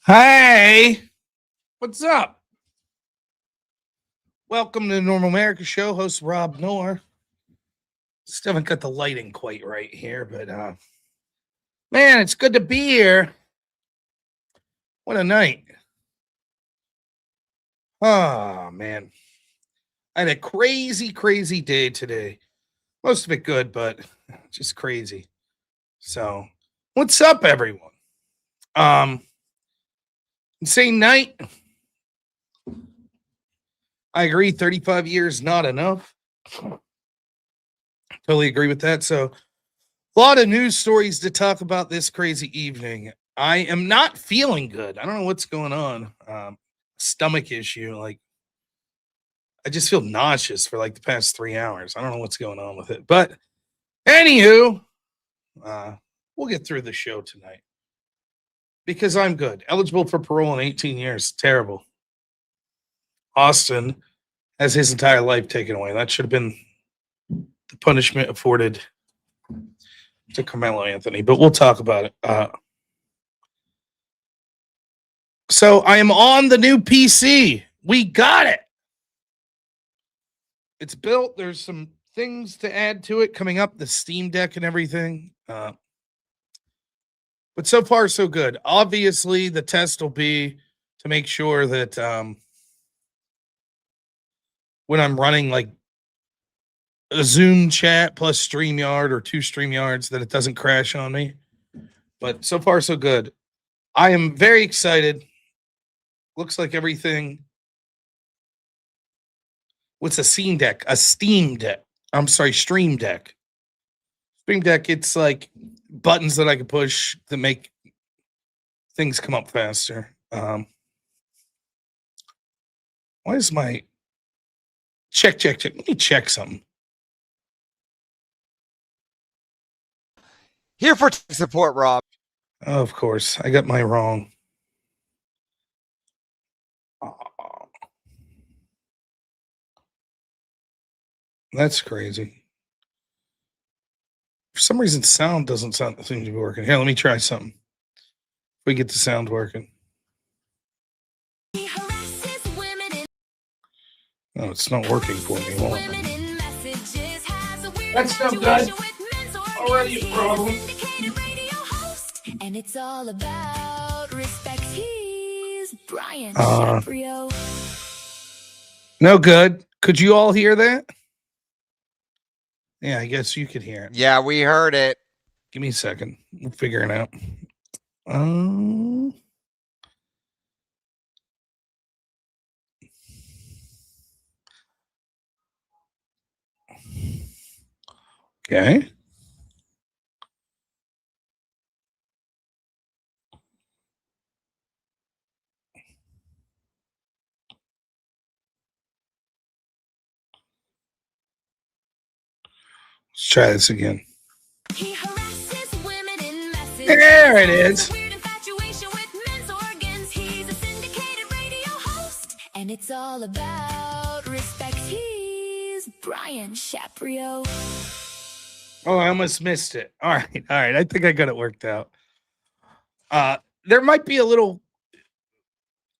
Hey, what's up? Welcome to the Normal America Show. Host robnoerr. Still haven't got the lighting quite right here, but man, it's good to be here. What a night. Oh man. I had a crazy day today. Most of it good, but just crazy. So, what's up, everyone? Um, insane night. I agree, 35 years not enough. Totally agree with that. So, a lot of news stories to talk about this crazy evening. I am not feeling good. I don't know what's going on. Stomach issue. Like, I just feel nauseous for like the past 3 hours. I don't know what's going on with it. But, anywho, we'll get through the show tonight because I'm good. Eligible for parole in 18 years. Terrible. Austin has his entire life taken away. That should have been the punishment afforded to Karmelo Anthony, but we'll talk about it. So I am on the new PC. We got it. It's built. There's some things to add to it coming up, the Steam Deck and everything. But so far, so good. Obviously, the test will be to make sure that when I'm running like a Zoom chat plus StreamYard or 2 StreamYards, that it doesn't crash on me. But so far, so good. I am very excited. Looks like everything. What's a Steam Deck? A Steam Deck. I'm sorry, Stream Deck. Stream Deck, it's like buttons that I can push that make things come up faster. Why is my check? Let me check something. Here for tech support, Rob. Oh, of course, I got my wrong. That's crazy. For some reason, sound doesn't seem to be working. Here, let me try something. We get the sound working. No, it's not working for me. Well, that's no good. Already a problem. And it's all about respect. He's Brian Shapiro. No good. Could you all hear that? Yeah, I guess you could hear it. Yeah, we heard it. Give me a second. We'll figure it out. Okay. Let's try this again. There it is. And it's all about respect. He's Brian Shapiro. Oh, I almost missed it. All right. I think I got it worked out. There might be a little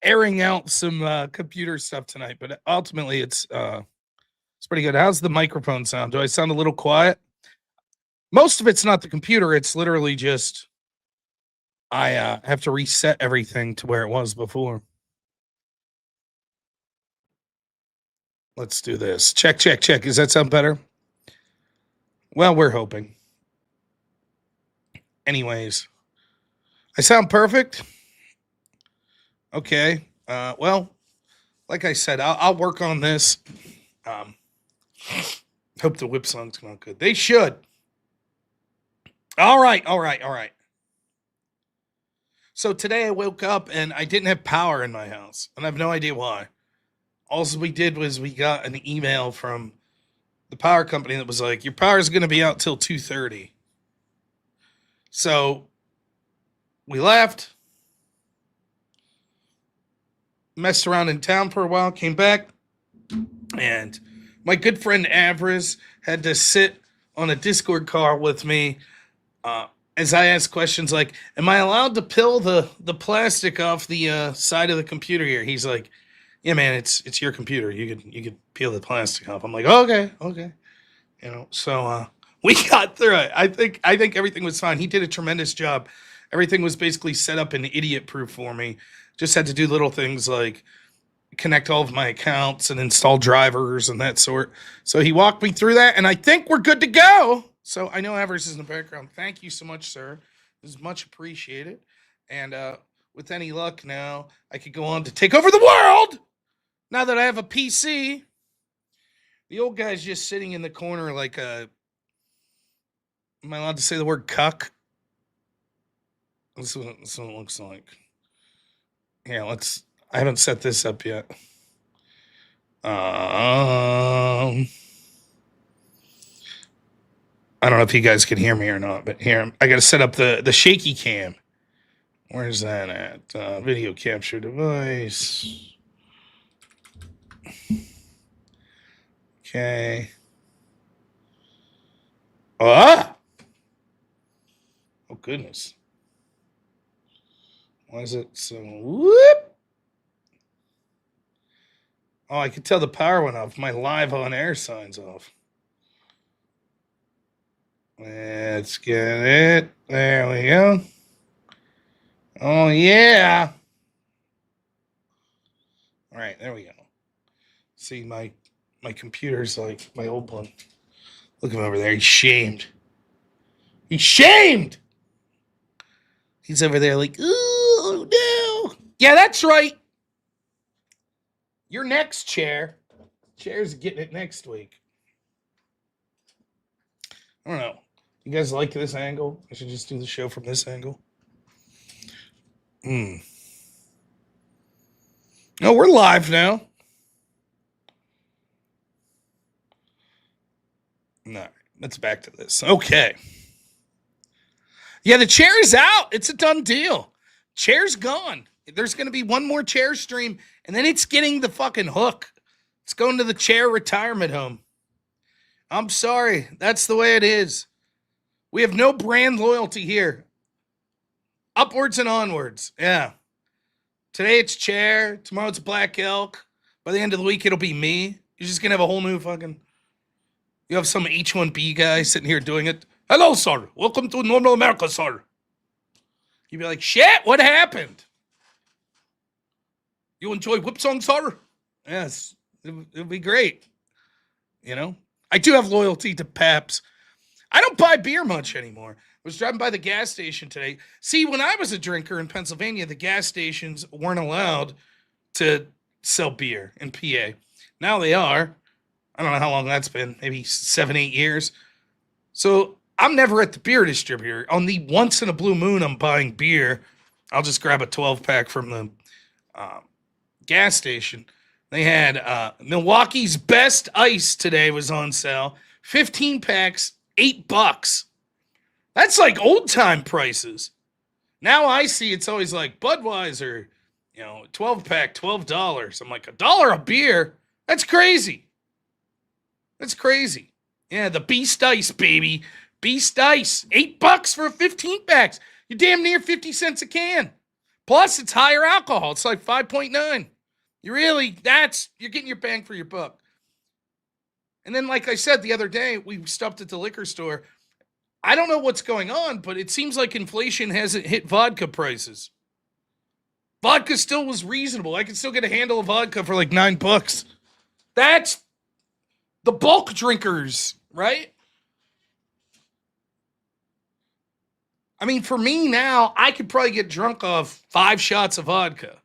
airing out some computer stuff tonight, but ultimately it's pretty good. How's the microphone sound? Do I sound a little quiet? Most of it's not the computer. It's literally just I have to reset everything to where it was before. Let's do this. Check. Does that sound better? Well, we're hoping. Anyways, I sound perfect. Okay. Well, like I said, I'll work on this. Hope the whip songs come out good. They should. All right. So today I woke up and I didn't have power in my house, and I have no idea why. All we did was we got an email from the power company that was like, your power is going to be out till 2:30. So we left, messed around in town for a while, came back, and my good friend Avriz had to sit on a Discord call with me as I ask questions like, am I allowed to peel the plastic off the side of the computer here? He's like, yeah, man, it's your computer. You could peel the plastic off. I'm like, okay. So we got through it. I think everything was fine. He did a tremendous job. Everything was basically set up and idiot proof for me. Just had to do little things like connect all of my accounts and install drivers and that sort. So he walked me through that, and I think we're good to go. So I know Evers is in the background. Thank you so much, sir. This is much appreciated. And with any luck now, I could go on to take over the world now that I have a PC. The old guy's just sitting in the corner like a... Am I allowed to say the word cuck? This is what it looks like. Yeah, let's... I haven't set this up yet. I don't know if you guys can hear me or not, but here, I got to set up the shaky cam. Where's that at? Video capture device. Okay. Ah! Oh, goodness. Why is it so... Whoop! Oh, I could tell the power went off. My live on air sign's off. Let's get it. There we go. Oh, yeah. All right, there we go. See, my computer's like my old one. Look at him over there. He's shamed. He's shamed! He's over there like, ooh, no. Yeah, that's right. You're next, Chair. Chair's getting it next week. I don't know. You guys like this angle? I should just do the show from this angle. No, we're live now. No, let's back to this. Okay. Yeah, the chair is out. It's a done deal. Chair's gone. There's going to be one more chair stream, and then it's getting the fucking hook. It's going to the chair retirement home. I'm sorry. That's the way it is. We have no brand loyalty here. Upwards and onwards. Yeah. Today it's Chair. Tomorrow it's Black Elk. By the end of the week, it'll be me. You're just going to have a whole new fucking... You have some H-1B guy sitting here doing it. Hello, sir. Welcome to normal America, sir. You'd be like, shit, what happened? You enjoy whip song, sir? Yes. It'll be great. You know? I do have loyalty to Paps. I don't buy beer much anymore. I was driving by the gas station today. See, when I was a drinker in Pennsylvania, the gas stations weren't allowed to sell beer in PA. Now they are. I don't know how long that's been. Maybe 7-8 years. So I'm never at the beer distributor. On the once in a blue moon I'm buying beer, I'll just grab a 12-pack from the gas station. They had Milwaukee's Best Ice today was on sale. 15 packs, $8. That's like old time prices. Now I see it's always like Budweiser, 12-pack, $12. I'm like, $1 a beer? That's crazy. That's crazy. Yeah, the Beast Ice, baby. Beast Ice. $8 for 15 packs. You're damn near 50 cents a can. Plus, it's higher alcohol. It's like 5.9. You're getting your bang for your buck. And then, like I said the other day, we stopped at the liquor store. I don't know what's going on, but it seems like inflation hasn't hit vodka prices. Vodka still was reasonable. I could still get a handle of vodka for like $9. That's the bulk drinkers, right? I mean, for me now, I could probably get drunk off 5 shots of vodka.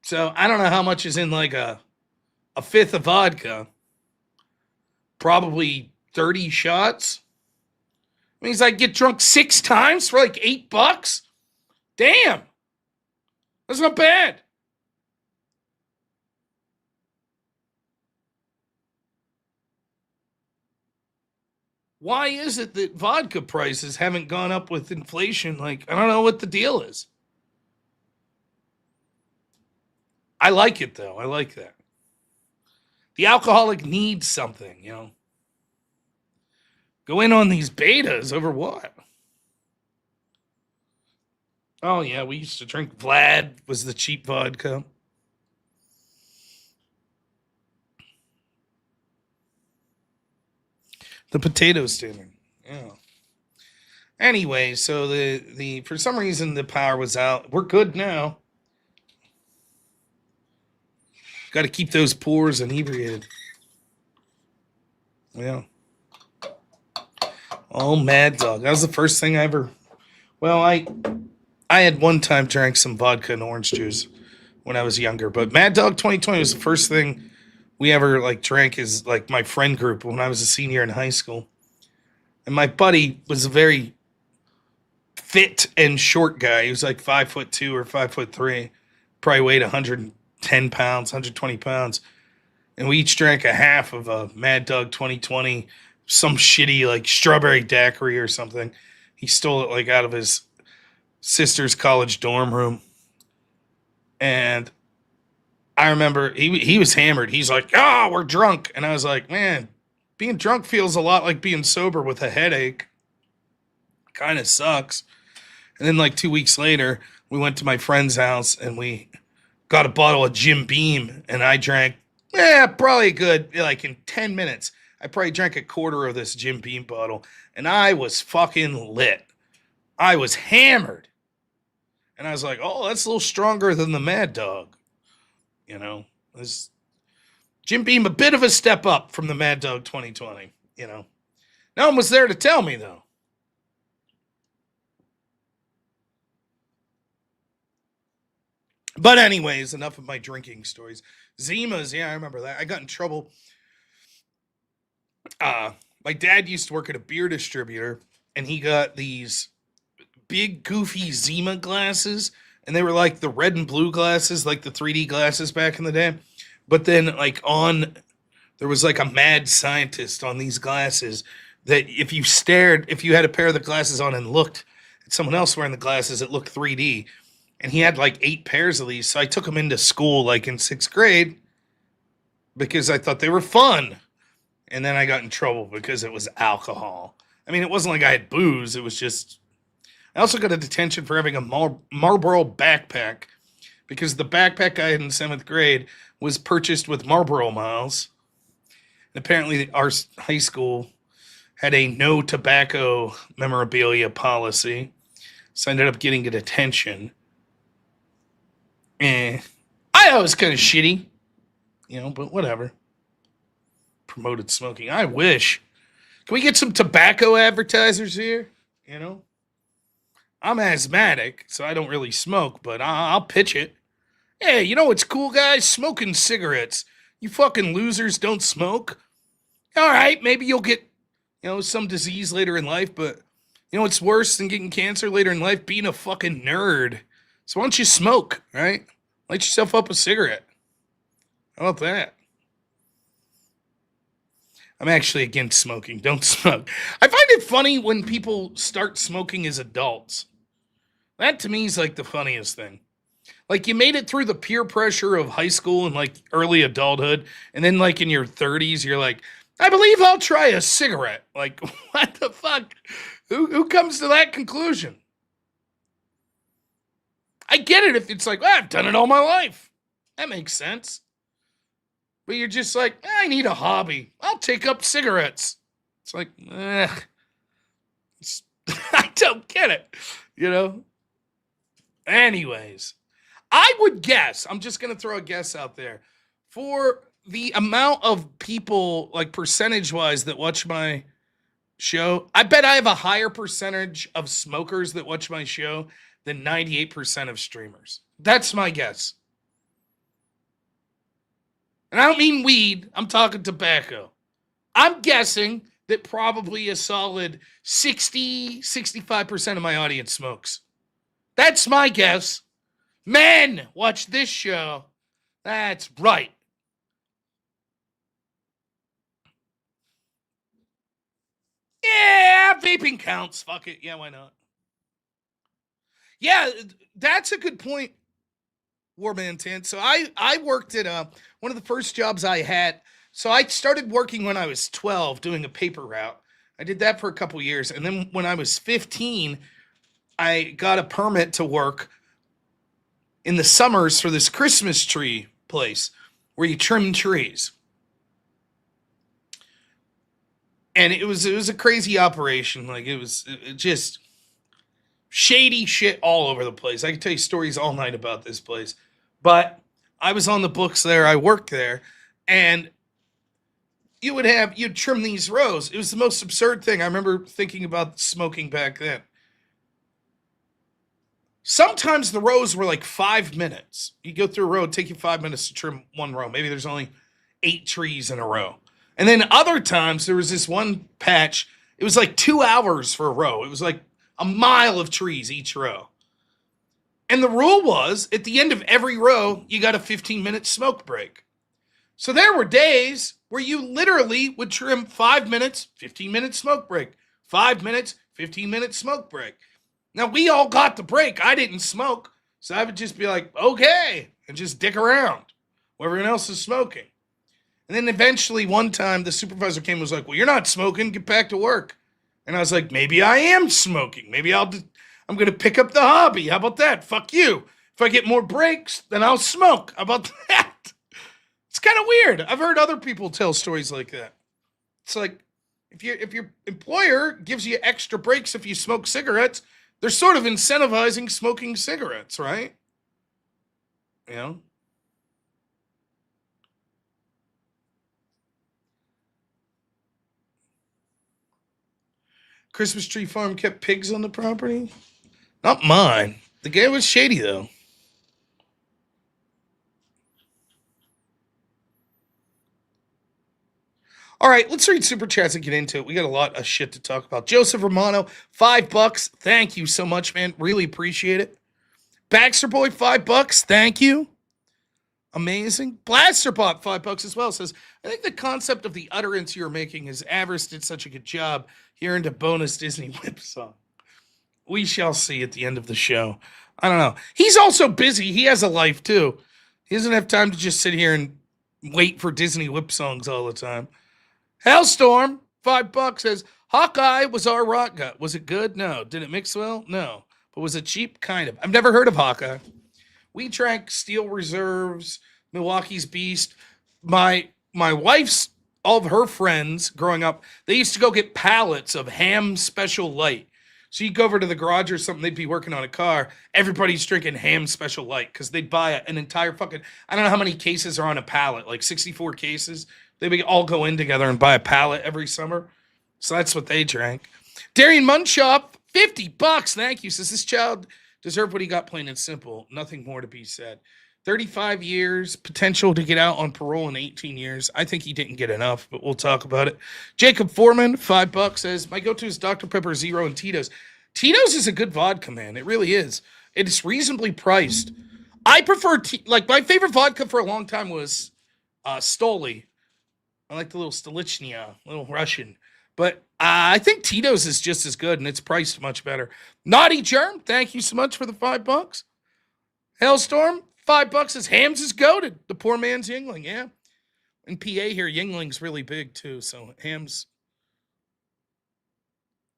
So I don't know how much is in like a fifth of vodka. Probably 30 shots. Means I get drunk 6 times for like $8. Damn. That's not bad. Why is it that vodka prices haven't gone up with inflation? Like, I don't know what the deal is. I like it, though. I like that. The alcoholic needs something, Go in on these betas over what? Oh, yeah, we used to drink. Vlad was the cheap vodka. The potato standard. Yeah. Anyway, so the for some reason the power was out. We're good now. Got to keep those pores inebriated. Yeah. Oh, Mad Dog. That was the first thing I ever. Well, I had one time drank some vodka and orange juice when I was younger, but Mad Dog 2020 was the first thing we ever like drank as like my friend group when I was a senior in high school. And my buddy was a very fit and short guy. He was like 5'2" or 5'3", probably weighed 110 pounds, 120 pounds. And we each drank a half of a Mad Dog 2020, some shitty like strawberry daiquiri or something. He stole it like out of his sister's college dorm room. And I remember he was hammered. He's like, "Oh, we're drunk." And I was like, "Man, being drunk feels a lot like being sober with a headache. Kind of sucks." And then like 2 weeks later, we went to my friend's house and we got a bottle of Jim Beam, and I drank, probably good, like in 10 minutes. I probably drank a quarter of this Jim Beam bottle, and I was fucking lit. I was hammered. And I was like, oh, that's a little stronger than the Mad Dog. You know, this Jim Beam, a bit of a step up from the Mad Dog 2020, you know. No one was there to tell me, though. But anyways, enough of my drinking stories. Zimas, yeah, I remember that. I got in trouble. My dad used to work at a beer distributor, and he got these big, goofy Zima glasses, and they were like the red and blue glasses, like the 3D glasses back in the day. But then, like, there was like a mad scientist on these glasses that if you had a pair of the glasses on and looked at someone else wearing the glasses, it looked 3D. And he had like 8 pairs of these. So I took them into school like in 6th grade because I thought they were fun. And then I got in trouble because it was alcohol. I mean, it wasn't like I had booze. It was just... I also got a detention for having a Marlboro backpack because the backpack I had in 7th grade was purchased with Marlboro miles. And apparently our high school had a no tobacco memorabilia policy. So I ended up getting a detention. I thought it was kind of shitty, but whatever. Promoted smoking. I wish. Can we get some tobacco advertisers here? I'm asthmatic, so I don't really smoke, but I'll pitch it. Hey, you know what's cool, guys? Smoking cigarettes. You fucking losers don't smoke. All right, maybe you'll get, some disease later in life, but what's worse than getting cancer later in life? Being a fucking nerd. So why don't you smoke, right? Light yourself up a cigarette. How about that? I'm actually against smoking. Don't smoke. I find it funny when people start smoking as adults. That to me is like the funniest thing. Like you made it through the peer pressure of high school and like early adulthood, and then like in your 30s, you're like, I believe I'll try a cigarette. Like, what the fuck? Who comes to that conclusion? I get it if it's like, I've done it all my life. That makes sense. But you're just like, I need a hobby. I'll take up cigarettes. It's like, I don't get it, Anyways, I would guess, I'm just going to throw a guess out there, for the amount of people, like percentage-wise, that watch my show, I bet I have a higher percentage of smokers that watch my show than 98% of streamers. That's my guess. And I don't mean weed. I'm talking tobacco. I'm guessing that probably a solid 65% of my audience smokes. That's my guess. Men, watch this show. That's right. Yeah, vaping counts. Fuck it. Yeah, why not? Yeah, that's a good point, Warman 10. So I worked at one of the first jobs I had. So I started working when I was 12 doing a paper route. I did that for a couple years. And then when I was 15, I got a permit to work in the summers for this Christmas tree place where you trim trees. And it was a crazy operation. Like it just shady shit all over the place. I can tell you stories all night about this place. But I was on the books there. I worked there. And you'd trim these rows. It was the most absurd thing. I remember thinking about smoking back then. Sometimes the rows were like 5 minutes. You go through a row, it'd take you 5 minutes to trim one row. Maybe there's only 8 trees in a row. And then other times there was this one patch. It was like 2 hours for a row. It was like a mile of trees each row. And the rule was at the end of every row, you got a 15-minute smoke break. So there were days where you literally would trim 5 minutes, 15-minute smoke break. 5 minutes, 15-minute smoke break. Now, we all got the break. I didn't smoke. So I would just be like, okay, and just dick around while everyone else is smoking. And then eventually one time the supervisor came and was like, well, you're not smoking. Get back to work. And I was like, maybe I am smoking. Maybe I'm going to pick up the hobby. How about that? Fuck you. If I get more breaks, then I'll smoke. How about that? It's kind of weird. I've heard other people tell stories like that. It's like if your employer gives you extra breaks if you smoke cigarettes, they're sort of incentivizing smoking cigarettes, right? You know? Christmas tree farm kept pigs on the property? Not mine. The guy was shady, though. All right, let's read super chats and get into it. We got a lot of shit to talk about. Joseph Romano, $5. Thank you so much, man. Really appreciate it. Baxter Boy, $5. Thank you. Amazing. Blasterbot, $5 as well. Says, I think the concept of the utterance you're making is Avarice did such a good job here into bonus Disney whip song. We shall see at the end of the show. I don't know. He's also busy. He has a life too. He doesn't have time to just sit here and wait for Disney whip songs all the time. Hellstorm, $5 says, Hawkeye was our rock gut. Was it good? No. Did it mix well? No. But was it cheap? Kind of. I've never heard of Hawkeye. We drank Steel Reserves, Milwaukee's Beast. My wife's, all of her friends growing up, they used to go get pallets of Ham Special Light. So you go over to the garage or something, they'd be working on a car. Everybody's drinking Ham Special Light because they'd buy an entire fucking, I don't know how many cases are on a pallet, like 64 cases. They would all go in together and buy a pallet every summer. So that's what they drank. Darian Munchop, $50. Thank you. Says this child deserved what he got, plain and simple. Nothing more to be said. 35 years, potential to get out on parole in 18 years. I think he didn't get enough, but we'll talk about it. Jacob Foreman, $5 says, my go-to is Dr. Pepper Zero and Tito's. Tito's is a good vodka, man. It really is. It is reasonably priced. I prefer, like my favorite vodka for a long time was Stoli. I like the little Stolichnia, little Russian. But I think Tito's is just as good, and it's priced much better. Naughty Germ, thank you so much for the $5. Hailstorm, $5 says Hams is goated. The poor man's Yingling, yeah. In PA here, Yingling's really big too, so Hams.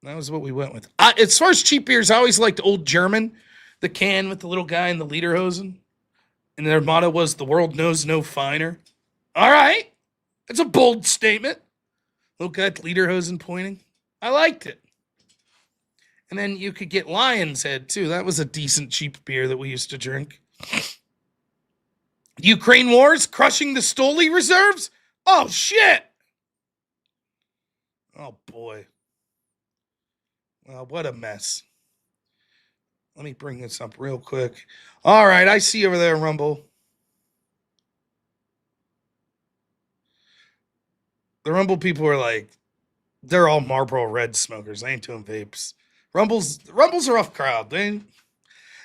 That was what we went with. As far as cheap beers, I always liked Old German, the can with the little guy in the lederhosen. And their motto was, the world knows no finer. All right. That's a bold statement. Little guy with lederhosen pointing. I liked it. And then you could get Lion's Head, too. That was a decent, cheap beer that we used to drink. Ukraine wars crushing the Stoli reserves? Oh, shit. Oh, boy. Well, what a mess. Let me bring this up real quick. All right, I see you over there, Rumble. The Rumble people are like, they're all Marlboro Red smokers. They ain't doing vapes. Rumbles are rough crowd.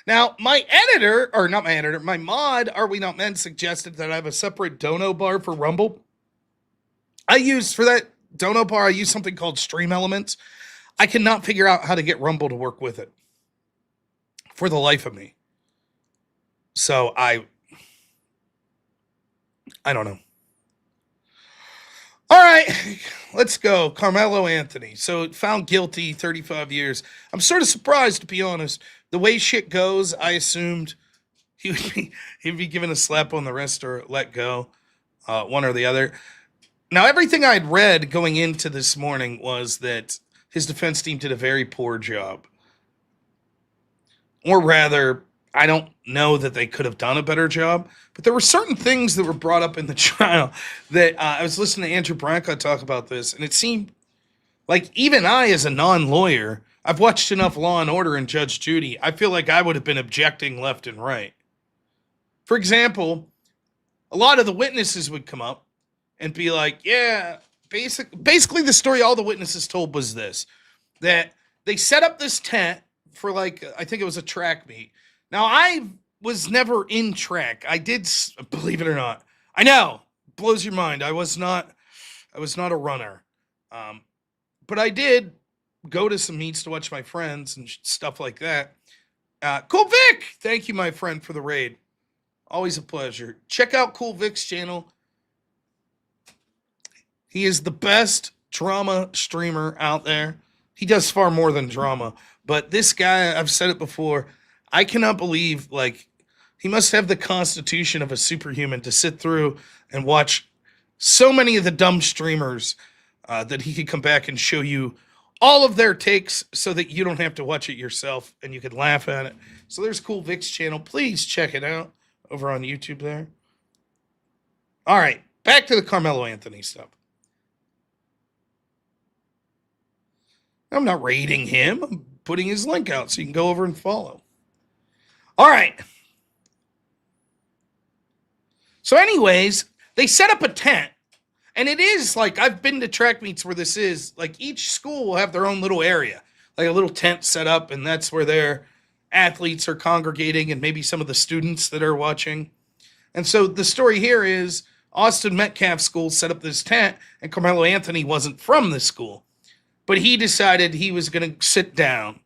Now, my editor, or not my editor, my mod, Are We Not Men, suggested that I have a separate dono bar for Rumble. For that dono bar, I use something called Stream Elements. I cannot figure out how to get Rumble to work with it. For the life of me. So I don't know. All right. let's go. Karmelo Anthony. So found guilty, 35 years. I'm sort of surprised, to be honest. The way shit goes, I assumed he'd be given a slap on the wrist or let go, one or the other. Now, everything I'd read going into this morning was that his defense team did a very poor job. Or rather, I don't know that they could have done a better job, but there were certain things that were brought up in the trial that I was listening to Andrew Branca talk about this, and it seemed like even I, as a non-lawyer, I've watched enough Law and Order and Judge Judy, I feel like I would have been objecting left and right. For example, a lot of the witnesses would come up and be like, yeah, basically the story all the witnesses told was this, that they set up this tent for like, I think it was a track meet. Now, I was never in track. I did, believe it or not. I know, blows your mind. I was not a runner. But I did go to some meets to watch my friends and stuff like that. Cool Vic, thank you, my friend, for the raid. Always a pleasure. Check out Cool Vic's channel. He is the best drama streamer out there. He does far more than drama. But this guy, I've said it before, I cannot believe, like, he must have the constitution of a superhuman to sit through and watch so many of the dumb streamers that he could come back and show you all of their takes so that you don't have to watch it yourself and you could laugh at it. So there's Cool Vic's channel. Please check it out over on YouTube there. All right, back to the Karmelo Anthony stuff. I'm not rating him. I'm putting his link out so you can go over and follow. All right. So anyways, they set up a tent. And it is like, I've been to track meets where this is, like each school will have their own little area. Like a little tent set up, and that's where their athletes are congregating and maybe some of the students that are watching. And so the story here is Austin Metcalf school set up this tent, and Karmelo Anthony wasn't from this school. But he decided he was going to sit down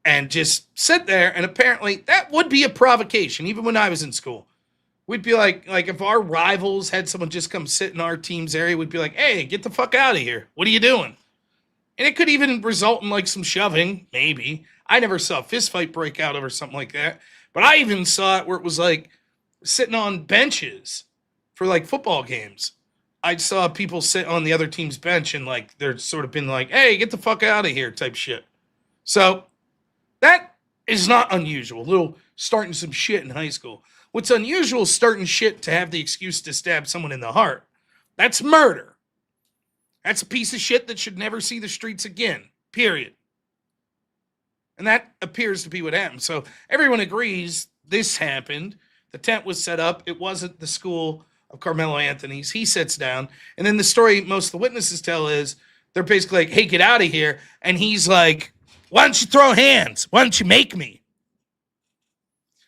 and just sit there. And apparently that would be a provocation, even when I was in school. We'd be like if our rivals had someone just come sit in our team's area, we'd be like, hey, get the fuck out of here. What are you doing? And it could even result in like some shoving, maybe. I never saw a fist fight break out over something like that. But I even saw it where it was like sitting on benches for like football games. I saw people sit on the other team's bench and like they're sort of been like, hey, get the fuck out of here type shit. So that is not unusual. A little starting some shit in high school. What's unusual is starting shit to have the excuse to stab someone in the heart. That's murder. That's a piece of shit that should never see the streets again, period. And that appears to be what happened. So everyone agrees this happened. The tent was set up. It wasn't the school of Karmelo Anthony's. He sits down. And then the story most of the witnesses tell is they're basically like, hey, get out of here. And he's like, why don't you throw hands? Why don't you make me?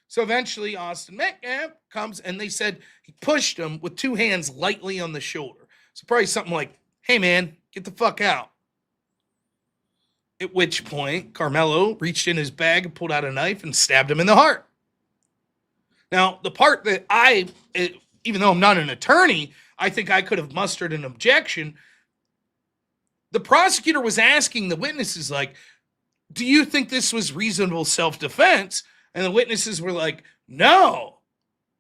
So eventually Austin Metcalf comes and they said he pushed him with two hands lightly on the shoulder. So probably something like, hey, man, get the fuck out. At which point Karmelo reached in his bag and pulled out a knife and stabbed him in the heart. Now, the part that even though I'm not an attorney, I think I could have mustered an objection. The prosecutor was asking the witnesses, like, do you think this was reasonable self-defense? And the witnesses were like, no,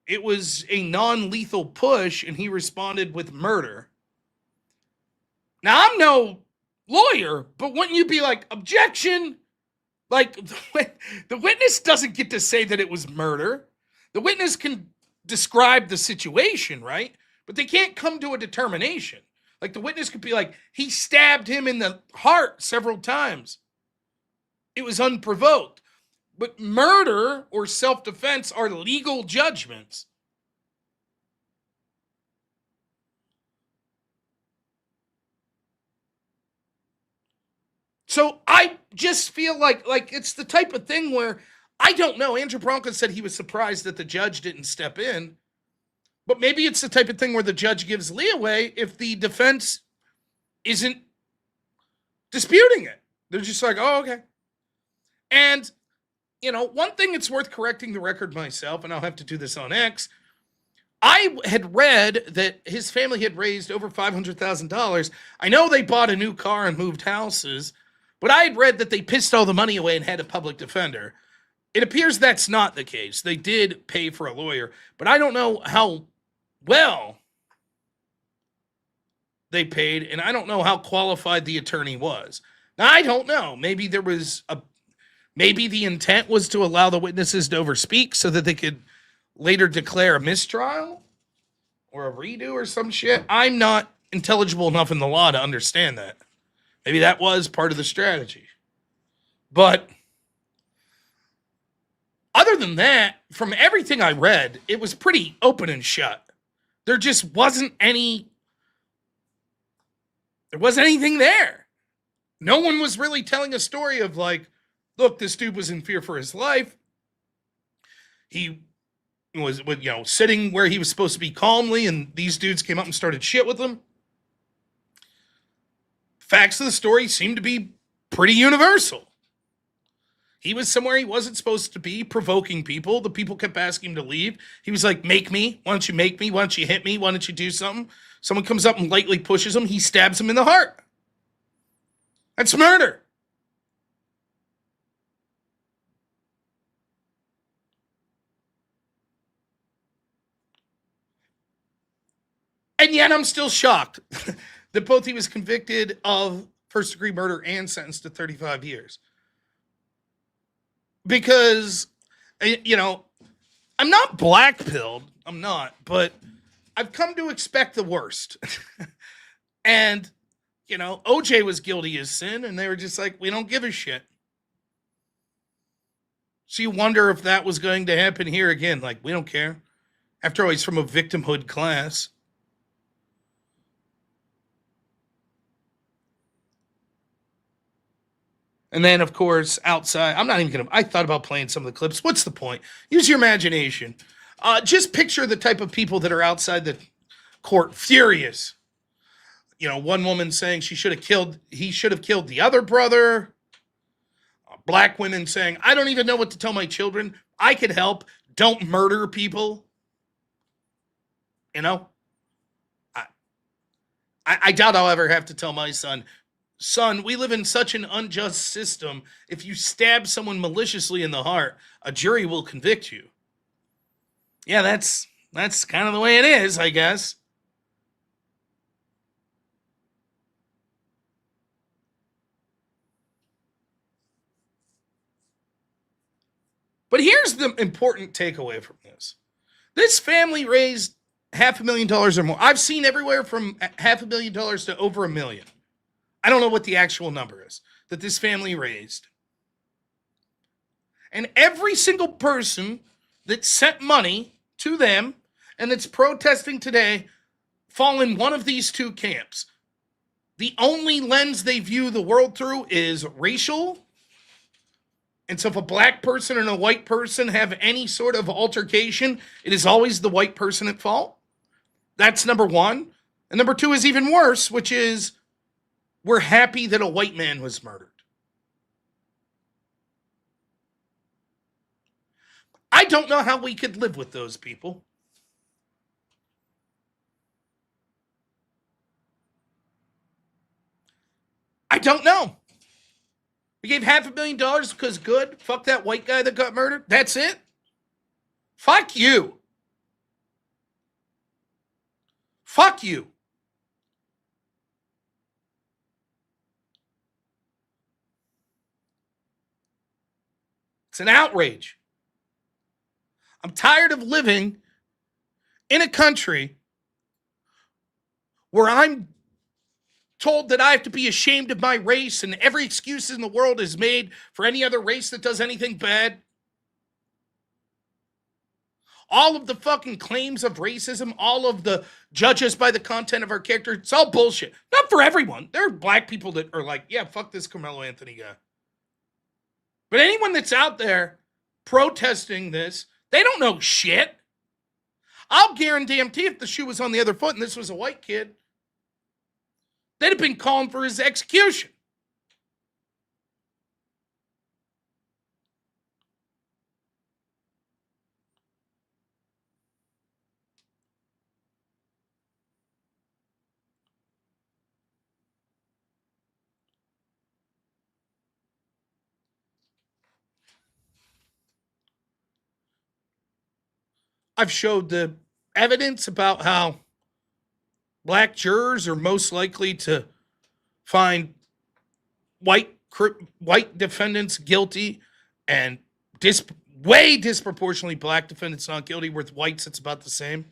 it was a non-lethal push, and he responded with murder. Now, I'm no lawyer, but wouldn't you be like, objection? Like, the witness doesn't get to say that it was murder. The witness can describe the situation, right? But they can't come to a determination. Like, the witness could be like, he stabbed him in the heart several times. It was unprovoked. But murder or self-defense are legal judgments. So I just feel like it's the type of thing where, I don't know, Andrew Branca said he was surprised that the judge didn't step in. But maybe it's the type of thing where the judge gives leeway if the defense isn't disputing it. They're just like, oh, okay. And, you know, one thing it's worth correcting the record myself, and I'll have to do this on X, I had read that his family had raised over $500,000. I know they bought a new car and moved houses, but I had read that they pissed all the money away and had a public defender. It appears that's not the case. They did pay for a lawyer, but I don't know how well they paid, and I don't know how qualified the attorney was. Now, I don't know. Maybe the intent was to allow the witnesses to overspeak so that they could later declare a mistrial or a redo or some shit. I'm not intelligible enough in the law to understand that. Maybe that was part of the strategy. But other than that, from everything I read, it was pretty open and shut. There just wasn't anything there. No one was really telling a story of like, look, this dude was in fear for his life. He was, sitting where he was supposed to be calmly, and these dudes came up and started shit with him. Facts of the story seem to be pretty universal. He was somewhere he wasn't supposed to be, provoking people. The people kept asking him to leave. He was like, make me. Why don't you make me? Why don't you hit me? Why don't you do something? Someone comes up and lightly pushes him. He stabs him in the heart. That's murder. And yet I'm still shocked that both he was convicted of first-degree murder and sentenced to 35 years. Because, I'm not black-pilled. I'm not. But I've come to expect the worst. And, OJ was guilty as sin, and they were just like, we don't give a shit. So you wonder if that was going to happen here again. Like, we don't care. After all, he's from a victimhood class. And then, of course, outside, I thought about playing some of the clips. What's the point? Use your imagination. Just picture the type of people that are outside the court furious. One woman saying he should have killed the other brother. Black women saying, I don't even know what to tell my children. I could help. Don't murder people. I doubt I'll ever have to tell my son, we live in such an unjust system. If you stab someone maliciously in the heart, a jury will convict you. Yeah, that's kind of the way it is, I guess. But here's the important takeaway from this. This family raised $500,000 or more. I've seen everywhere from $500,000 to over $1 million. I don't know what the actual number is that this family raised. And every single person that sent money to them and that's protesting today fall in one of these two camps. The only lens they view the world through is racial. And so if a black person and a white person have any sort of altercation, it is always the white person at fault. That's number one. And number two is even worse, which is we're happy that a white man was murdered. I don't know how we could live with those people. I don't know. We gave $500,000 because good. Fuck that white guy that got murdered. That's it. Fuck you. Fuck you. It's an outrage. I'm tired of living in a country where I'm told that I have to be ashamed of my race and every excuse in the world is made for any other race that does anything bad. All of the fucking claims of racism, all of the judges by the content of our character, it's all bullshit. Not for everyone. There are black people that are like, yeah, fuck this Karmelo Anthony guy. But anyone that's out there protesting this, they don't know shit. I'll guarantee if the shoe was on the other foot and this was a white kid, they'd have been calling for his execution. I've showed the evidence about how black jurors are most likely to find white defendants guilty and way disproportionately black defendants not guilty. With whites, it's about the same.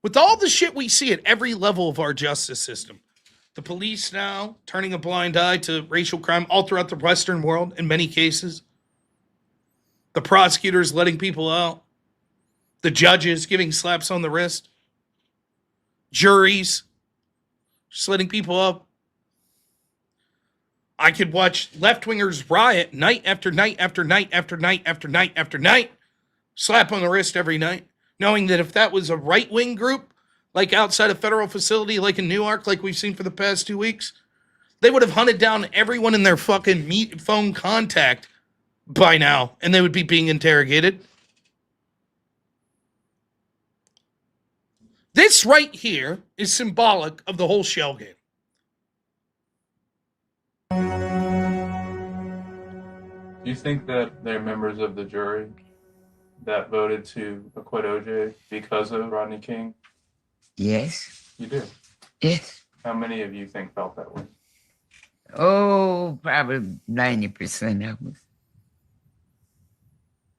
With all the shit we see at every level of our justice system, the police now turning a blind eye to racial crime all throughout the Western world in many cases, the prosecutors letting people out, the judges giving slaps on the wrist, juries just letting people up. I could watch left-wingers riot night after night after night after night after night after night, slap on the wrist every night, knowing that if that was a right-wing group, like outside a federal facility, like in Newark, like we've seen for the past 2 weeks, they would have hunted down everyone in their fucking phone contact by now, and they would be being interrogated. This right here is symbolic of the whole shell game. Do you think that they're members of the jury that voted to acquit OJ because of Rodney King? Yes. You do? Yes. How many of you think felt that way? Oh, probably 90% of us.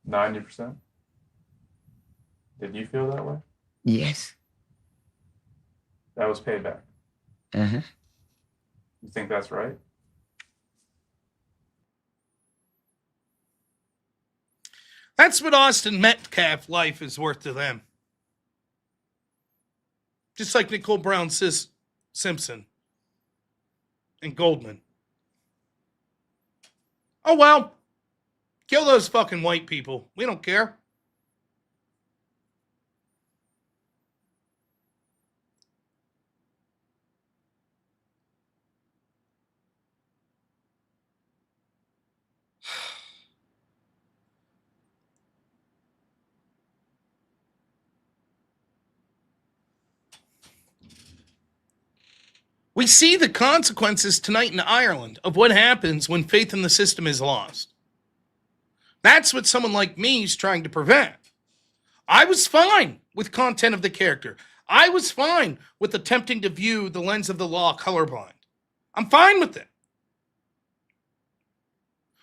90%? Did you feel that way? Yes. That was payback. Uh-huh. You think that's right? That's what Austin Metcalf life is worth to them. Just like Nicole Brown Simpson and Goldman. Oh, well. Kill those fucking white people. We don't care. We see the consequences tonight in Ireland of what happens when faith in the system is lost. That's what someone like me is trying to prevent. I was fine with content of the character. I was fine with attempting to view the lens of the law colorblind. I'm fine with it.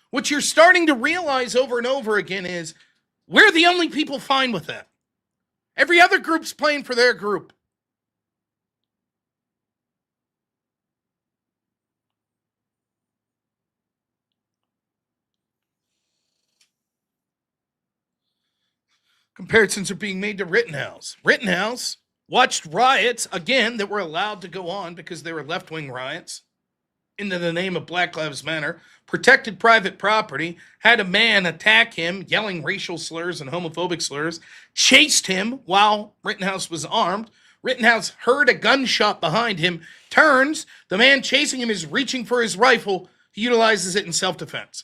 What you're starting to realize over and over again is we're the only people fine with that. Every other group's playing for their group. Comparisons are being made to Rittenhouse. Rittenhouse watched riots, again, that were allowed to go on because they were left-wing riots, into the name of Black Lives Matter, protected private property, had a man attack him, yelling racial slurs and homophobic slurs, chased him while Rittenhouse was armed. Rittenhouse heard a gunshot behind him, turns, the man chasing him is reaching for his rifle, he utilizes it in self-defense.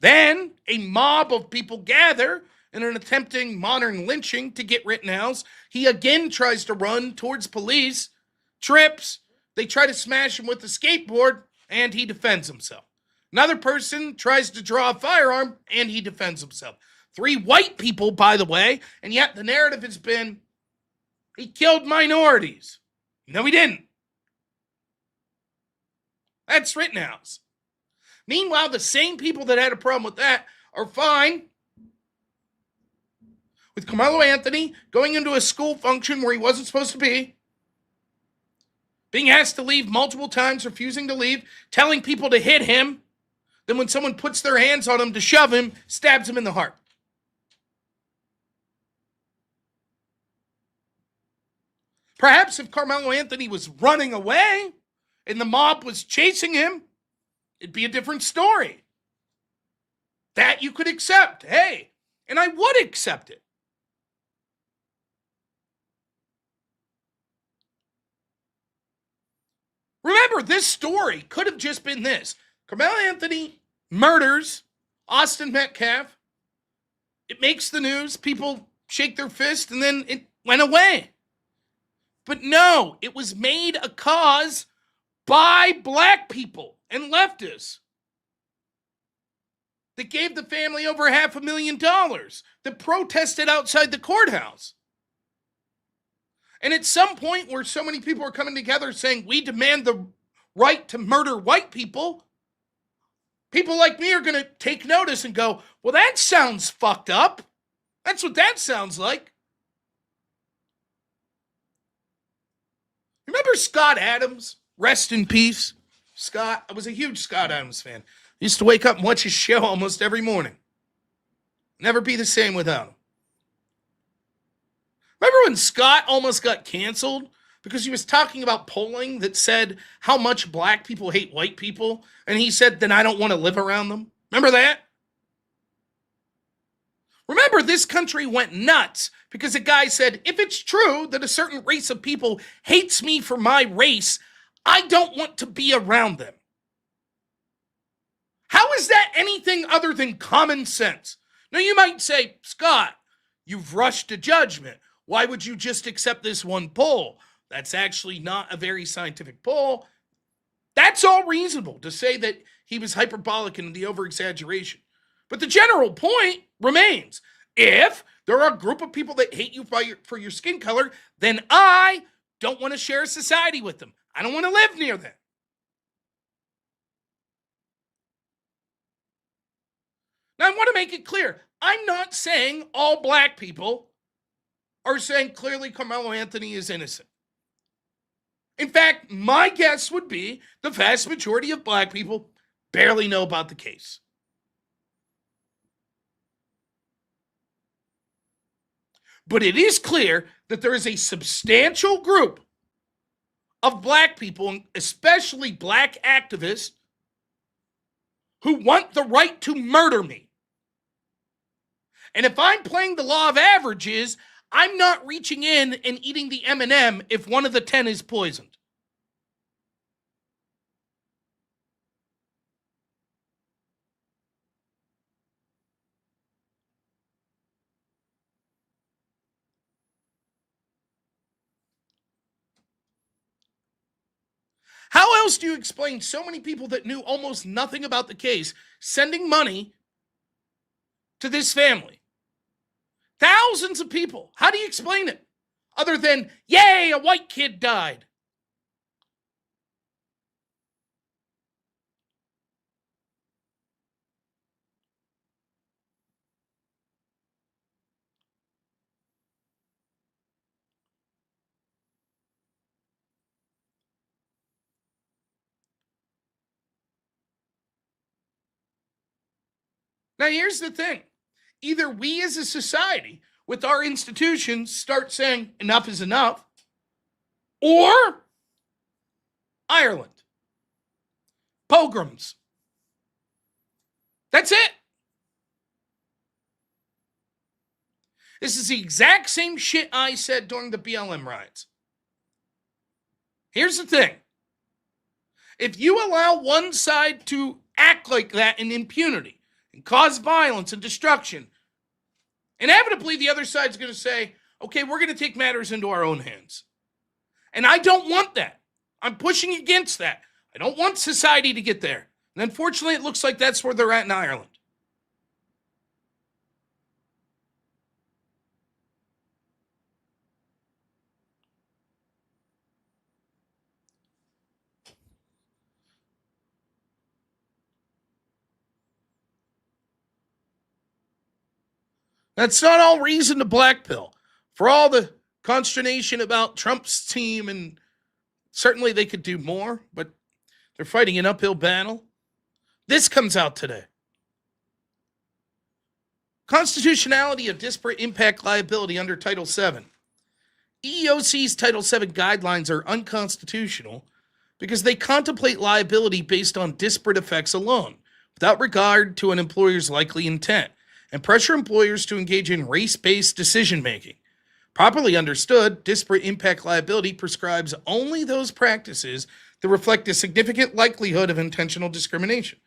Then a mob of people gather in an attempting modern lynching to get Rittenhouse. He again tries to run towards police, trips. They try to smash him with a skateboard, and he defends himself. Another person tries to draw a firearm, and he defends himself. 3 white people, by the way, and yet the narrative has been, he killed minorities. No, he didn't. That's Rittenhouse. Meanwhile, the same people that had a problem with that are fine with Karmelo Anthony going into a school function where he wasn't supposed to be, being asked to leave multiple times, refusing to leave, telling people to hit him, then when someone puts their hands on him to shove him, stabs him in the heart. Perhaps if Karmelo Anthony was running away and the mob was chasing him, it'd be a different story. That you could accept. Hey, and I would accept it. Remember, this story could have just been this. Karmelo Anthony murders Austin Metcalf. It makes the news. People shake their fist, and then it went away. But no, it was made a cause by black people and leftists that gave the family over $500,000 that protested outside the courthouse. And at some point where so many people are coming together saying, we demand the right to murder white people, people like me are going to take notice and go, well, that sounds fucked up. That's what that sounds like. Remember Scott Adams? Rest in peace. Scott, I was a huge Scott Adams fan. I used to wake up and watch his show almost every morning. Never be the same without him. Remember when Scott almost got canceled because he was talking about polling that said how much black people hate white people, and he said, then I don't want to live around them? Remember that? Remember, this country went nuts because a guy said, if it's true that a certain race of people hates me for my race, I don't want to be around them. How is that anything other than common sense? Now, you might say, Scott, you've rushed to judgment. Why would you just accept this one poll? That's actually not a very scientific poll. That's all reasonable to say that he was hyperbolic in the over-exaggeration. But the general point remains. If there are a group of people that hate you for your skin color, then I don't want to share a society with them. I don't want to live near them. Now, I want to make it clear. I'm not saying all black people are saying clearly Karmelo Anthony is innocent. In fact, my guess would be the vast majority of black people barely know about the case. But it is clear that there is a substantial group of black people, especially black activists, who want the right to murder me. And if I'm playing the law of averages, I'm not reaching in and eating the M&M if one of the 10 is poisoned. How else do you explain so many people that knew almost nothing about the case sending money to this family? Thousands of people. How do you explain it? Other than, yay, a white kid died. Now, here's the thing. Either we as a society, with our institutions, start saying enough is enough, or Ireland. Pogroms. That's it. This is the exact same shit I said during the BLM riots. Here's the thing. If you allow one side to act like that in impunity and cause violence and destruction, inevitably the other side's going to say, okay, we're going to take matters into our own hands. And I don't want that. I'm pushing against that. I don't want society to get there. And unfortunately, it looks like that's where they're at in Ireland. That's not all reason to blackpill. For all the consternation about Trump's team, and certainly they could do more, but they're fighting an uphill battle. This comes out today. Constitutionality of disparate impact liability under Title VII. EEOC's Title VII guidelines are unconstitutional because they contemplate liability based on disparate effects alone, without regard to an employer's likely intent, and pressure employers to engage in race-based decision-making. Properly understood, disparate impact liability prescribes only those practices that reflect a significant likelihood of intentional discrimination.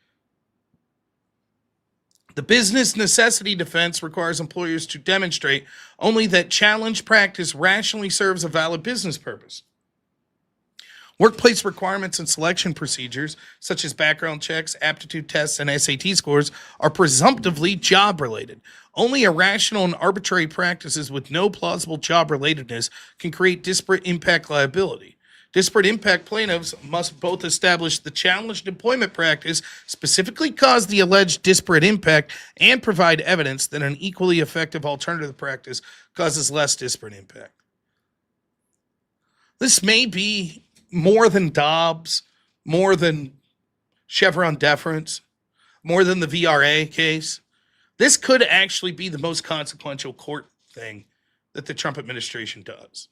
The business necessity defense requires employers to demonstrate only that challenged practice rationally serves a valid business purpose. Workplace requirements and selection procedures, such as background checks, aptitude tests, and SAT scores, are presumptively job-related. Only irrational and arbitrary practices with no plausible job-relatedness can create disparate impact liability. Disparate impact plaintiffs must both establish the challenged employment practice specifically caused the alleged disparate impact and provide evidence that an equally effective alternative practice causes less disparate impact. This may be more than Dobbs, more than Chevron deference, more than the VRA case. This could actually be the most consequential court thing that the Trump administration does.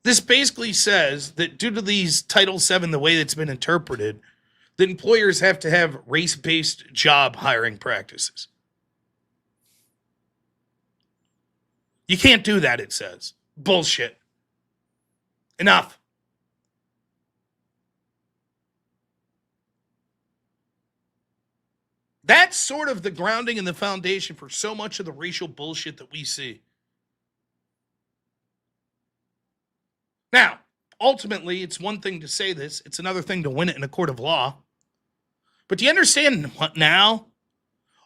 This basically says that due to these Title VII, the way it's been interpreted, that employers have to have race-based job hiring practices. You can't do that, it says. Bullshit. Enough. That's sort of the grounding and the foundation for so much of the racial bullshit that we see. Now, ultimately, it's one thing to say this. It's another thing to win it in a court of law. But do you understand what now?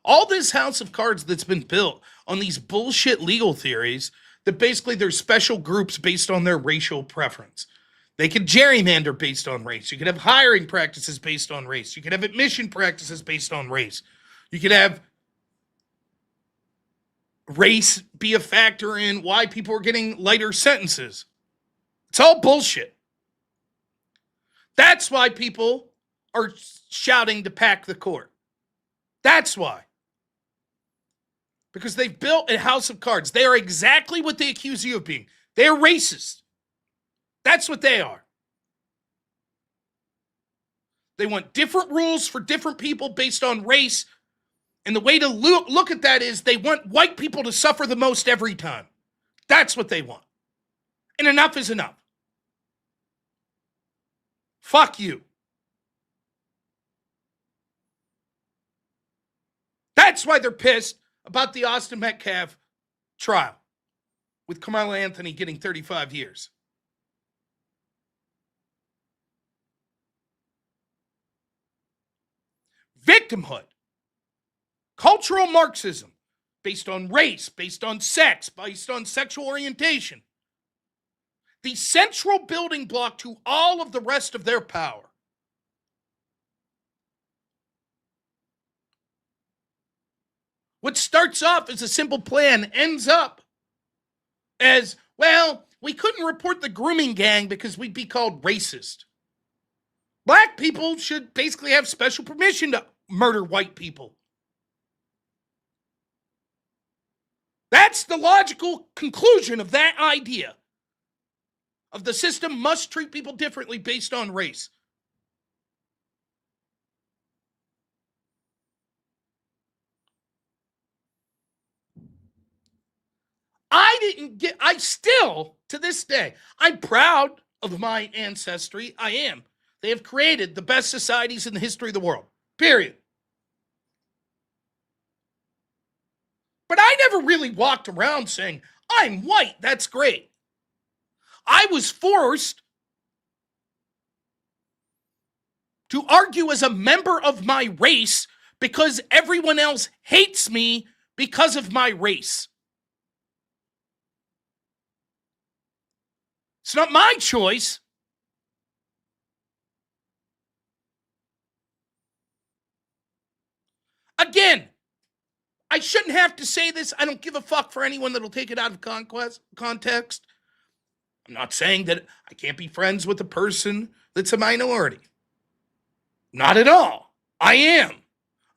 All this house of cards that's been built on these bullshit legal theories that basically there's special groups based on their racial preference. They could gerrymander based on race. You could have hiring practices based on race. You could have admission practices based on race. You could have race be a factor in why people are getting lighter sentences. It's all bullshit. That's why people are shouting to pack the court. That's why. Because they've built a house of cards. They are exactly what they accuse you of being. They are racist. That's what they are. They want different rules for different people based on race. And the way to look at that is they want white people to suffer the most every time. That's what they want. And enough is enough. Fuck you. That's why they're pissed about the Austin Metcalf trial with Karmelo Anthony getting 35 years. Victimhood. Cultural Marxism based on race, based on sex, based on sexual orientation. The central building block to all of the rest of their power. What starts off as a simple plan ends up as, well, we couldn't report the grooming gang because we'd be called racist. Black people should basically have special permission to murder white people. That's the logical conclusion of that idea. Of the system must treat people differently based on race. I still, to this day, I'm proud of my ancestry. I am. They have created the best societies in the history of the world. Period. But I never really walked around saying, I'm white, that's great. I was forced to argue as a member of my race because everyone else hates me because of my race. It's not my choice. Again, I shouldn't have to say this. I don't give a fuck for anyone that'll take it out of context. I'm not saying that I can't be friends with a person that's a minority. Not at all. I am.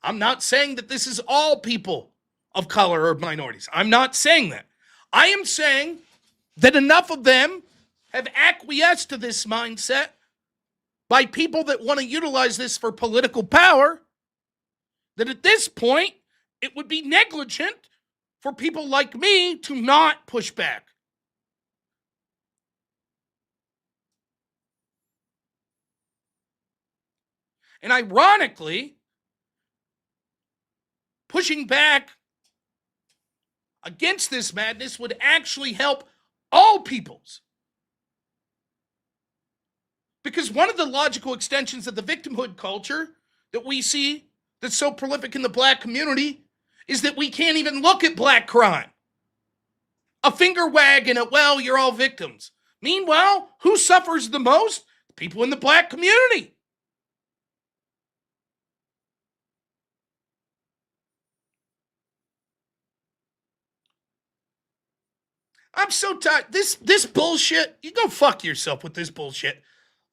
I'm not saying that this is all people of color or minorities. I'm not saying that. I am saying that enough of them have acquiesced to this mindset by people that want to utilize this for political power, that at this point, it would be negligent for people like me to not push back. And ironically, pushing back against this madness would actually help all peoples. Because one of the logical extensions of the victimhood culture that we see that's so prolific in the black community is that we can't even look at black crime. A finger wag and well, you're all victims. Meanwhile, who suffers the most? People in the black community. I'm so tired. This bullshit, you go fuck yourself with this bullshit.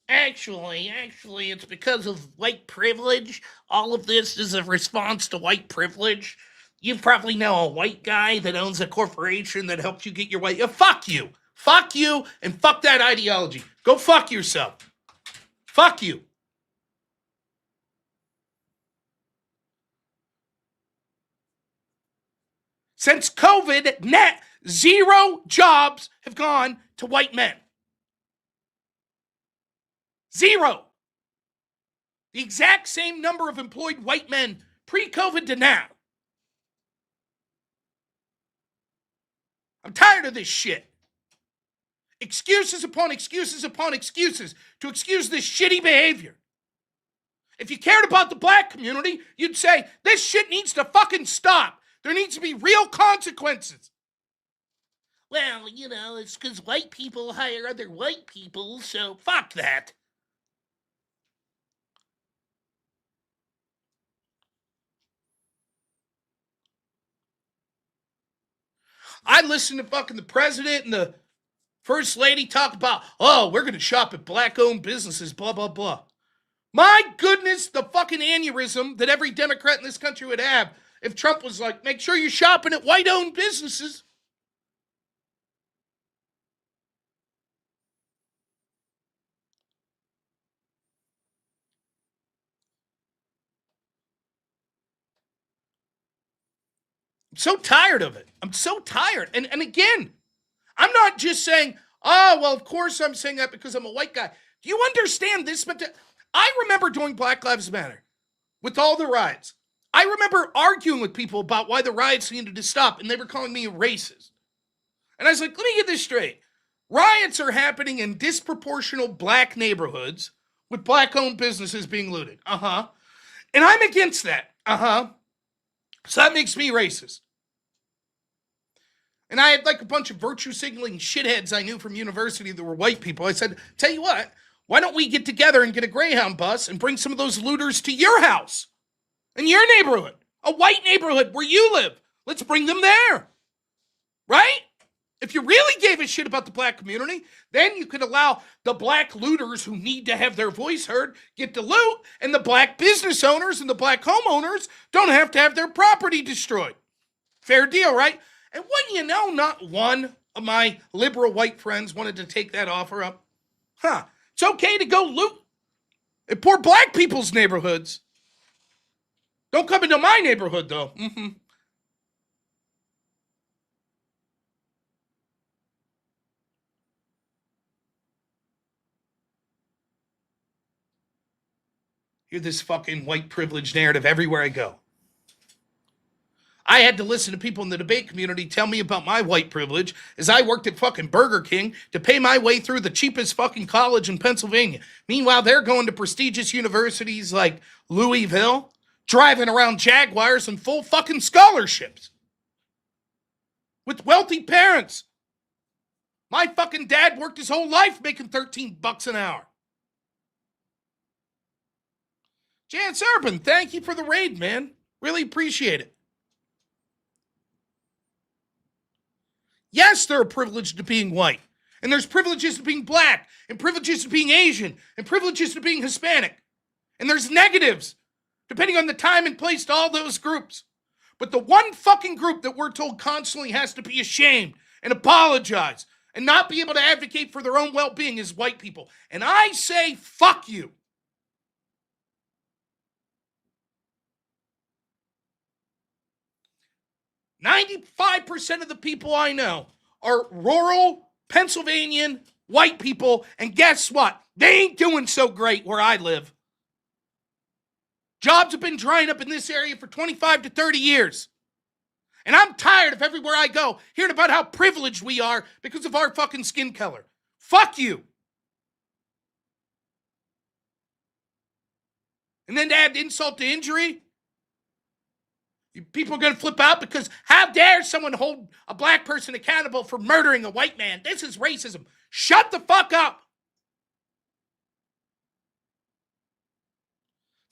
Actually, it's because of white privilege. All of this is a response to white privilege. You probably know a white guy that owns a corporation that helped you get your white... fuck you. Fuck you and fuck that ideology. Go fuck yourself. Fuck you. Since COVID, net 0 jobs have gone to white men. 0. The exact same number of employed white men pre-COVID to now. I'm tired of this shit. Excuses upon excuses upon excuses to excuse this shitty behavior. If you cared about the black community, you'd say, this shit needs to fucking stop. There needs to be real consequences. Well, it's because white people hire other white people, so fuck that. I listened to fucking the president and the first lady talk about, we're going to shop at black-owned businesses, blah, blah, blah. My goodness, the fucking aneurysm that every Democrat in this country would have if Trump was like, make sure you're shopping at white-owned businesses. I'm so tired of it. I'm so tired. And again, I'm not just saying, of course I'm saying that because I'm a white guy. Do you understand this? I remember during Black Lives Matter, with all the riots, I remember arguing with people about why the riots needed to stop, and they were calling me a racist. And I was like, let me get this straight. Riots are happening in disproportional black neighborhoods with black-owned businesses being looted. And I'm against that. So that makes me racist. And I had like a bunch of virtue signaling shitheads I knew from university that were white people. I said, tell you what, why don't we get together and get a Greyhound bus and bring some of those looters to your house, in your neighborhood, a white neighborhood where you live. Let's bring them there. Right? If you really gave a shit about the black community, then you could allow the black looters who need to have their voice heard get to loot, and the black business owners and the black homeowners don't have to have their property destroyed. Fair deal, right? And wouldn't you know, not one of my liberal white friends wanted to take that offer up. It's okay to go loot in poor black people's neighborhoods. Don't come into my neighborhood, though. Hear this fucking white privilege narrative everywhere I go. I had to listen to people in the debate community tell me about my white privilege as I worked at fucking Burger King to pay my way through the cheapest fucking college in Pennsylvania. Meanwhile, they're going to prestigious universities like Louisville, driving around Jaguars and full fucking scholarships. With wealthy parents. My fucking dad worked his whole life making $13 an hour. Chance Urban, thank you for the raid, man. Really appreciate it. Yes, there are privileges to being white. And there's privileges to being black. And privileges to being Asian. And privileges to being Hispanic. And there's negatives, depending on the time and place to all those groups. But the one fucking group that we're told constantly has to be ashamed and apologize and not be able to advocate for their own well-being is white people. And I say, fuck you. "95% of the people I know are rural Pennsylvanian white people, and guess what? They ain't doing so great where I live. Jobs have been drying up in this area for 25 to 30 years. And I'm tired of everywhere I go hearing about how privileged we are because of our fucking skin color. Fuck you. And then to add insult to injury, people are going to flip out because how dare someone hold a black person accountable for murdering a white man? This is racism. Shut the fuck up.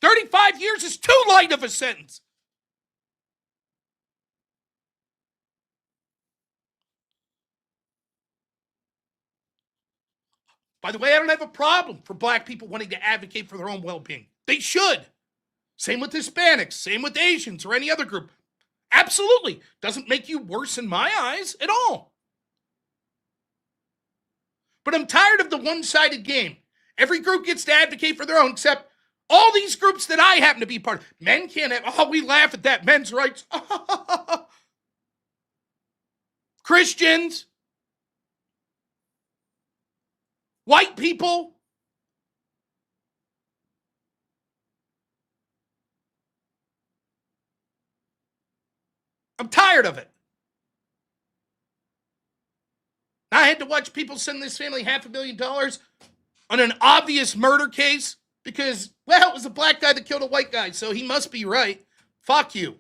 35 years is too light of a sentence. By the way, I don't have a problem for black people wanting to advocate for their own well-being. They should. Same with Hispanics, same with Asians or any other group. Absolutely. Doesn't make you worse in my eyes at all. But I'm tired of the one-sided game. Every group gets to advocate for their own, except all these groups that I happen to be part of. Men can't have, we laugh at that, men's rights. Christians. White people. I'm tired of it. I had to watch people send this family $500,000 on an obvious murder case because, well, it was a black guy that killed a white guy, so he must be right. Fuck you.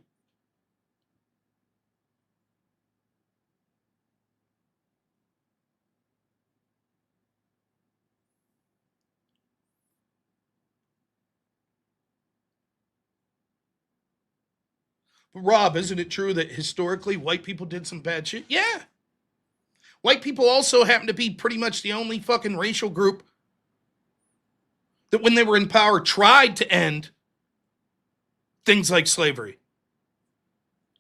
But Rob, isn't it true that historically white people did some bad shit? Yeah. White people also happen to be pretty much the only fucking racial group that when they were in power tried to end things like slavery.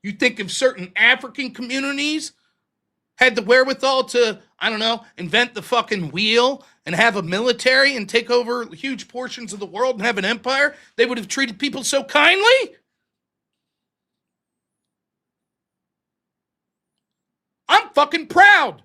You think if certain African communities had the wherewithal to, I don't know, invent the fucking wheel and have a military and take over huge portions of the world and have an empire, they would have treated people so kindly? I'm fucking proud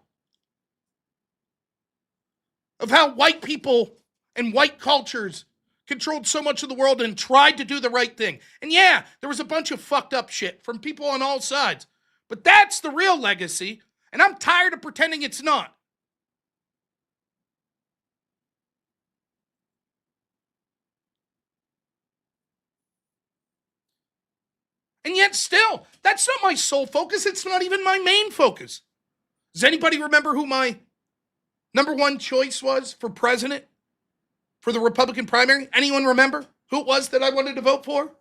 of how white people and white cultures controlled so much of the world and tried to do the right thing. And yeah, there was a bunch of fucked up shit from people on all sides. But that's the real legacy, and I'm tired of pretending it's not. And yet still, that's not my sole focus. It's not even my main focus. Does anybody remember who my number one choice was for president for the Republican primary? Anyone remember who it was that I wanted to vote for?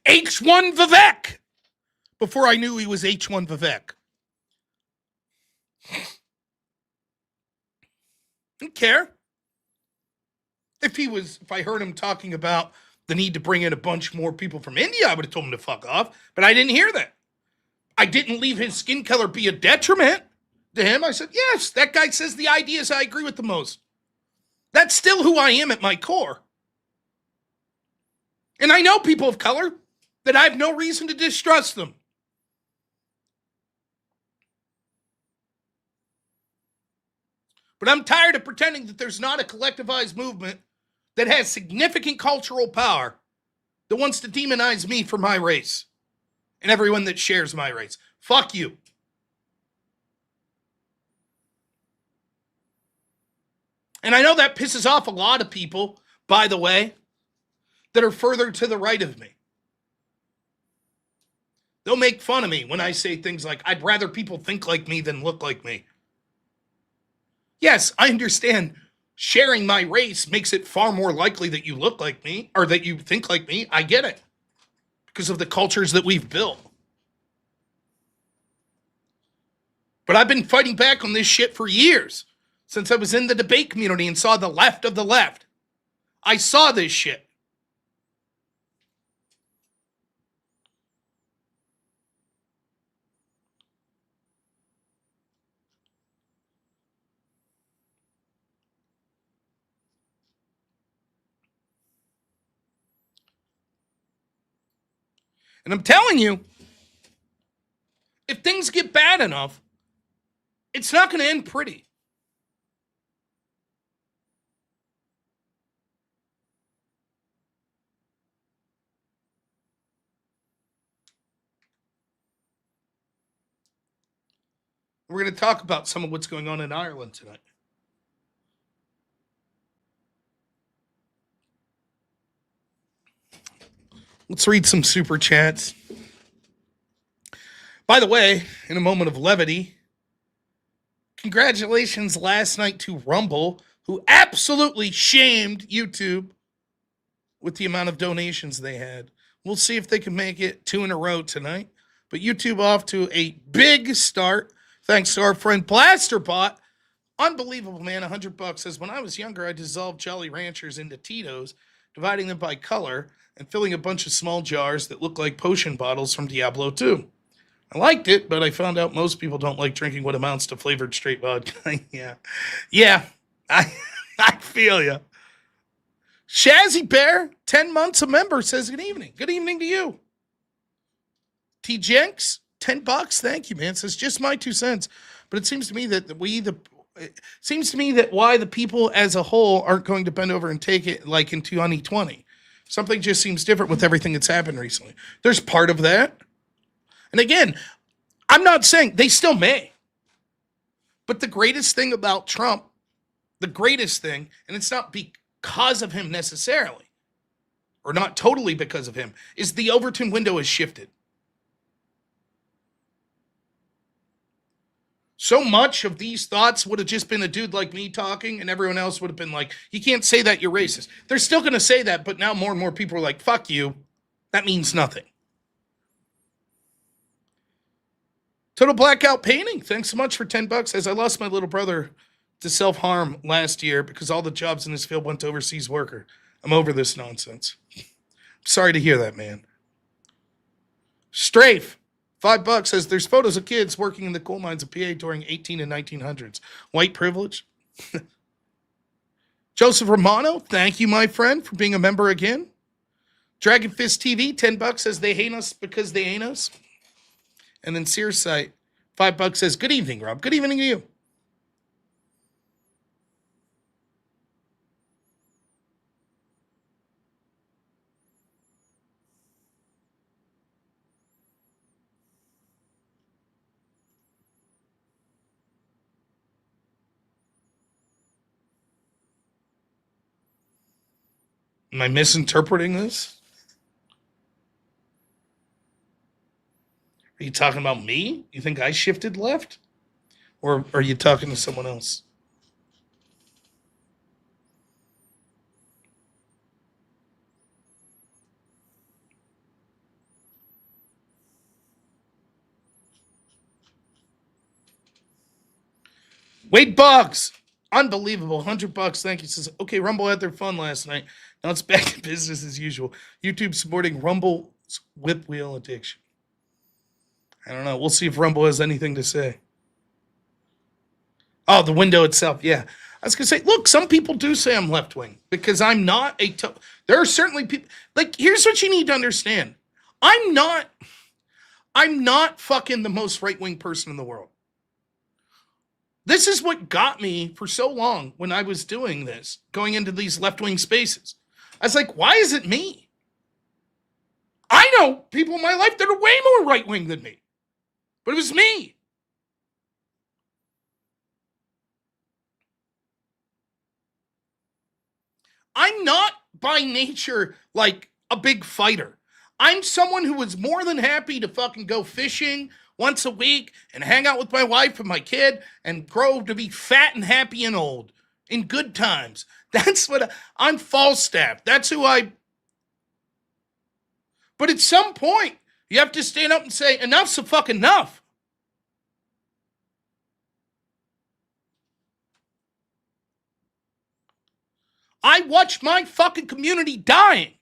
H1 Vivek. Before I knew he was H1 Vivek. Didn't care. If I heard him talking about the need to bring in a bunch more people from India, I would have told him to fuck off. But I didn't hear that. I didn't leave his skin color be a detriment to him. I said, yes, that guy says the ideas I agree with the most. That's still who I am at my core. And I know people of color that I have no reason to distrust them. But I'm tired of pretending that there's not a collectivized movement that has significant cultural power that wants to demonize me for my race and everyone that shares my race. Fuck you. And I know that pisses off a lot of people, by the way, that are further to the right of me. They'll make fun of me when I say things like, I'd rather people think like me than look like me. Yes, I understand sharing my race makes it far more likely that you look like me or that you think like me. I get it because of the cultures that we've built. But I've been fighting back on this shit for years, since I was in the debate community and saw the left of the left. I saw this shit. And I'm telling you, if things get bad enough, it's not going to end pretty. We're going to talk about some of what's going on in Ireland tonight. Let's read some super chats. By the way, in a moment of levity, congratulations last night to Rumble, who absolutely shamed YouTube with the amount of donations they had. We'll see if they can make it 2 in a row tonight. But YouTube off to a big start, thanks to our friend Blasterbot. Unbelievable, man. $100 says, when I was younger, I dissolved Jolly Ranchers into Tito's, dividing them by color and filling a bunch of small jars that look like potion bottles from Diablo 2. I liked it, but I found out most people don't like drinking what amounts to flavored straight vodka. Yeah, I feel you. Shazzy Bear, 10 months a member, says good evening. Good evening to you. T Jenks, $10. Thank you, man. Says just my 2 cents. But it seems to me that why the people as a whole aren't going to bend over and take it like in 2020. Something just seems different with everything that's happened recently. There's part of that. And again, I'm not saying they still may. But the greatest thing about Trump, and it's not because of him necessarily, or not totally because of him, is the Overton window has shifted. So much of these thoughts would have just been a dude like me talking, and everyone else would have been like, you can't say that, you're racist. They're still going to say that, but now more and more people are like, fuck you. That means nothing. Total Blackout Painting, thanks so much for $10. As I lost my little brother to self-harm last year because all the jobs in this field went to overseas worker. I'm over this nonsense. Sorry to hear that, man. Strafe, $5 says there's photos of kids working in the coal mines of PA during 18 and 1900s. White privilege. Joseph Romano, thank you, my friend, for being a member again. Dragon Fist TV, $10 says they hate us because they ain't us. And then Sears Site, $5 says, good evening, Rob. Good evening to you. Am I misinterpreting this? Are you talking about me? You think I shifted left? Or are you talking to someone else? Wade Boggs, unbelievable, $100. Thank you. Says, okay, Rumble had their fun last night. Now it's back to business as usual. YouTube supporting Rumble's whip wheel addiction. I don't know. We'll see if Rumble has anything to say. Oh, the window itself. Yeah. I was going to say, look, some people do say I'm left-wing because I'm not there are certainly people. Like, here's what you need to understand. I'm not fucking the most right-wing person in the world. This is what got me for so long when I was doing this, going into these left-wing spaces. I was like, why is it me? I know people in my life that are way more right-wing than me. But it was me. I'm not by nature like a big fighter. I'm someone who is more than happy to fucking go fishing once a week and hang out with my wife and my kid and grow to be fat and happy and old in good times. That's what I'm Falstaff. That's who I. But at some point, you have to stand up and say, enough's a fucking enough. I watched my fucking community dying.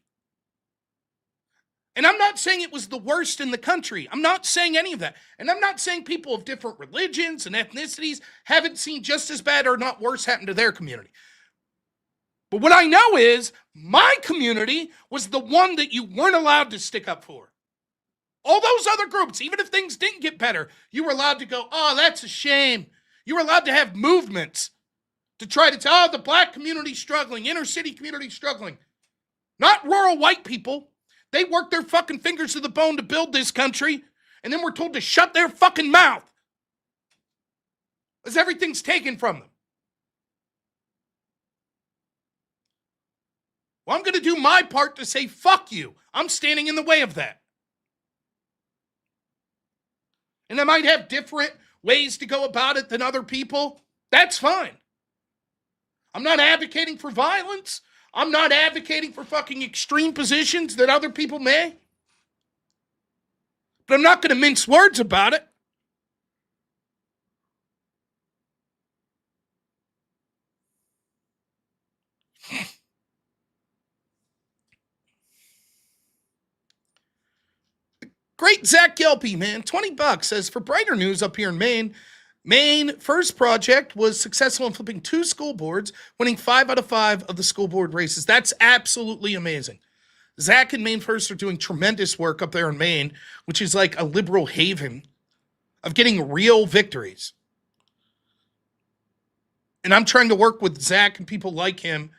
And I'm not saying it was the worst in the country. I'm not saying any of that. And I'm not saying people of different religions and ethnicities haven't seen just as bad or not worse happen to their community. But what I know is my community was the one that you weren't allowed to stick up for. All those other groups, even if things didn't get better, you were allowed to go, oh, that's a shame. You were allowed to have movements to try to tell, oh, the black community's struggling, inner city community's struggling. Not rural white people. They worked their fucking fingers to the bone to build this country, and then we're told to shut their fucking mouth as everything's taken from them. Well, I'm going to do my part to say, fuck you. I'm standing in the way of that. And I might have different ways to go about it than other people. That's fine. I'm not advocating for violence. I'm not advocating for fucking extreme positions that other people may. But I'm not going to mince words about it. Great Zach Gelpy, man. $20 says, for brighter news up here in Maine, Maine first project was successful in flipping 2 school boards, winning 5 out of 5 of the school board races. That's absolutely amazing. Zach and Maine First are doing tremendous work up there in Maine, which is like a liberal haven of getting real victories. And I'm trying to work with Zach and people like him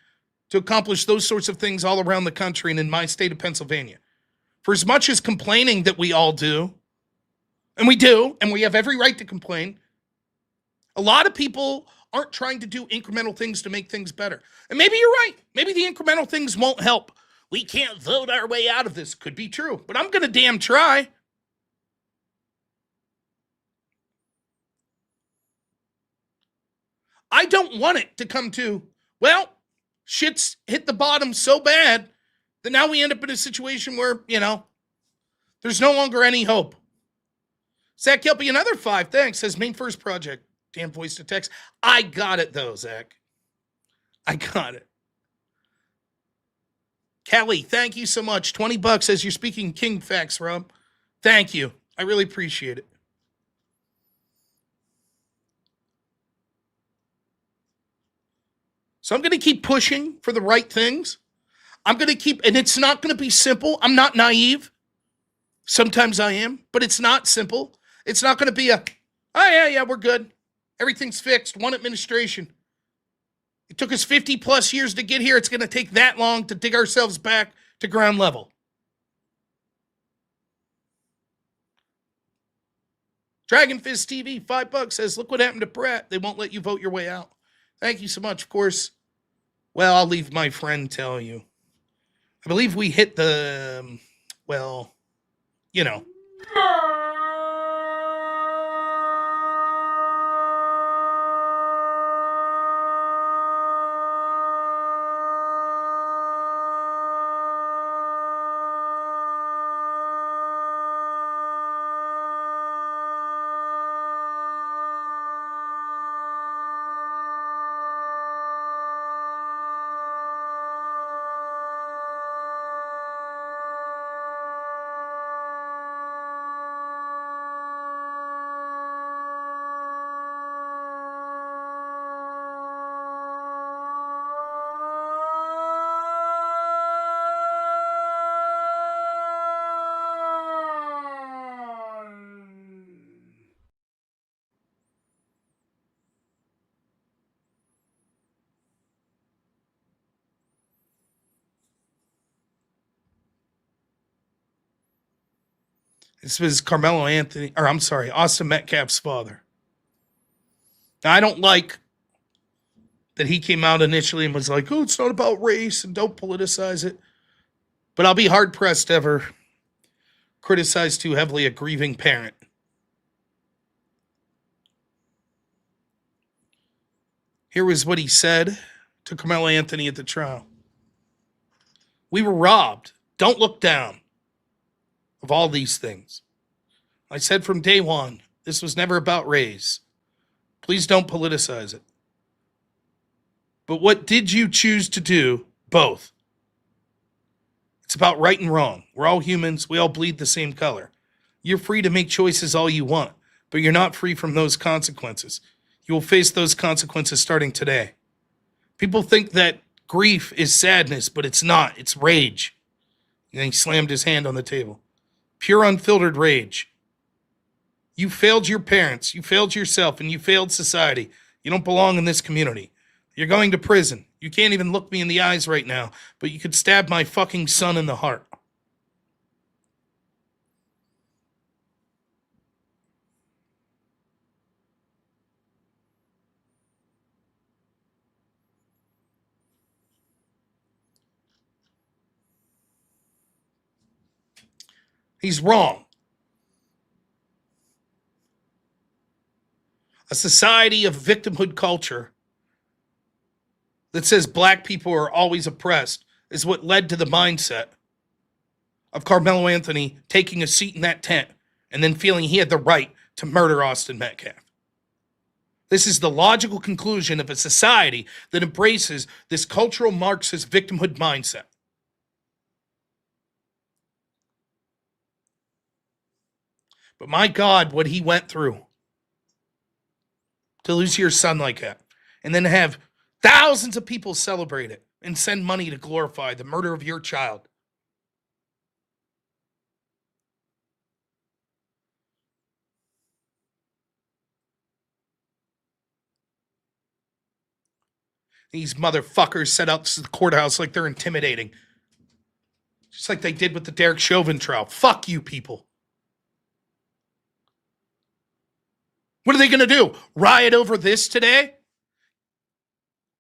to accomplish those sorts of things all around the country and in my state of Pennsylvania. For as much as complaining that we all do, and we have every right to complain, a lot of people aren't trying to do incremental things to make things better. And maybe you're right. Maybe the incremental things won't help. We can't vote our way out of this. Could be true, but I'm going to damn try. I don't want it to come to, well, shit's hit the bottom so bad that now we end up in a situation where, there's no longer any hope. Zach Kelpy, another 5, thanks, says Maine First Project. Damn voice to text. I got it, though, Zach. I got it. Kelly, thank you so much. $20 says you're speaking King facts, Rob. Thank you. I really appreciate it. So I'm going to keep pushing for the right things. I'm going to keep, and it's not going to be simple. I'm not naive. Sometimes I am, but it's not simple. It's not going to be we're good. Everything's fixed. One administration. It took us 50 plus years to get here. It's going to take that long to dig ourselves back to ground level. Dragon Fist TV, $5 says, look what happened to Brett. They won't let you vote your way out. Thank you so much. Of course, well, I'll leave my friend tell you. I believe we hit the, this was Karmelo Anthony, Austin Metcalf's father. Now, I don't like that he came out initially and was like, oh, it's not about race and don't politicize it. But I'll be hard-pressed to ever criticize too heavily a grieving parent. Here was what he said to Karmelo Anthony at the trial. We were robbed. Don't look down. Of all these things. I said from day one, this was never about race. Please don't politicize it. But what did you choose to do? Both. It's about right and wrong. We're all humans. We all bleed the same color. You're free to make choices all you want, but you're not free from those consequences. You will face those consequences starting today. People think that grief is sadness, but it's not. It's rage. And he slammed his hand on the table. Pure unfiltered rage. You failed your parents, you failed yourself, and you failed society. You don't belong in this community. You're going to prison. You can't even look me in the eyes right now, but you could stab my fucking son in the heart. He's wrong. A society of victimhood culture that says black people are always oppressed is what led to the mindset of Karmelo Anthony taking a seat in that tent and then feeling he had the right to murder Austin Metcalf. This is the logical conclusion of a society that embraces this cultural Marxist victimhood mindset. But my God, what he went through to lose your son like that, and then have thousands of people celebrate it and send money to glorify the murder of your child. These motherfuckers set out to the courthouse like they're intimidating. Just like they did with the Derek Chauvin trial. Fuck you people. What are they going to do? Riot over this today?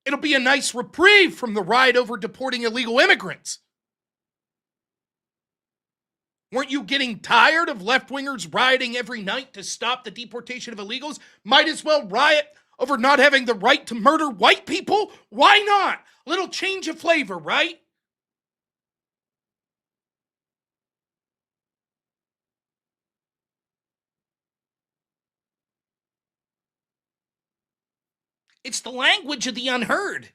It'll be a nice reprieve from the riot over deporting illegal immigrants. Weren't you getting tired of left-wingers rioting every night to stop the deportation of illegals? Might as well riot over not having the right to murder white people? Why not? A little change of flavor, right? It's the language of the unheard.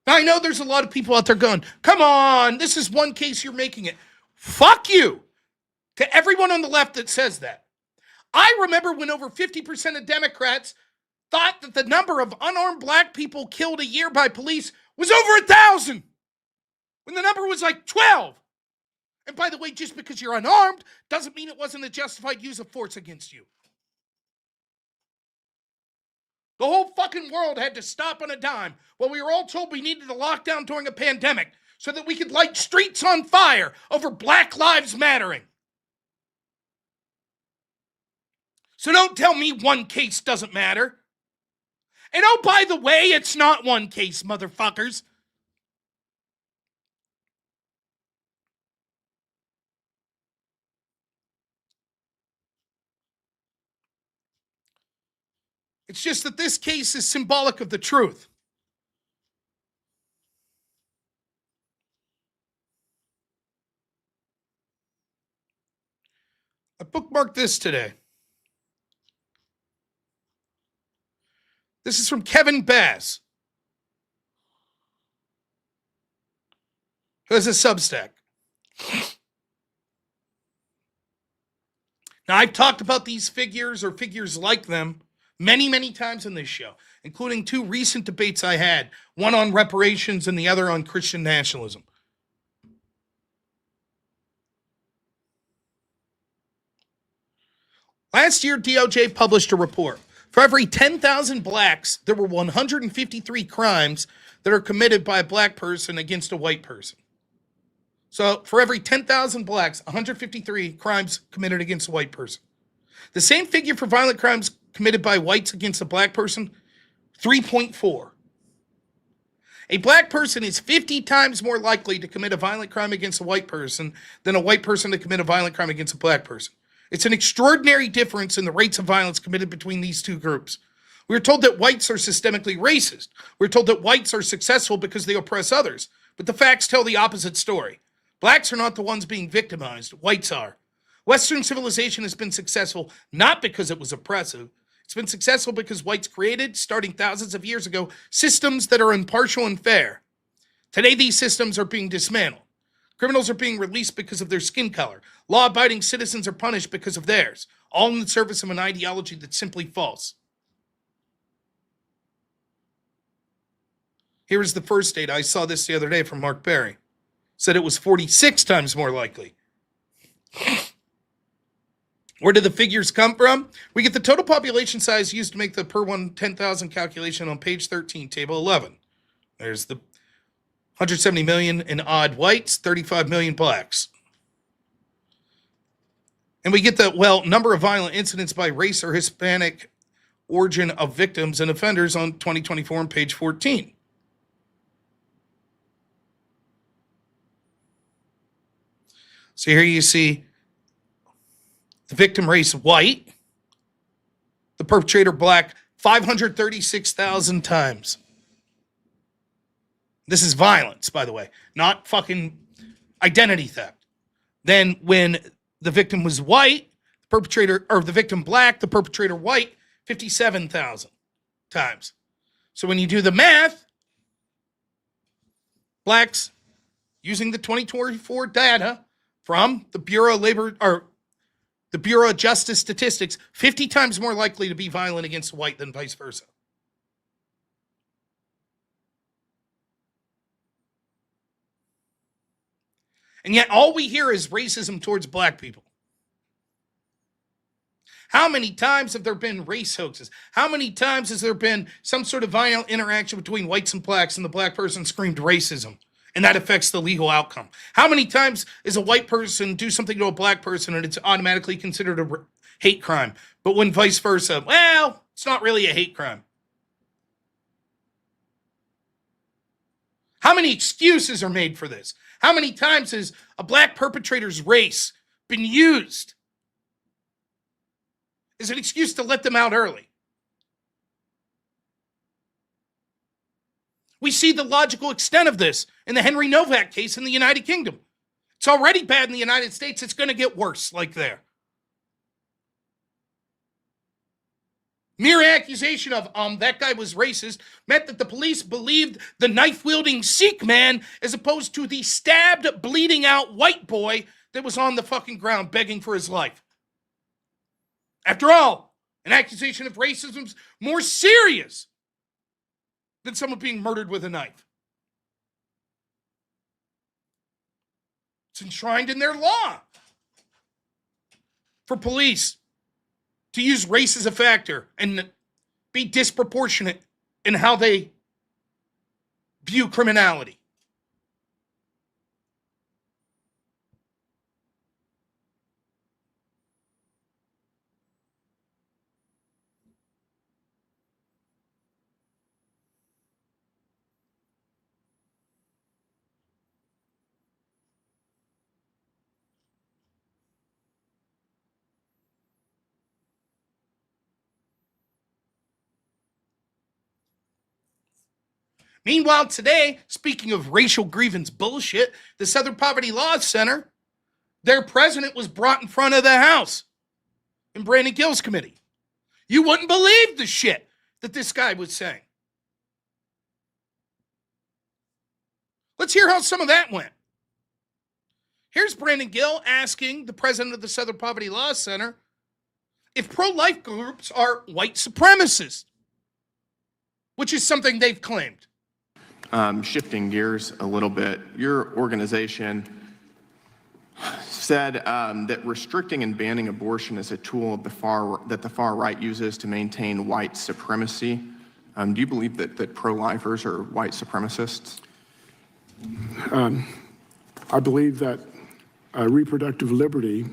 I know there's a lot of people out there going, come on, this is one case you're making it. Fuck you to everyone on the left that says that. I remember when over 50% of Democrats thought that the number of unarmed black people killed a year by police was over 1,000, when the number was like 12. And by the way, just because you're unarmed doesn't mean it wasn't a justified use of force against you. The whole fucking world had to stop on a dime while we were all told we needed to lock down during a pandemic so that we could light streets on fire over Black Lives Mattering. So don't tell me one case doesn't matter. And oh, by the way, it's not one case, motherfuckers. It's just that this case is symbolic of the truth. I bookmarked this today. This is from Kevin Bass, who has a Substack. Now, I've talked about these figures or figures like them many, many times in this show, including two recent debates I had, one on reparations and the other on Christian nationalism. Last year, DOJ published a report. For every 10,000 blacks, there were 153 crimes that are committed by a black person against a white person. So for every 10,000 blacks, 153 crimes committed against a white person. The same figure for violent crimes committed by whites against a black person, 3.4. A black person is 50 times more likely to commit a violent crime against a white person than a white person to commit a violent crime against a black person. It's an extraordinary difference in the rates of violence committed between these two groups. We're told that whites are systemically racist. We're told that whites are successful because they oppress others. But the facts tell the opposite story. Blacks are not the ones being victimized. Whites are. Western civilization has been successful not because it was oppressive. It's been successful because whites created, starting thousands of years ago, systems that are impartial and fair. Today, these systems are being dismantled. Criminals are being released because of their skin color. Law-abiding citizens are punished because of theirs, all in the service of an ideology that's simply false. Here's the first data. I saw this the other day from Mark Berry. Said it was 46 times more likely. Where did the figures come from? We get the total population size used to make the per 10,000 calculation on page 13, table 11. There's the 170 million in odd whites, 35 million blacks. And we get the, number of violent incidents by race or Hispanic origin of victims and offenders on 2024 on page 14. So here you see the victim race white, the perpetrator black 536,000 times. This is violence, by the way, not fucking identity theft. Then when the victim was white, the perpetrator, or the victim black, the perpetrator white, 57,000 times. So when you do the math, blacks using the 2024 data from the Bureau of Labor, or the Bureau of Justice Statistics, 50 times more likely to be violent against white than vice versa. And yet all we hear is racism towards black people. How many times have there been race hoaxes? How many times has there been some sort of violent interaction between whites and blacks and the black person screamed racism? And that affects the legal outcome. How many times is a white person do something to a black person and it's automatically considered a hate crime? But when vice versa, it's not really a hate crime. How many excuses are made for this? How many times has a black perpetrator's race been used as an excuse to let them out early? We see the logical extent of this in the Henry Nowak case in the United Kingdom. It's already bad in the United States. It's going to get worse like there. Mere accusation of that guy was racist meant that the police believed the knife-wielding Sikh man as opposed to the stabbed, bleeding out white boy that was on the fucking ground begging for his life. After all, an accusation of racism is more serious than someone being murdered with a knife. It's enshrined in their law for police to use race as a factor and be disproportionate in how they view criminality. Meanwhile, today, speaking of racial grievance bullshit, the Southern Poverty Law Center, their president was brought in front of the House in Brandon Gill's committee. You wouldn't believe the shit that this guy was saying. Let's hear how some of that went. Here's Brandon Gill asking the president of the Southern Poverty Law Center if pro-life groups are white supremacists, which is something they've claimed. Shifting gears a little bit, your organization said that restricting and banning abortion is a tool of that the far right uses to maintain white supremacy. Do you believe that pro-lifers are white supremacists? I believe that reproductive liberty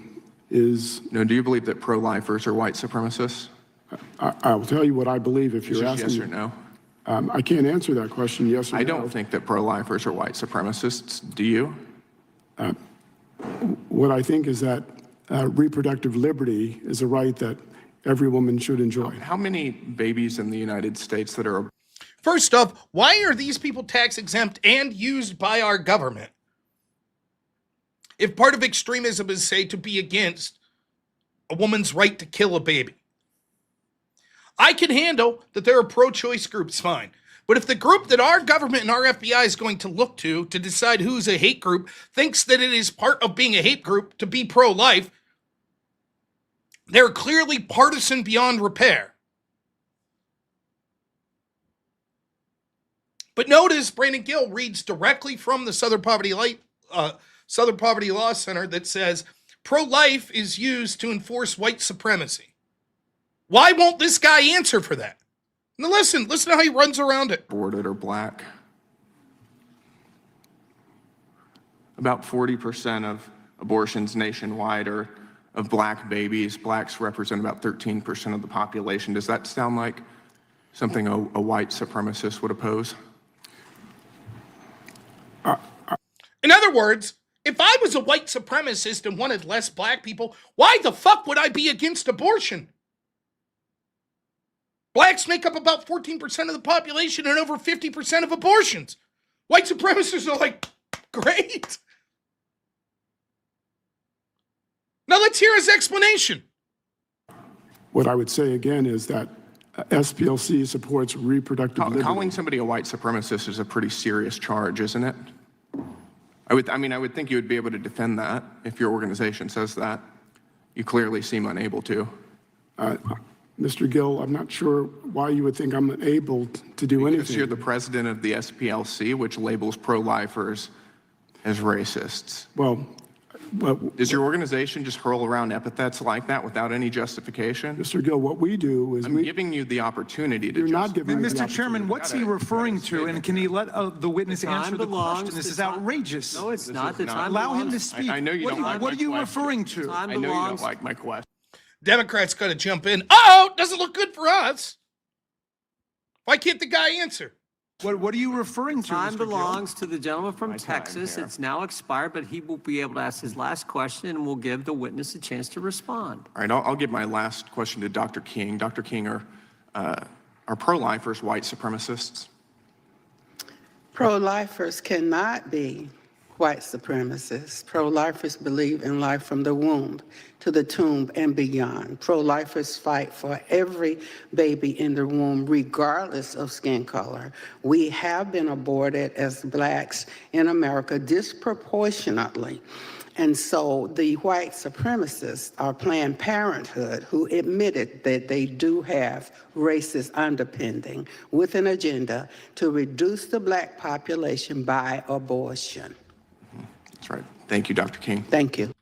is... No, do you believe that pro-lifers are white supremacists? I will tell you what I believe if you're asking. Yes or no? I can't answer that question, yes or no. I don't think that pro-lifers are white supremacists. Do you? What I think is that reproductive liberty is a right that every woman should enjoy. How many babies in the United States that are... First off, why are these people tax exempt and used by our government? If part of extremism is, say, to be against a woman's right to kill a baby, I can handle that there are pro-choice groups, fine. But if the group that our government and our FBI is going to look to decide who's a hate group thinks that it is part of being a hate group to be pro-life, they're clearly partisan beyond repair. But notice Brandon Gill reads directly from the Southern Poverty Law Center that says pro-life is used to enforce white supremacy. Why won't this guy answer for that? Now listen to how he runs around it. Aborted or black. About 40% of abortions nationwide are of black babies. Blacks represent about 13% of the population. Does that sound like something a white supremacist would oppose? In other words, if I was a white supremacist and wanted less black people, why the fuck would I be against abortion? Blacks make up about 14% of the population and over 50% of abortions. White supremacists are like, great. Now let's hear his explanation. What I would say again is that SPLC supports reproductive liberty. Calling somebody a white supremacist is a pretty serious charge, isn't it? I would think you would be able to defend that if your organization says that. You clearly seem unable to. Mr. Gill, I'm not sure why you would think I'm able to do anything. Because you're the president of the SPLC, which labels pro-lifers as racists. Well, does your organization just hurl around epithets like that without any justification? Mr. Gill, what we do is I'm giving you the opportunity to You're not giving me the Mr. Chairman, what's he referring to? And can he let the witness answer the question? This is outrageous. No, it's not. The time Allow him to belongs. speak. I know you don't like What are you my referring to? Time I know you don't belongs. like my question. Democrats got to jump in. Oh, doesn't look good for us. Why can't the guy answer? What are you referring to, Time Mr. Gill? belongs to the gentleman from My time Texas. here. It's now expired, but he will be able to ask his last question, and we'll give the witness a chance to respond. All right, I'll give my last question to Dr. King. Dr. King, are pro-lifers white supremacists? Pro-lifers cannot be white supremacists. Pro-lifers believe in life from the womb to the tomb and beyond. Pro-lifers fight for every baby in the womb, regardless of skin color. We have been aborted as blacks in America disproportionately. And so the white supremacists are Planned Parenthood, who admitted that they do have racist underpinning with an agenda to reduce the black population by abortion. That's right. Thank you, Dr. King. Thank you.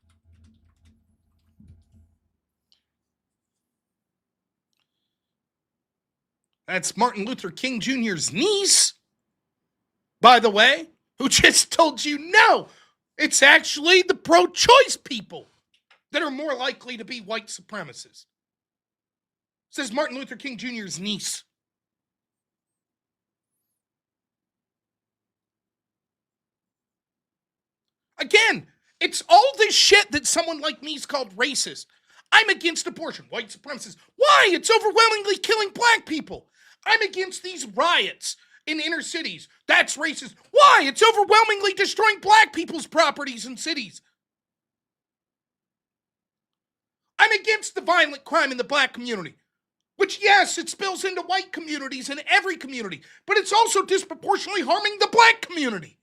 That's Martin Luther King Jr.'s niece, by the way, who just told you no. It's actually the pro-choice people that are more likely to be white supremacists. Says Martin Luther King Jr.'s niece. Again, it's all this shit that someone like me is called racist. I'm against abortion, white supremacists. Why? It's overwhelmingly killing black people. I'm against these riots in inner cities. That's racist. Why? It's overwhelmingly destroying black people's properties and cities. I'm against the violent crime in the black community, which, yes, it spills into white communities and every community, but it's also disproportionately harming the black community.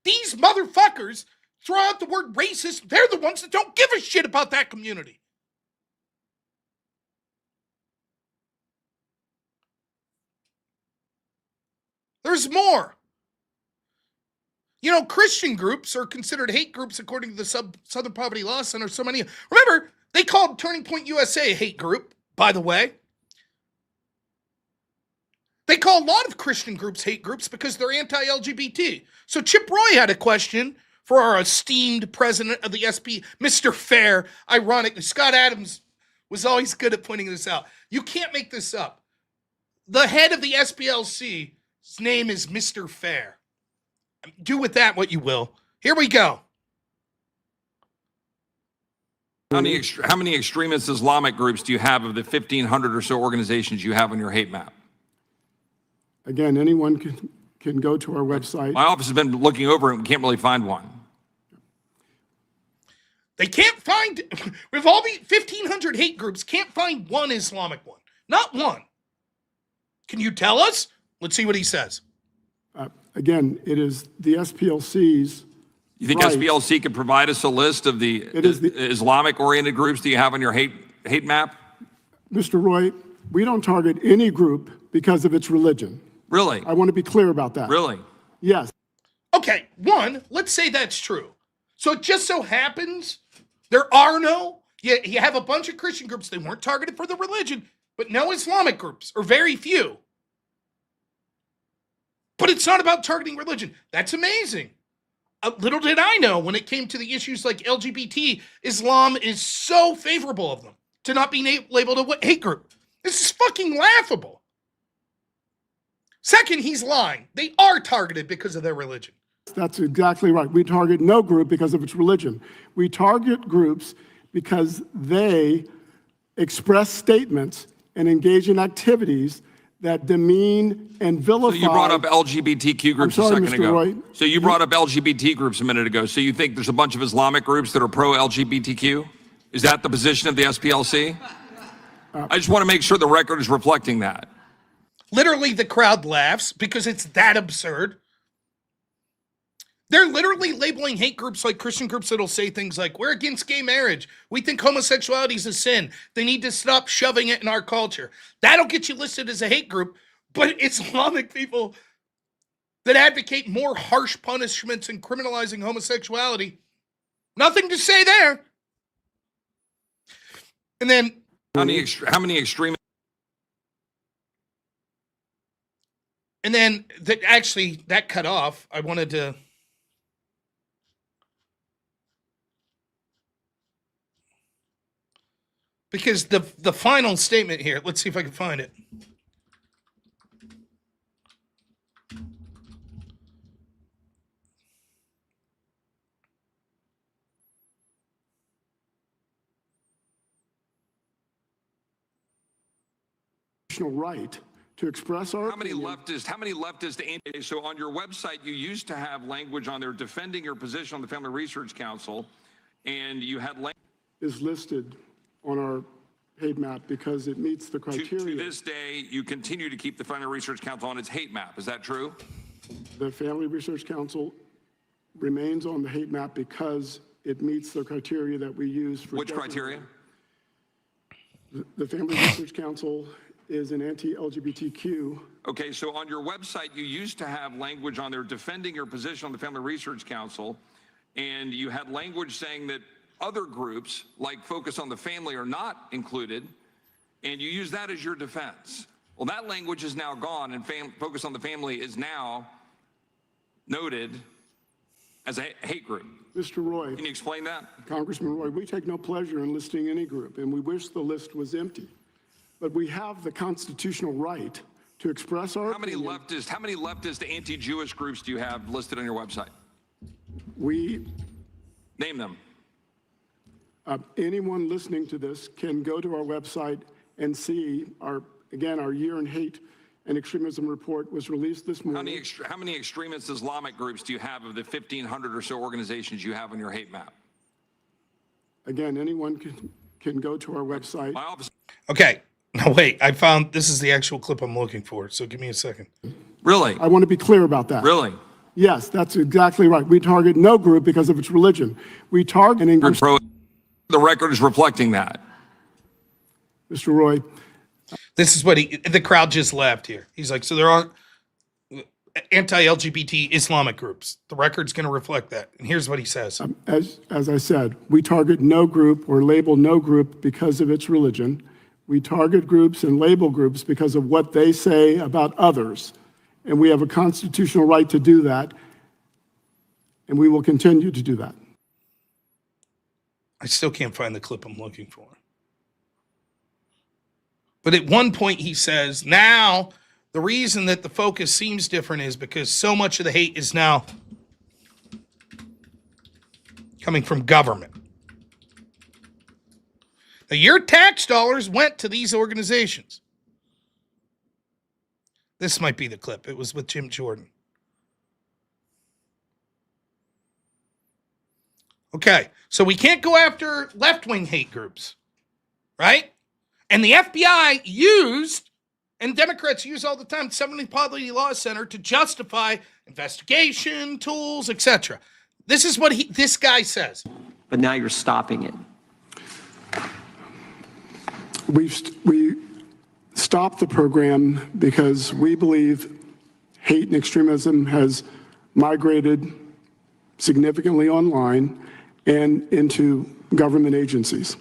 These motherfuckers throw out the word racist. They're the ones that don't give a shit about that community. There's more. You know, Christian groups are considered hate groups according to the Southern Poverty Law Center. So many. Remember, they called Turning Point USA a hate group, by the way. They call a lot of Christian groups hate groups because they're anti-LGBT. So Chip Roy had a question for our esteemed president of the SP, Mr. Fair. Ironically, Scott Adams was always good at pointing this out. You can't make this up. The head of the SPLC, his name is Mr. Fair. Do with that what you will. Here we go. How many extremist Islamic groups do you have of the 1,500 or so organizations you have on your hate map? Again, anyone can go to our website. My office has been looking over it and we can't really find one. They can't find, with all the 1,500 hate groups, can't find one Islamic one. Not one. Can you tell us? Let's see what he says. Again, it is the SPLC's. You think right. SPLC could provide us a list of the Islamic-oriented groups that you have on your hate map? Mr. Roy, We don't target any group because of its religion. Really? I want to be clear about that. Really? Yes. Okay, one, let's say that's true. So it just so happens there are no, you have a bunch of Christian groups, they weren't targeted for the religion, but no Islamic groups, or very few. But it's not about targeting religion. That's amazing. Little did I know when it came to the issues like LGBT, Islam is so favorable of them to not be labeled a hate group. This is fucking laughable. Second, he's lying. They are targeted because of their religion. That's exactly right. We target no group because of its religion. We target groups because they express statements and engage in activities that demean and vilify. So you brought up LGBTQ groups I'm sorry, a second Mr. ago. Roy. So you brought up LGBT groups a minute ago. So you think there's a bunch of Islamic groups that are pro-LGBTQ? Is that the position of the SPLC? I just want to make sure the record is reflecting that. Literally, the crowd laughs because it's that absurd. They're literally labeling hate groups like Christian groups that'll say things like, we're against gay marriage. We think homosexuality is a sin. They need to stop shoving it in our culture. That'll get you listed as a hate group. But Islamic people that advocate more harsh punishments and criminalizing homosexuality, nothing to say there. And then How many extremists? And then that cut off. I wanted to. Because the final statement here, let's see if I can find it. Right to express our How many leftists, so on your website, you used to have language on there defending your position on the Family Research Council, and you had is listed on our hate map because it meets the criteria. To this day, you continue to keep the Family Research Council on its hate map. Is that true? The Family Research Council remains on the hate map because it meets the criteria that we use for. Which criteria? The Family Research Council is an anti-LGBTQ. Okay, so on your website, you used to have language on there defending your position on the Family Research Council, and you had language saying that other groups, like Focus on the Family, are not included, and you use that as your defense. Well, that language is now gone, and Focus on the Family is now noted as a hate group. Mr. Roy. Can you explain that? Congressman Roy, we take no pleasure in listing any group, and we wish the list was empty. But we have the constitutional right to express our opinion. How many leftist anti-Jewish groups do you have listed on your website? Name them. Anyone listening to this can go to our website and see our year in hate and extremism report was released this morning. How many extremist Islamic groups do you have of the 1,500 or so organizations you have on your hate map? Again, anyone can go to our website. Okay. No, wait. I found this is the actual clip I'm looking for. So give me a second. Really? I want to be clear about that. Really? Yes, that's exactly right. We target no group because of its religion. We target English. The record is reflecting that. Mr. Roy. This is what the crowd just laughed here. He's like, so there aren't anti-LGBT Islamic groups. The record's going to reflect that. And here's what he says. As I said, we target no group or label no group because of its religion. We target groups and label groups because of what they say about others. And we have a constitutional right to do that. And we will continue to do that. I still can't find the clip I'm looking for. But at one point he says, now the reason that the focus seems different is because so much of the hate is now coming from government. Now, your tax dollars went to these organizations. This might be the clip. It was with Jim Jordan. Okay, so we can't go after left-wing hate groups, right? And the FBI used, and Democrats use all the time, 70 Poverty Law Center to justify investigation, tools, etc. This is what this guy says. But now you're stopping it. We stop the program because we believe hate and extremism has migrated significantly online and into government agencies.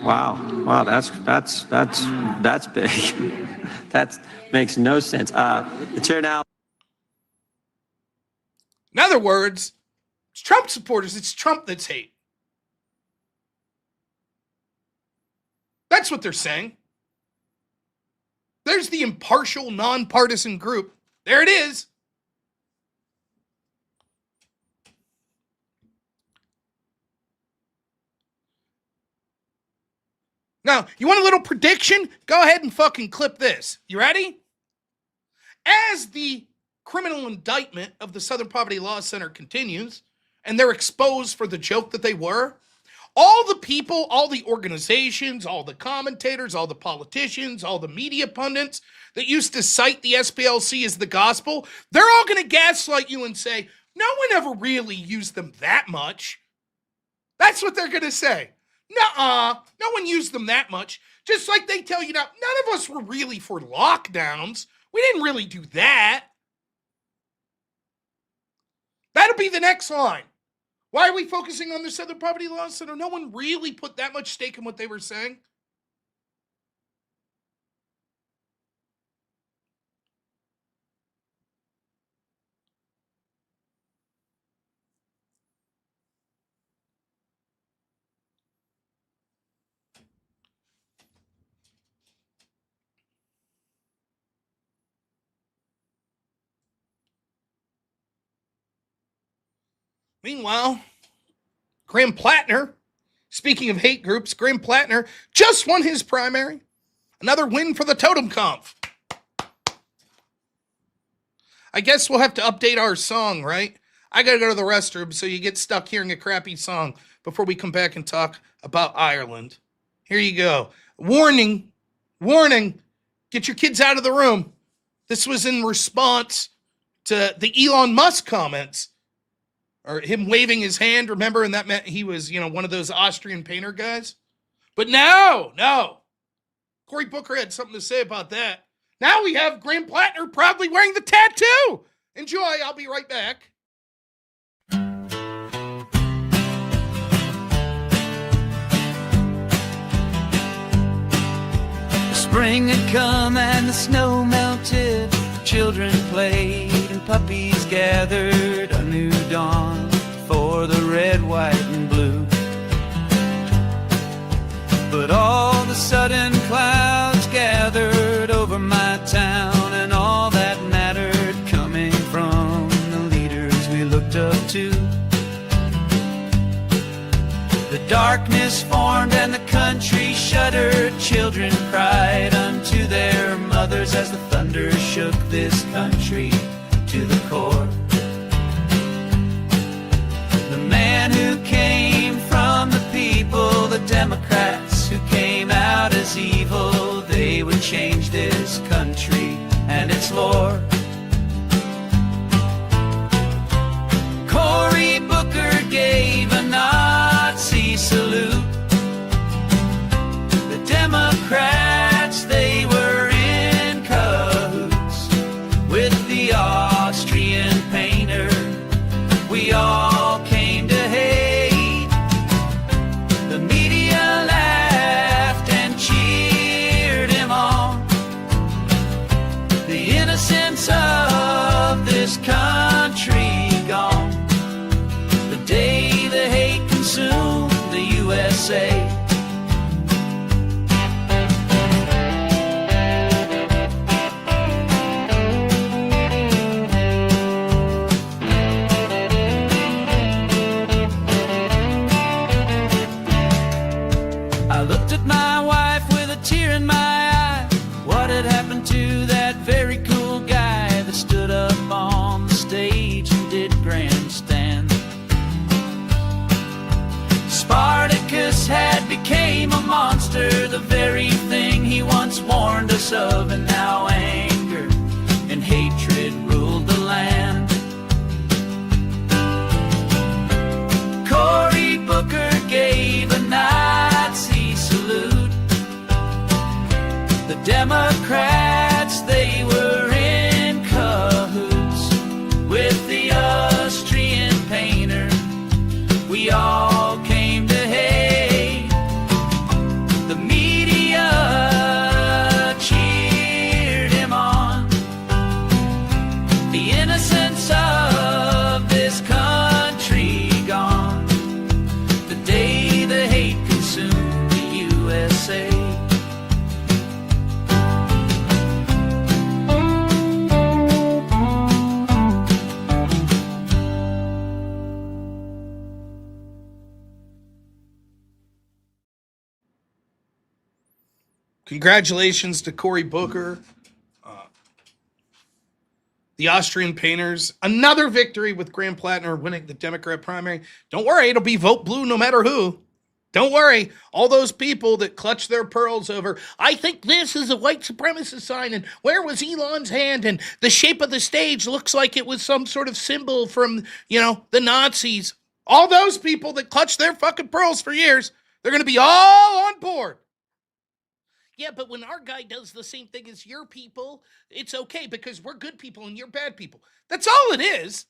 Wow, that's big. That makes no sense. The chair now. In other words, it's Trump supporters. It's Trump that's hate. That's what they're saying. There's the impartial, nonpartisan group. There it is. Now, you want a little prediction? Go ahead and fucking clip this. You ready? As the criminal indictment of the Southern Poverty Law Center continues, and they're exposed for the joke that they were, all the people, all the organizations, all the commentators, all the politicians, all the media pundits that used to cite the SPLC as the gospel, they're all going to gaslight you and say, no one ever really used them that much. That's what they're going to say. Nuh-uh, no one used them that much. Just like they tell you now, none of us were really for lockdowns. We didn't really do that. That'll be the next line. Why are we focusing on the Southern Poverty Law Center? No one really put that much stake in what they were saying. Meanwhile, Graham Platner, speaking of hate groups, Graham Platner just won his primary. Another win for the Totem Conf. I guess we'll have to update our song, right? I gotta go to the restroom, so you get stuck hearing a crappy song before we come back and talk about Ireland. Here you go. Warning, warning, get your kids out of the room. This was in response to the Elon Musk comments. Or him waving his hand, remember? And that meant he was, one of those Austrian painter guys. But no. Cory Booker had something to say about that. Now we have Graham Platner proudly wearing the tattoo. Enjoy, I'll be right back. The spring had come and the snow melted. Children played and puppies gathered, a new dawn for the red, white, and blue. But all the sudden clouds gathered over my town, and all that mattered coming from the leaders we looked up to. The darkness formed and the country shuddered. Children cried unto their mothers as the thunder shook this country to the core. The man who came from the people, the Democrats who came out as evil, they would change this country and its lore. Cory Booker gave a Nazi salute. The Democrats, they were in cahoots with the Austrian painter. We all came to hate. The media laughed and cheered him on. The innocence of this country gone. The day the hate consumed the USA. I looked at my wife with a tear in my eye. What had happened to that very cool guy that stood up on the stage and did grandstand? Spartacus had became a monster, the very thing he once warned us of, and now anger and hatred ruled the land. Cory Booker gave a Nazi salute. The Democrats Congratulations to Cory Booker, the Austrian painters. Another victory with Graham Platner winning the Democrat primary. Don't worry, it'll be vote blue no matter who. Don't worry, all those people that clutch their pearls over, I think this is a white supremacist sign, and where was Elon's hand, and the shape of the stage looks like it was some sort of symbol from, the Nazis. All those people that clutch their fucking pearls for years, they're going to be all on board. Yeah, but when our guy does the same thing as your people, it's okay because we're good people and you're bad people. That's all it is.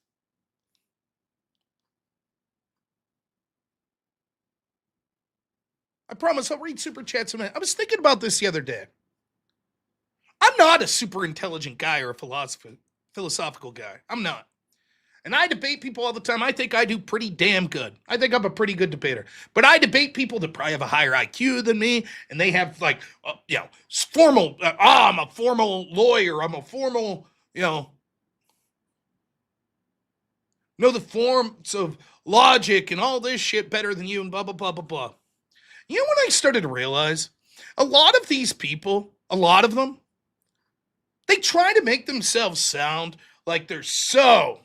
I promise I'll read super chats in a minute. I was thinking about this the other day. I'm not a super intelligent guy or a philosophical guy. I'm not. And I debate people all the time. I think I do pretty damn good. I think I'm a pretty good debater. But I debate people that probably have a higher IQ than me, and they have formal, I'm a formal lawyer. I'm a formal, know the forms of logic and all this shit better than you and blah, blah, blah, blah, blah. You know what I started to realize? A lot of these people, a lot of them, they try to make themselves sound like they're so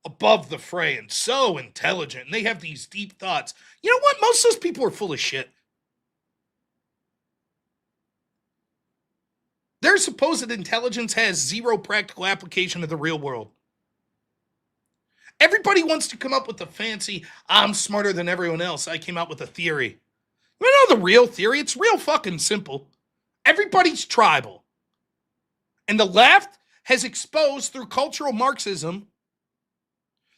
above the fray and so intelligent, and they have these deep thoughts. You know what? Most of those people are full of shit. Their supposed intelligence has zero practical application to the real world. Everybody wants to come up with the fancy, I'm smarter than everyone else. I came out with a theory. You know the real theory? It's real fucking simple. Everybody's tribal. And the left has exposed through cultural Marxism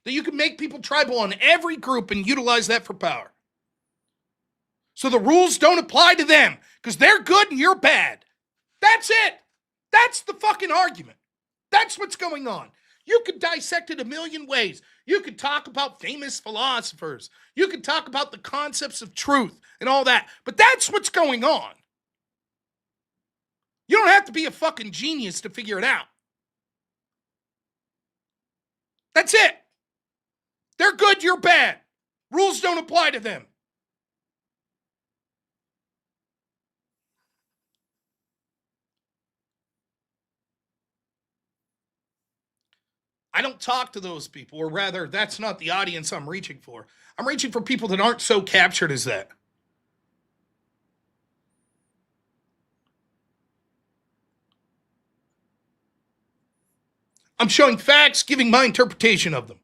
that you can make people tribal on every group and utilize that for power. So the rules don't apply to them because they're good and you're bad. That's it. That's the fucking argument. That's what's going on. You could dissect it a million ways. You could talk about famous philosophers. You could talk about the concepts of truth and all that. But that's what's going on. You don't have to be a fucking genius to figure it out. That's it. They're good, you're bad. Rules don't apply to them. I don't talk to those people, or rather, that's not the audience I'm reaching for. I'm reaching for people that aren't so captured as that. I'm showing facts, giving my interpretation of them.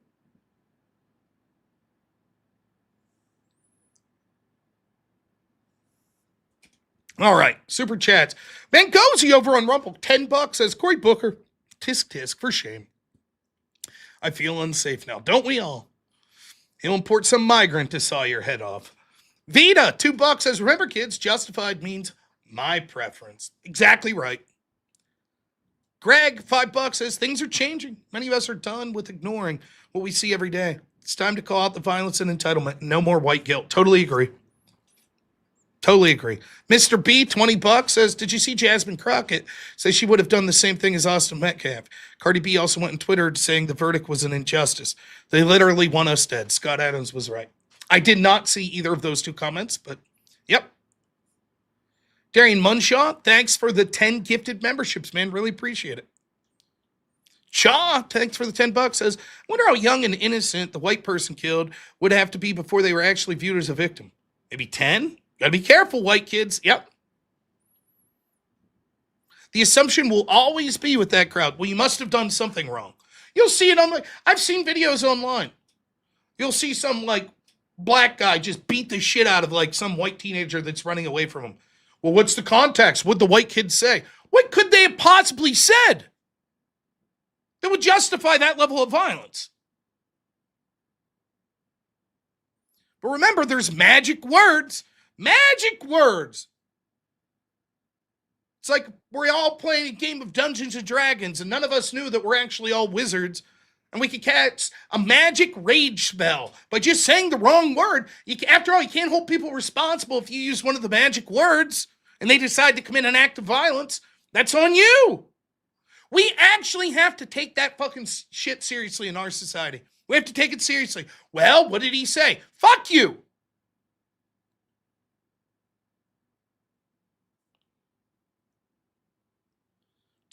All right, super chats. Mangozy over on Rumble, $10 says, Cory Booker, tisk tisk, for shame. I feel unsafe now. Don't we all? He'll import some migrant to saw your head off. Vita, $2 says, remember kids, justified means my preference. Exactly right. Greg, $5 says, things are changing. Many of us are done with ignoring what we see every day. It's time to call out the violence and entitlement. No more white guilt. Totally agree. Totally agree. Mr. B, $20 says, did you see Jasmine Crockett say she would have done the same thing as Austin Metcalf? Cardi B also went on Twitter saying the verdict was an injustice. They literally want us dead. Scott Adams was right. I did not see either of those two comments, but yep. Darian Munshaw, thanks for the 10 gifted memberships, man. Really appreciate it. Shaw, thanks for the $10, says, I wonder how young and innocent the white person killed would have to be before they were actually viewed as a victim. Maybe 10? Gotta be careful, white kids. Yep. The assumption will always be with that crowd, well, you must have done something wrong. You'll see it on I've seen videos online. You'll see some black guy just beat the shit out of some white teenager that's running away from him. Well, what's the context? What'd the white kid say? What could they have possibly said that would justify that level of violence? But remember, there's magic words. Magic words. It's like we're all playing a game of Dungeons and Dragons, and none of us knew that we're actually all wizards, and we could cast a magic rage spell by just saying the wrong word. After all, you can't hold people responsible if you use one of the magic words and they decide to commit an act of violence. That's on you. We actually have to take that fucking shit seriously in our society. We have to take it seriously. Well, what did he say? Fuck you.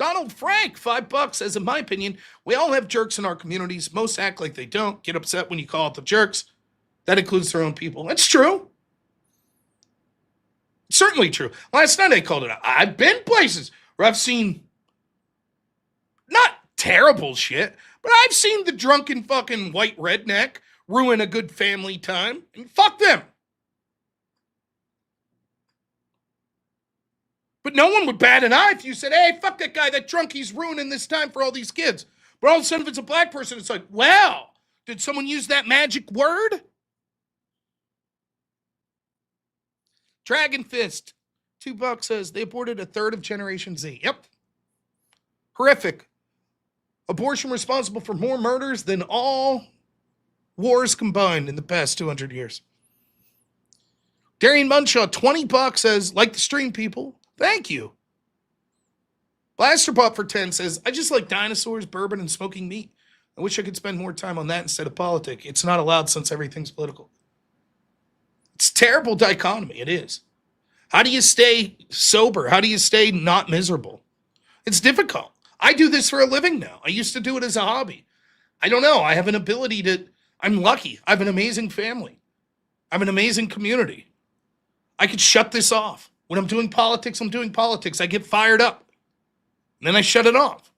Donald Frank, $5 says, in my opinion, we all have jerks in our communities. Most act like they don't. Get upset when you call out the jerks. That includes their own people. That's true. Certainly true. Last night I called it out. I've been places where I've seen not terrible shit, but I've seen the drunken fucking white redneck ruin a good family time. And fuck them. But no one would bat an eye if you said, hey, fuck that guy, that drunk, he's ruining this time for all these kids. But all of a sudden, if it's a black person, it's like, well, did someone use that magic word? Dragon Fist, $2 says, they aborted a third of Generation Z. Yep. Horrific. Abortion responsible for more murders than all wars combined in the past 200 years. Darian Munshaw, $20 says, like the stream people. Thank you. Blasterbot for 10 says, I just like dinosaurs, bourbon, and smoking meat. I wish I could spend more time on that instead of politics. It's not allowed since everything's political. It's a terrible dichotomy. It is. How do you stay sober? How do you stay not miserable? It's difficult. I do this for a living now. I used to do it as a hobby. I don't know. I have an ability to, I'm lucky. I have an amazing family. I have an amazing community. I could shut this off. When I'm doing politics, I'm doing politics. I get fired up. And then I shut it off.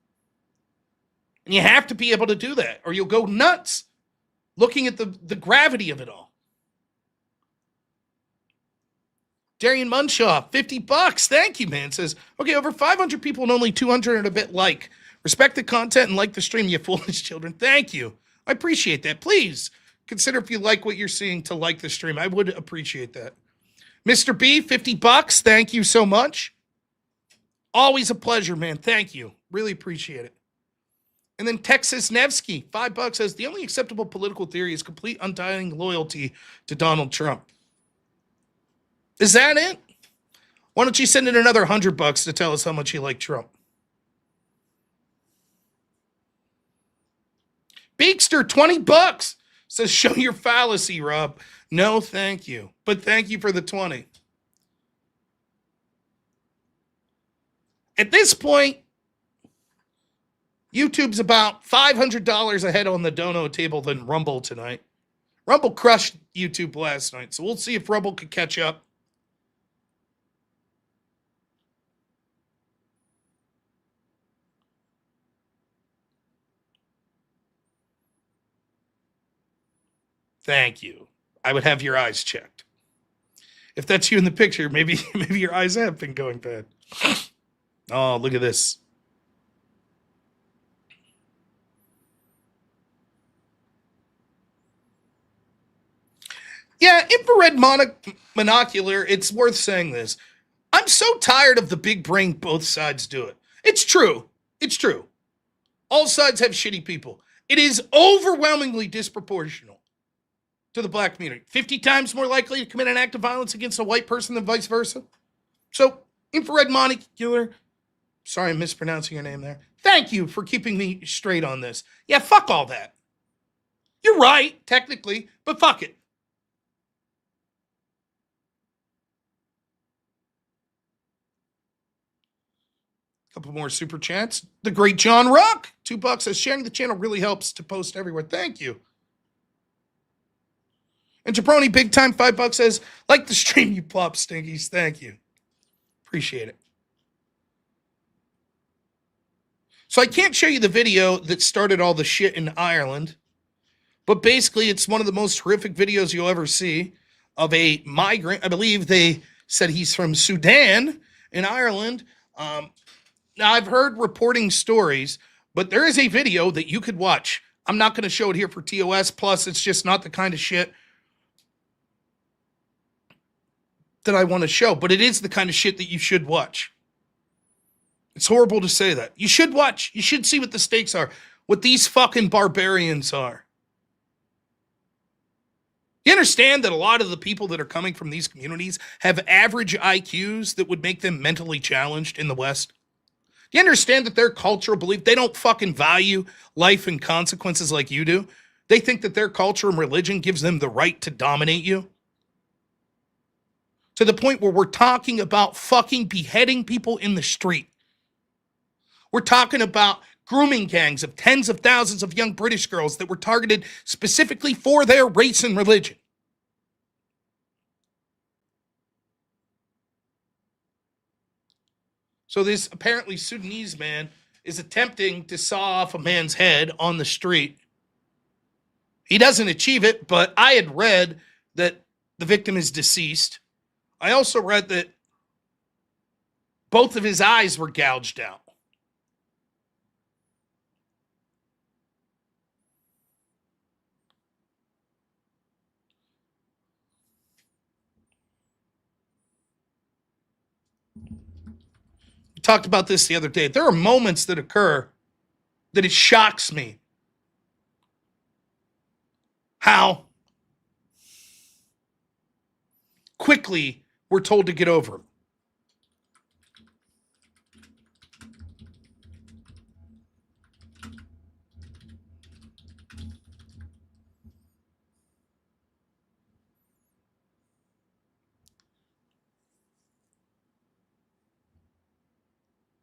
And you have to be able to do that, or you'll go nuts looking at the gravity of it all. Darian Munshaw, $50. Thank you, man. Says, okay, over 500 people and only 200 and a bit like. Respect the content and like the stream, you foolish children. Thank you. I appreciate that. Please consider if you like what you're seeing to like the stream. I would appreciate that. Mr. B, $50. Thank you so much. Always a pleasure, man. Thank you. Really appreciate it. And then Texas Nevsky, $5 says, the only acceptable political theory is complete undying loyalty to Donald Trump. Is that it? Why don't you send in another $100 to tell us how much you like Trump? Beekster, $20 says, show your fallacy, Rob. No, thank you. But thank you for the 20. At this point, YouTube's about $500 ahead on the dono table than Rumble tonight. Rumble crushed YouTube last night, so we'll see if Rumble can catch up. Thank you. I would have your eyes checked. If that's you in the picture, maybe your eyes have been going bad. Oh, look at this. Yeah, infrared monocular, it's worth saying this. I'm so tired of the big brain both sides do it. It's true. It's true. All sides have shitty people. It is overwhelmingly disproportional to the black community. 50 times more likely to commit an act of violence against a white person than vice versa. So, infrared monocular, sorry I'm mispronouncing your name there. Thank you for keeping me straight on this. Yeah, fuck all that. You're right, technically, but fuck it. Couple more super chats. The great John Rock, $2 says, sharing the channel really helps to post everywhere. Thank you. And Jabroni Big Time, $5 says, like the stream, you plop stinkies. Thank you. Appreciate it. So I can't show you the video that started all the shit in Ireland, but basically it's one of the most horrific videos you'll ever see of a migrant. I believe they said he's from Sudan in Ireland. Now, I've heard reporting stories, but there is a video that you could watch. I'm not going to show it here for TOS. Plus, it's just not the kind of shit that I want to show, but it is the kind of shit that you should watch. It's horrible to say that. You should watch. You should see what the stakes are, what these fucking barbarians are. You understand that a lot of the people that are coming from these communities have average IQs that would make them mentally challenged in the West? Do you understand that their cultural belief, they don't fucking value life and consequences like you do? They think that their culture and religion gives them the right to dominate you? To the point where we're talking about fucking beheading people in the street. We're talking about grooming gangs of tens of thousands of young British girls that were targeted specifically for their race and religion. So this apparently Sudanese man is attempting to saw off a man's head on the street. He doesn't achieve it, but I had read that the victim is deceased. I also read that both of his eyes were gouged out. We talked about this the other day. There are moments that occur that it shocks me how quickly we're told to get over them.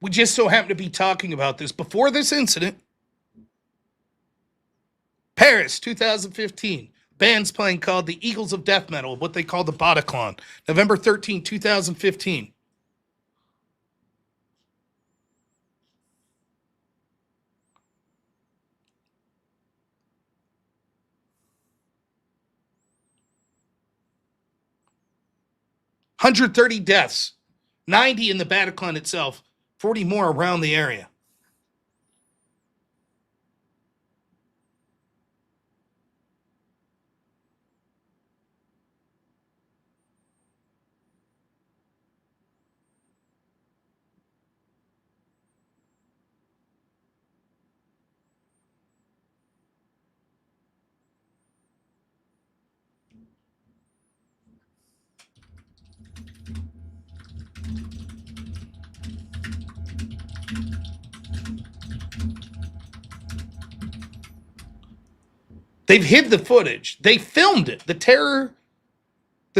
We just so happen to be talking about this before this incident. Paris, 2015. Band's playing called the Eagles of Death Metal, what they call the Bataclan. November 13, 2015. $130 deaths, 90 in the Bataclan itself, 40 more around the area. They've hid the footage. They filmed it. The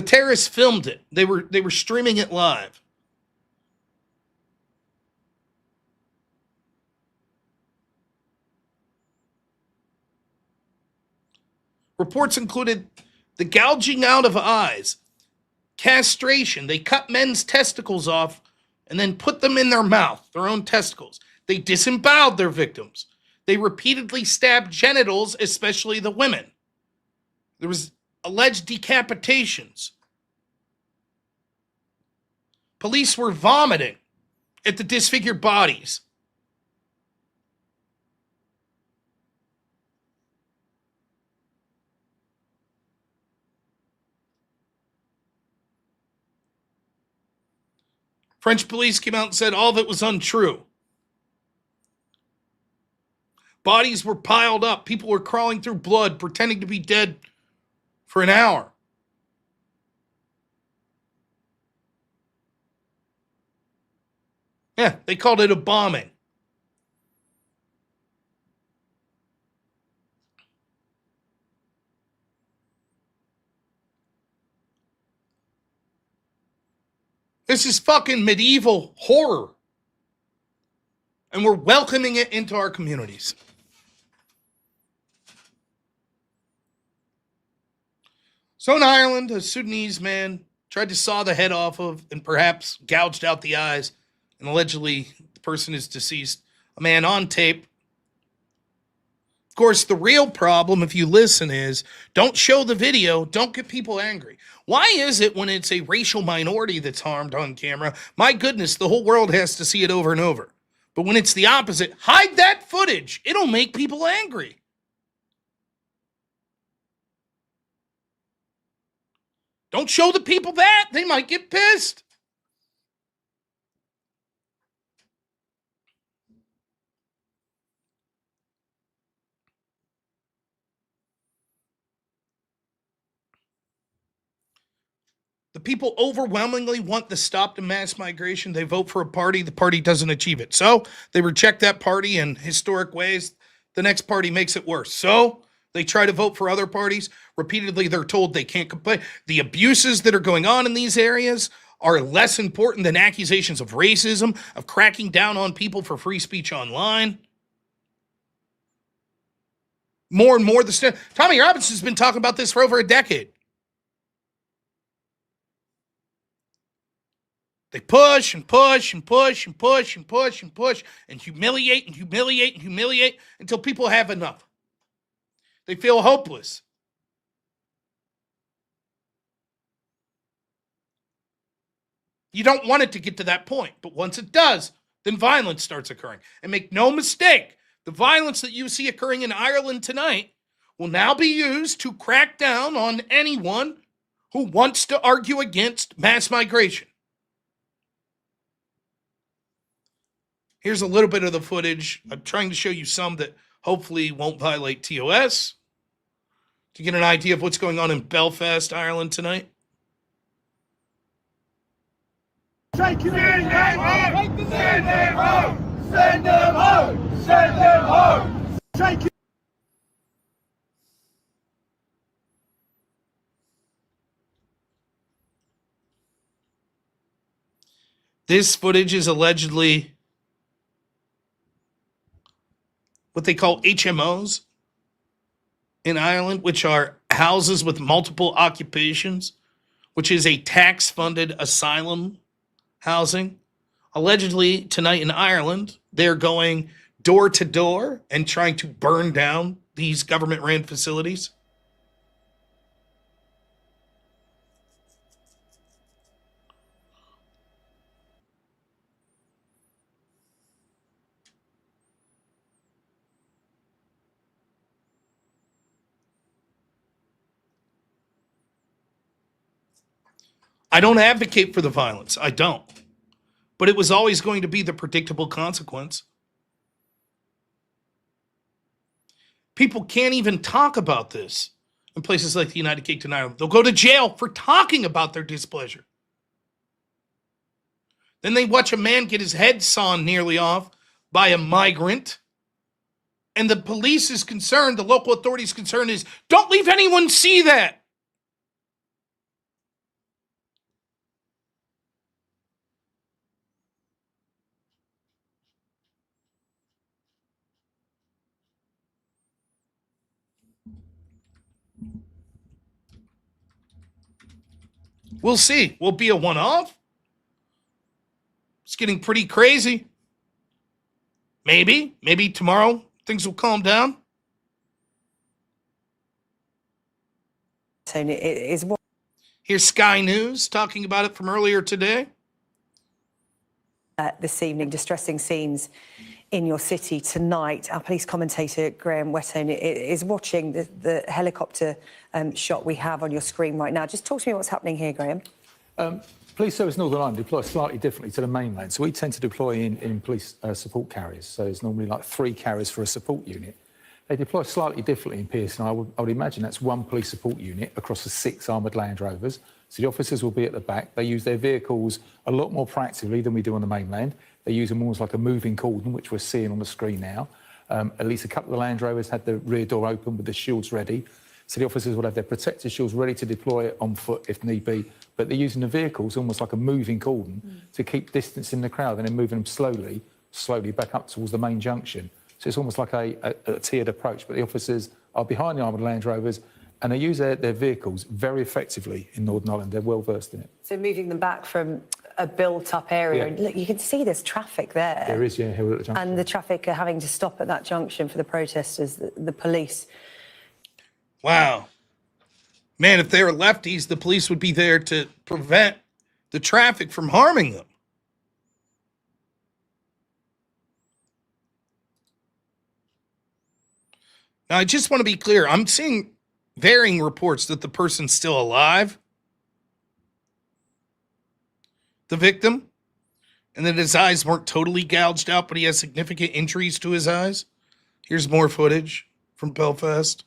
terrorists filmed it. They were streaming it live. Reports included the gouging out of eyes, castration. They cut men's testicles off and then put them in their mouth, their own testicles. They disemboweled their victims. They repeatedly stabbed genitals, especially the women. There was alleged decapitations. Police were vomiting at the disfigured bodies. French police came out and said all of it was untrue. Bodies were piled up. People were crawling through blood, pretending to be dead for an hour. Yeah, they called it a bombing. This is fucking medieval horror. And we're welcoming it into our communities. So in Ireland, a Sudanese man tried to saw the head off of and perhaps gouged out the eyes, and allegedly the person is deceased. A man on tape. Of course, the real problem, if you listen, is don't show the video, don't get people angry. Why is it when it's a racial minority that's harmed on camera, my goodness, the whole world has to see it over and over? But when it's the opposite, hide that footage. It'll make people angry. Don't show the people that. They might get pissed. The people overwhelmingly want the stop to mass migration. They vote for a party. The party doesn't achieve it. So they reject that party in historic ways. The next party makes it worse. So they try to vote for other parties. Repeatedly, they're told they can't complain. The abuses that are going on in these areas are less important than accusations of racism, of cracking down on people for free speech online. More and more, Tommy Robinson's been talking about this for over a decade. They push and push and push and push and push and push and humiliate and humiliate and humiliate until people have enough. They feel hopeless. You don't want it to get to that point, but once it does, then violence starts occurring. And make no mistake, the violence that you see occurring in Ireland tonight will now be used to crack down on anyone who wants to argue against mass migration. Here's a little bit of the footage. I'm trying to show you some that hopefully won't violate TOS to get an idea of what's going on in Belfast, Ireland tonight. Send them home! Send them home! Send them home! Send them home! This footage is allegedly what they call HMOs in Ireland, which are houses with multiple occupations, which is a tax-funded asylum housing. Allegedly, tonight in Ireland, they're going door to door and trying to burn down these government-ran facilities. I don't advocate for the violence. I don't. But it was always going to be the predictable consequence. People can't even talk about this in places like the United Kingdom and Ireland. They'll go to jail for talking about their displeasure. Then they watch a man get his head sawn nearly off by a migrant. And the police is concerned, the local authorities' concern is, don't leave anyone see that. We'll see. Will it be a one-off? It's getting pretty crazy. Maybe tomorrow things will calm down. Here's Sky News talking about it from earlier today. This evening, distressing scenes in your city tonight. Our police commentator, Graham Whetton, is watching the helicopter shot we have on your screen right now. Just talk to me what's happening here, Graham. Police Service Northern Ireland deploy slightly differently to the mainland. So we tend to deploy in police support carriers. So there's normally like 3 carriers for a support unit. They deploy slightly differently in Pearson. I would imagine that's 1 police support unit across the 6 armoured Land Rovers. So the officers will be at the back. They use their vehicles a lot more proactively than we do on the mainland. They use them almost like a moving cordon, which we're seeing on the screen now. At least a couple of Land Rovers had the rear door open with the shields ready. So the officers will have their protective shields ready to deploy on foot if need be. But they're using the vehicles almost like a moving cordon to keep distance in the crowd and then moving them slowly back up towards the main junction. So it's almost like a tiered approach. But the officers are behind the armoured Land Rovers and they use their vehicles very effectively in Northern Ireland. They're well versed in it. So moving them back from a built-up area. Yeah. Look, you can see there's traffic there. There is, yeah, here at the junction. And the traffic are having to stop at that junction for the protesters, the police. Wow. Man, if they were lefties, the police would be there to prevent the traffic from harming them. Now, I just want to be clear. I'm seeing varying reports that the person's still alive, the victim, and that his eyes weren't totally gouged out, but he has significant injuries to his eyes. Here's more footage from Belfast.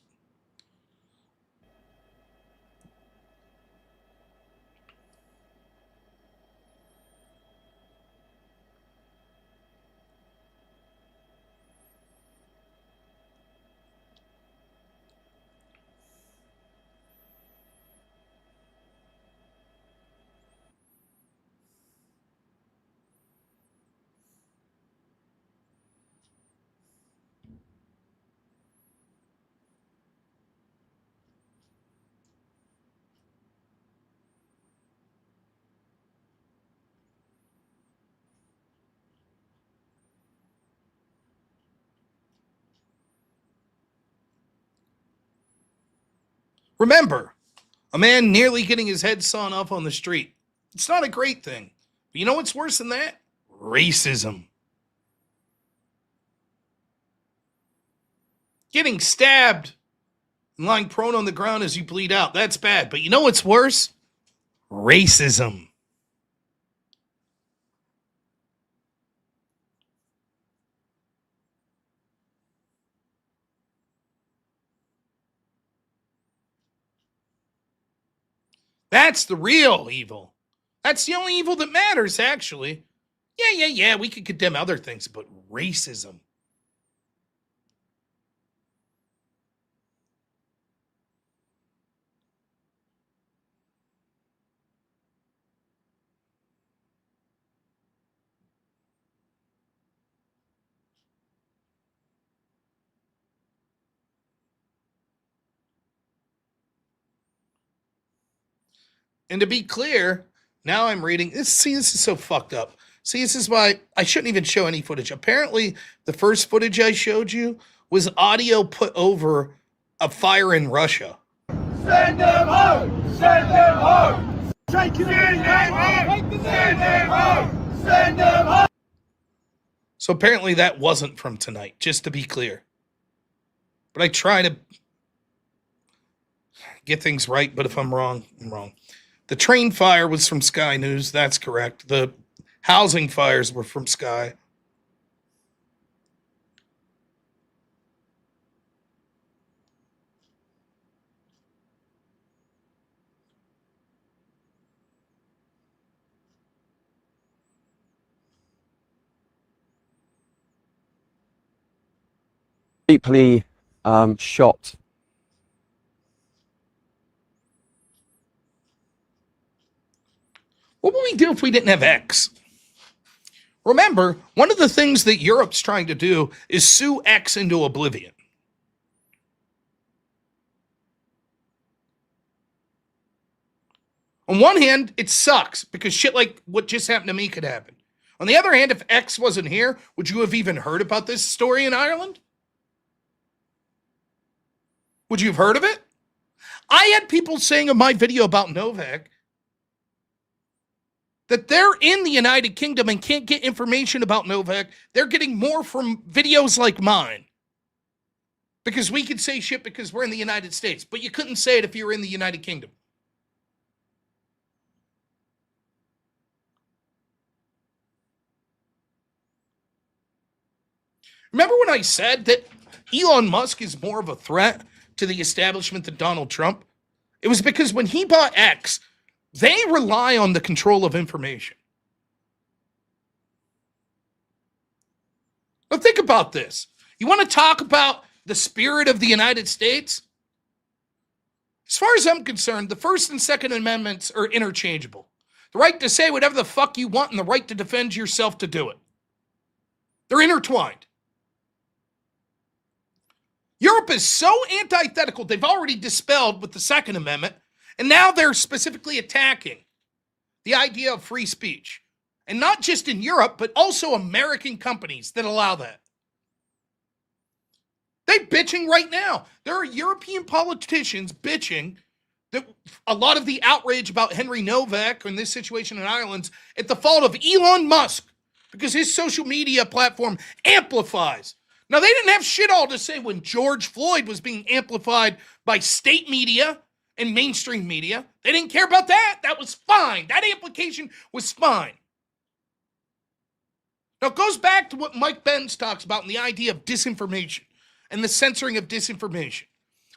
Remember, a man nearly getting his head sawn off on the street. It's not a great thing. But you know what's worse than that? Racism. Getting stabbed and lying prone on the ground as you bleed out. That's bad. But you know what's worse? Racism. That's the real evil. That's the only evil that matters, actually. Yeah, we could condemn other things, but racism. And to be clear, now I'm reading this. See, this is so fucked up. See, this is why I shouldn't even show any footage. Apparently, the first footage I showed you was audio put over a fire in Russia. Send them home! Send them home! Send them home! Send them home! Send them home! So apparently that wasn't from tonight, just to be clear. But I try to get things right, but if I'm wrong, I'm wrong. The train fire was from Sky News. That's correct. The housing fires were from Sky. Deeply shot. What would we do if we didn't have X? Remember, one of the things that Europe's trying to do is sue X into oblivion. On one hand, it sucks because shit like what just happened to me could happen. On the other hand, if X wasn't here, would you have even heard about this story in Ireland? Would you have heard of it? I had people saying in my video about Nowak that they're in the United Kingdom and can't get information about Nowak. They're getting more from videos like mine. Because we could say shit because we're in the United States, but you couldn't say it if you were in the United Kingdom. Remember when I said that Elon Musk is more of a threat to the establishment than Donald Trump? It was because when he bought X, they rely on the control of information. Now think about this. You want to talk about the spirit of the United States? As far as I'm concerned, the First and Second Amendments are interchangeable. The right to say whatever the fuck you want and the right to defend yourself to do it. They're intertwined. Europe is so antithetical, they've already dispelled with the Second Amendment, and now they're specifically attacking the idea of free speech. And not just in Europe, but also American companies that allow that. They're bitching right now. There are European politicians bitching that a lot of the outrage about Henry Nowak and this situation in Ireland at the fault of Elon Musk because his social media platform amplifies. Now, they didn't have shit all to say when George Floyd was being amplified by state media and mainstream media. They didn't care about that. That was fine. That amplification was fine. Now, it goes back to what Mike Benz talks about in the idea of disinformation and the censoring of disinformation.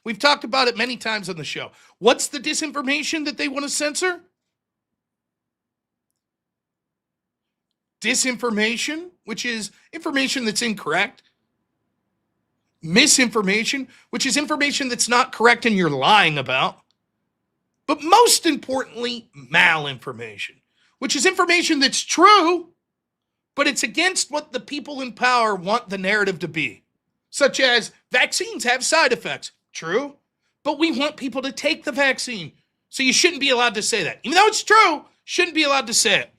We've talked about it many times on the show. What's the disinformation that they want to censor? Disinformation, which is information that's incorrect. Misinformation, which is information that's not correct and you're lying about. But most importantly, malinformation, which is information that's true, but it's against what the people in power want the narrative to be. Such as vaccines have side effects. True. But we want people to take the vaccine. So you shouldn't be allowed to say that. Even though it's true, shouldn't be allowed to say it.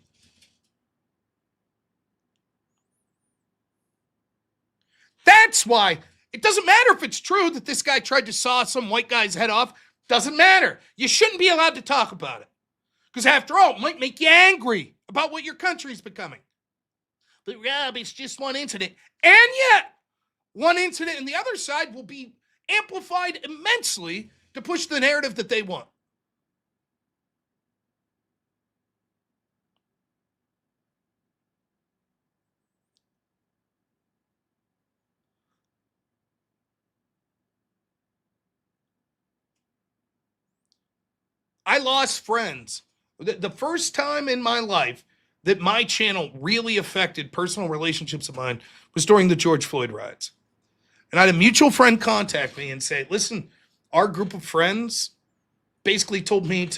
That's why it doesn't matter if it's true that this guy tried to saw some white guy's head off. Doesn't matter. You shouldn't be allowed to talk about it. Because after all, it might make you angry about what your country's becoming. But Rob, it's just one incident. And yet, one incident and the other side will be amplified immensely to push the narrative that they want. I lost friends. The first time in my life that my channel really affected personal relationships of mine was during the George Floyd riots. And I had a mutual friend contact me and say, listen, our group of friends basically told me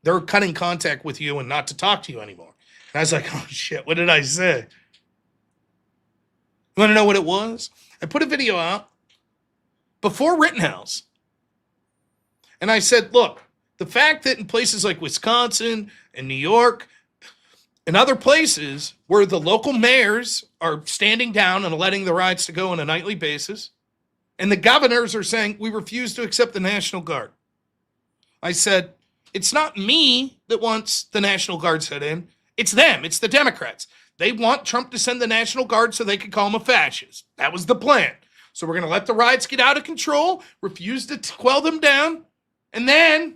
they're cutting contact with you and not to talk to you anymore. And I was like, oh shit, what did I say? You want to know what it was? I put a video out before Rittenhouse. And I said, look, the fact that in places like Wisconsin and New York and other places where the local mayors are standing down and letting the riots to go on a nightly basis, and the governors are saying, we refuse to accept the National Guard. I said, it's not me that wants the National Guard set in. It's them. It's the Democrats. They want Trump to send the National Guard so they could call him a fascist. That was the plan. So we're going to let the riots get out of control, refuse to quell them down, and then,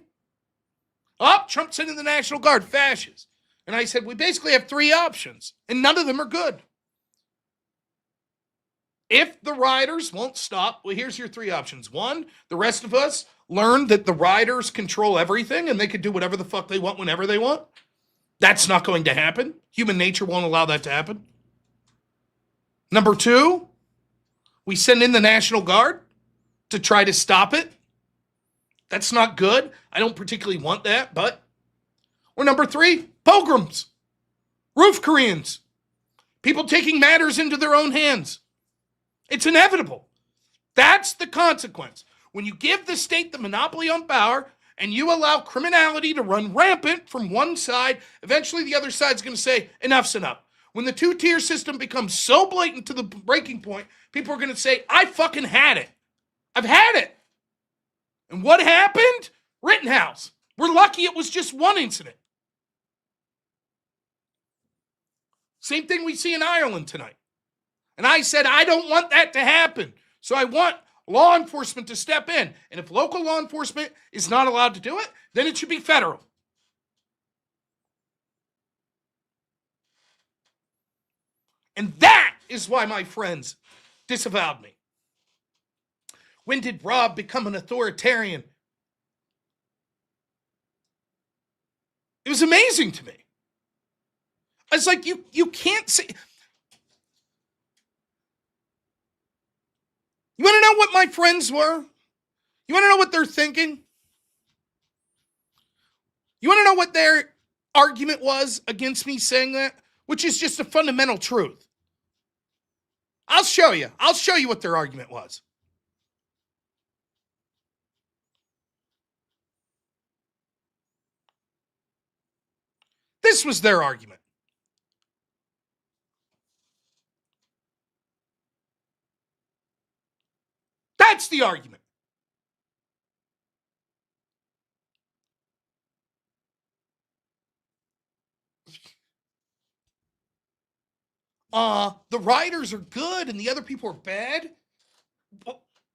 Trump sending the National Guard, fascist. And I said, we basically have three options, and none of them are good. If the rioters won't stop, well, here's your three options. One, the rest of us learn that the rioters control everything and they can do whatever the fuck they want whenever they want. That's not going to happen. Human nature won't allow that to happen. Number two, we send in the National Guard to try to stop it. That's not good. I don't particularly want that, but. Or number three, pogroms, roof Koreans, people taking matters into their own hands. It's inevitable. That's the consequence. When you give the state the monopoly on power and you allow criminality to run rampant from one side, eventually the other side's going to say, enough's enough. When the two-tier system becomes so blatant to the breaking point, people are going to say, I fucking had it. I've had it. And what happened? Rittenhouse. We're lucky it was just one incident. Same thing we see in Ireland tonight. And I said, I don't want that to happen. So I want law enforcement to step in. And if local law enforcement is not allowed to do it, then it should be federal. And that is why my friends disavowed me. When did Rob become an authoritarian? It was amazing to me. I was like, you can't say. You want to know what my friends were? You want to know what they're thinking? You want to know what their argument was against me saying that? Which is just a fundamental truth. I'll show you. I'll show you what their argument was. This was their argument. That's the argument. The rioters are good and the other people are bad.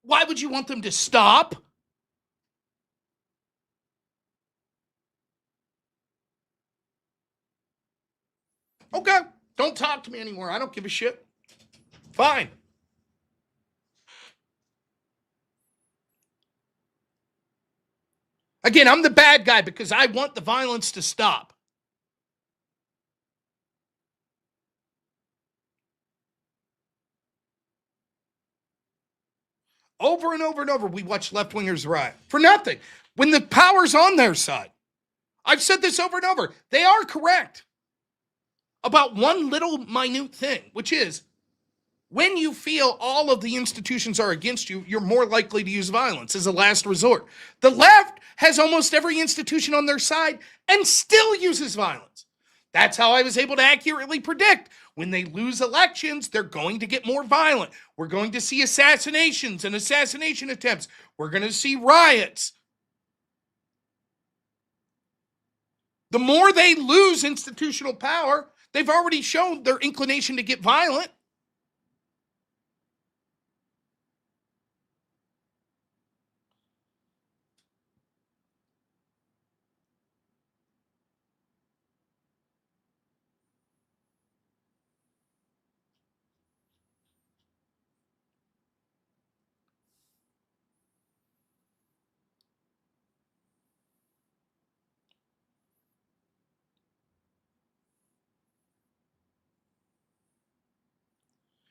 Why would you want them to stop? Okay, don't talk to me anymore. I don't give a shit. Fine. Again, I'm the bad guy because I want the violence to stop. Over and over and over, we watch left-wingers riot. For nothing. When the power's on their side. I've said this over and over. They are correct about one little minute thing, which is when you feel all of the institutions are against you, you're more likely to use violence as a last resort. The left has almost every institution on their side and still uses violence. That's how I was able to accurately predict when they lose elections, they're going to get more violent. We're going to see assassinations and assassination attempts. We're going to see riots. The more they lose institutional power, they've already shown their inclination to get violent.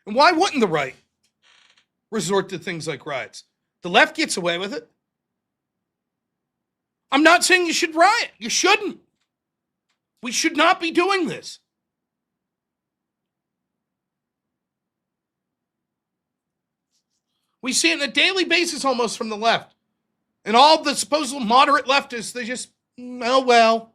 And why wouldn't the right resort to things like riots? The left gets away with it. I'm not saying you should riot. You shouldn't. We should not be doing this. We see it on a daily basis almost from the left. And all the supposed moderate leftists, they just, oh, well.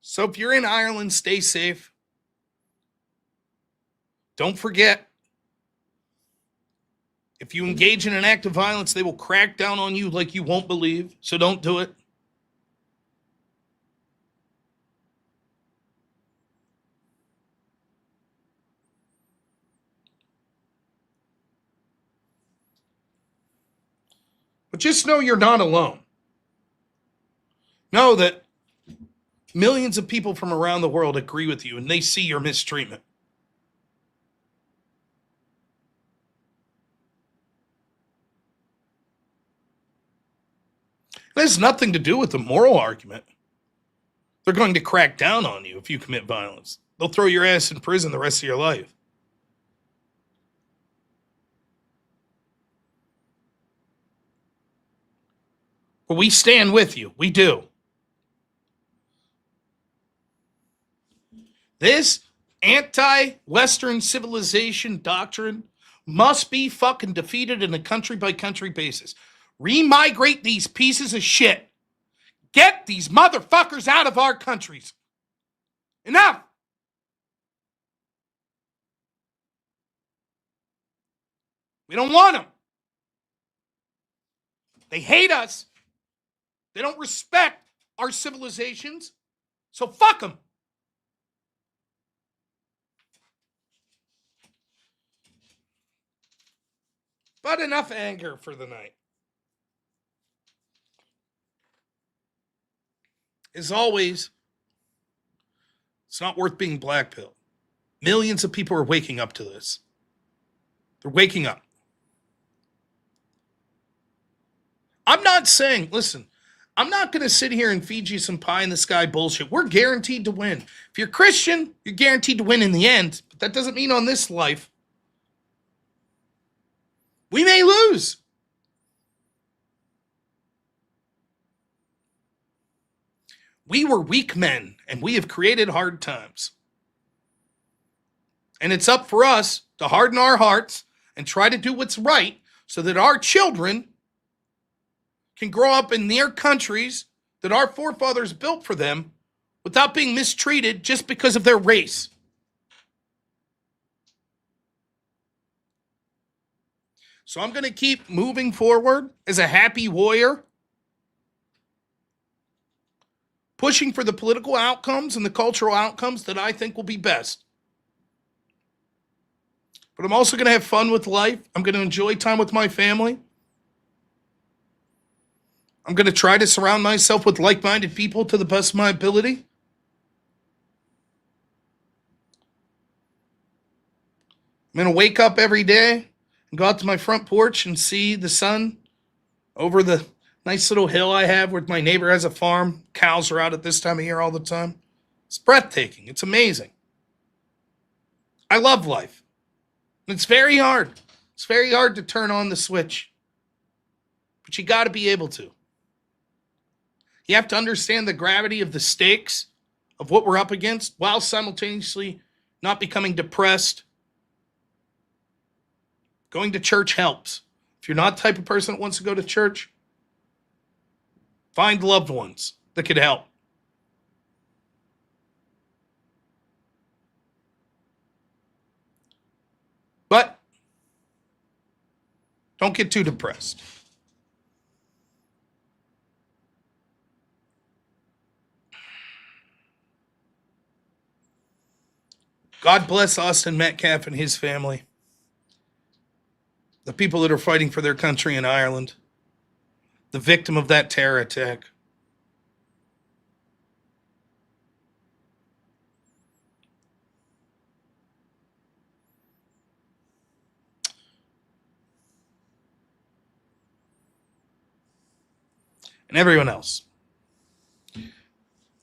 So if you're in Ireland, stay safe. Don't forget, if you engage in an act of violence, they will crack down on you like you won't believe. So don't do it. But just know you're not alone. Know that millions of people from around the world agree with you and they see your mistreatment. It has nothing to do with the moral argument. They're going to crack down on you if you commit violence. They'll throw your ass in prison the rest of your life. But we stand with you. We do. This anti-Western civilization doctrine must be fucking defeated in a country-by-country basis. Remigrate these pieces of shit. Get these motherfuckers out of our countries. Enough. We don't want them. They hate us. They don't respect our civilizations. So fuck them. But enough anger for the night. As always, it's not worth being blackpilled. Millions of people are waking up to this. They're waking up. I'm not saying, listen, I'm not going to sit here and feed you some pie in the sky bullshit. We're guaranteed to win. If you're Christian, you're guaranteed to win in the end. But that doesn't mean on this life. We may lose. We were weak men, and we have created hard times. And it's up for us to harden our hearts and try to do what's right so that our children can grow up in their countries that our forefathers built for them without being mistreated just because of their race. So I'm going to keep moving forward as a happy warrior, pushing for the political outcomes and the cultural outcomes that I think will be best. But I'm also going to have fun with life. I'm going to enjoy time with my family. I'm going to try to surround myself with like-minded people to the best of my ability. I'm going to wake up every day and go out to my front porch and see the sun over the nice little hill I have where my neighbor has a farm. Cows are out at this time of year all the time. It's breathtaking. It's amazing. I love life. It's very hard. It's very hard to turn on the switch. But you got to be able to. You have to understand the gravity of the stakes of what we're up against while simultaneously not becoming depressed. Going to church helps. If you're not the type of person that wants to go to church, find loved ones that could help. But don't get too depressed. God bless Austin Metcalf and his family. The people that are fighting for their country in Ireland. The victim of that terror attack. And everyone else.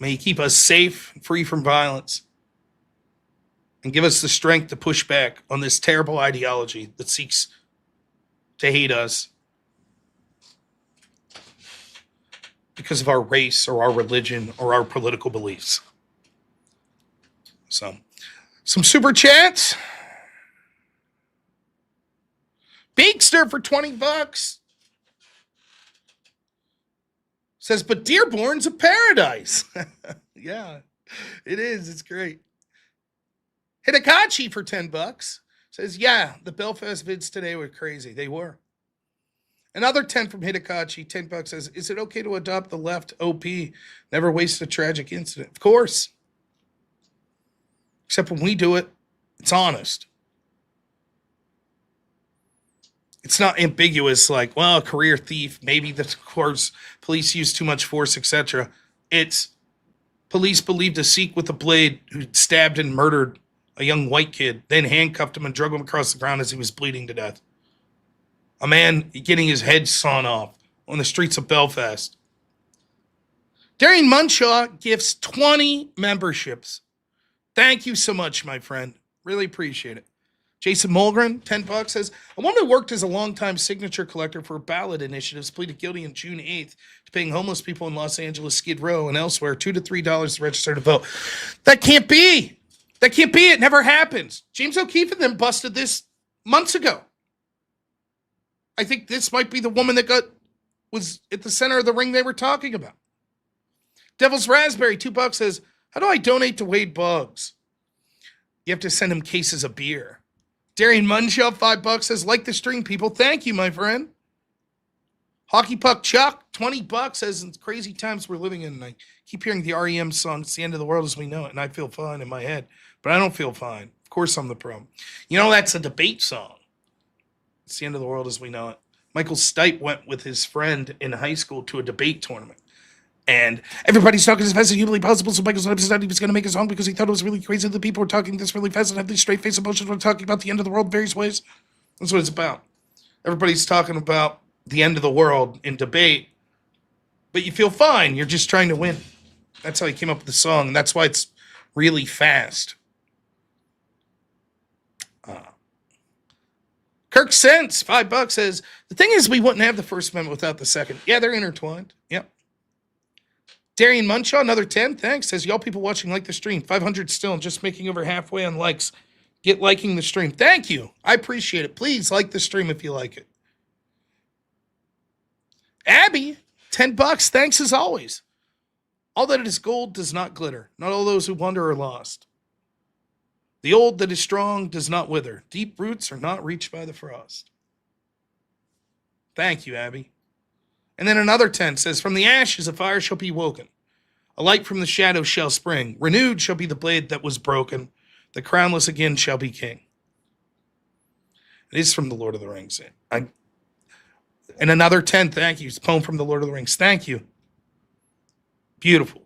May He keep us safe and free from violence. And give us the strength to push back on this terrible ideology that seeks to hate us because of our race or our religion or our political beliefs. So, some super chats. Beakster for $20 says, but Dearborn's a paradise. Yeah, it is. It's great. Hidakachi for $10 says, yeah, the Belfast vids today were crazy. They were. Another 10 from Hidakachi, $10 says, is it okay to adopt the left OP? Never waste a tragic incident. Of course. Except when we do it, it's honest. It's not ambiguous like, well, a career thief, maybe the course police used too much force, etc. It's police believed a Sikh with a blade who stabbed and murdered a young white kid, then handcuffed him and drug him across the ground as he was bleeding to death. A man getting his head sawn off on the streets of Belfast. Darian Munshaw gifts 20 memberships. Thank you so much, my friend. Really appreciate it. Jason Mulgren, $10 says, a woman who worked as a longtime signature collector for ballot initiatives pleaded guilty on June 8th to paying homeless people in Los Angeles, Skid Row, and elsewhere $2 to $3 to register to vote. That can't be. That can't be. It never happens. James O'Keefe and them busted this months ago. I think this might be the woman that was at the center of the ring they were talking about. Devil's Raspberry, $2 says, how do I donate to Wade Boggs? You have to send him cases of beer. Darian Munshaw, $5 says, like the stream, people. Thank you, my friend. Hockey Puck Chuck, $20 says, it's crazy times we're living in. And I keep hearing the REM song, It's the End of the World as We Know It, and I feel fine in my head. But I don't feel fine. Of course I'm the problem. You know, that's a debate song. It's the end of the world as we know it. Michael Stipe went with his friend in high school to a debate tournament. And everybody's talking as fast as humanly possible, so Michael Stipe decided he was going to make a song because he thought it was really crazy that the people were talking this really fast and have these straight-faced emotions when talking about the end of the world in various ways. That's what it's about. Everybody's talking about the end of the world in debate, but you feel fine. You're just trying to win. That's how he came up with the song, and that's why it's really fast. Kirk Sense, $5 says, the thing is we wouldn't have the First Amendment without the Second. Yeah, they're intertwined. Yep. Darian Munshaw, another 10, thanks. Says, y'all people watching like the stream. 500 still and just making over halfway on likes. Get liking the stream. Thank you. I appreciate it. Please like the stream if you like it. Abby, $10, thanks as always. All that is gold does not glitter. Not all those who wander are lost. The old that is strong does not wither. Deep roots are not reached by the frost. Thank you, Abby. And then another 10 says, from the ashes a fire shall be woken. A light from the shadow shall spring. Renewed shall be the blade that was broken. The crownless again shall be king. It is from the Lord of the Rings. And another 10 thank yous. Poem from the Lord of the Rings. Thank you. Beautiful.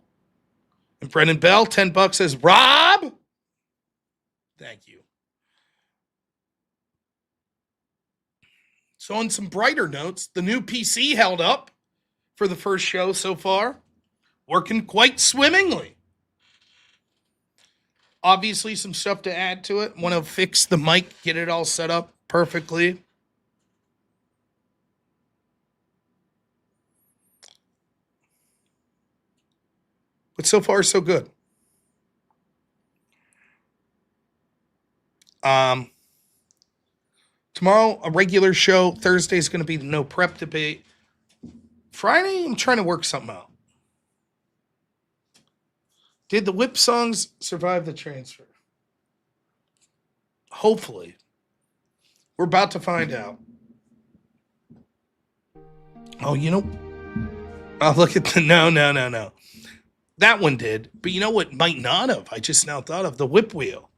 And Brendan Bell, $10 says, Rob! Thank you. So on some brighter notes, the new PC held up for the first show so far. Working quite swimmingly. Obviously some stuff to add to it. Want to fix the mic, get it all set up perfectly. But so far, so good. Tomorrow, a regular show. Thursday is going to be the no prep debate. Friday, I'm trying to work something out. Did the whip songs survive the transfer? Hopefully. We're about to find out. Oh, you know. Oh, look at the. No. That one did. But you know what might not have? I just now thought of the whip wheel.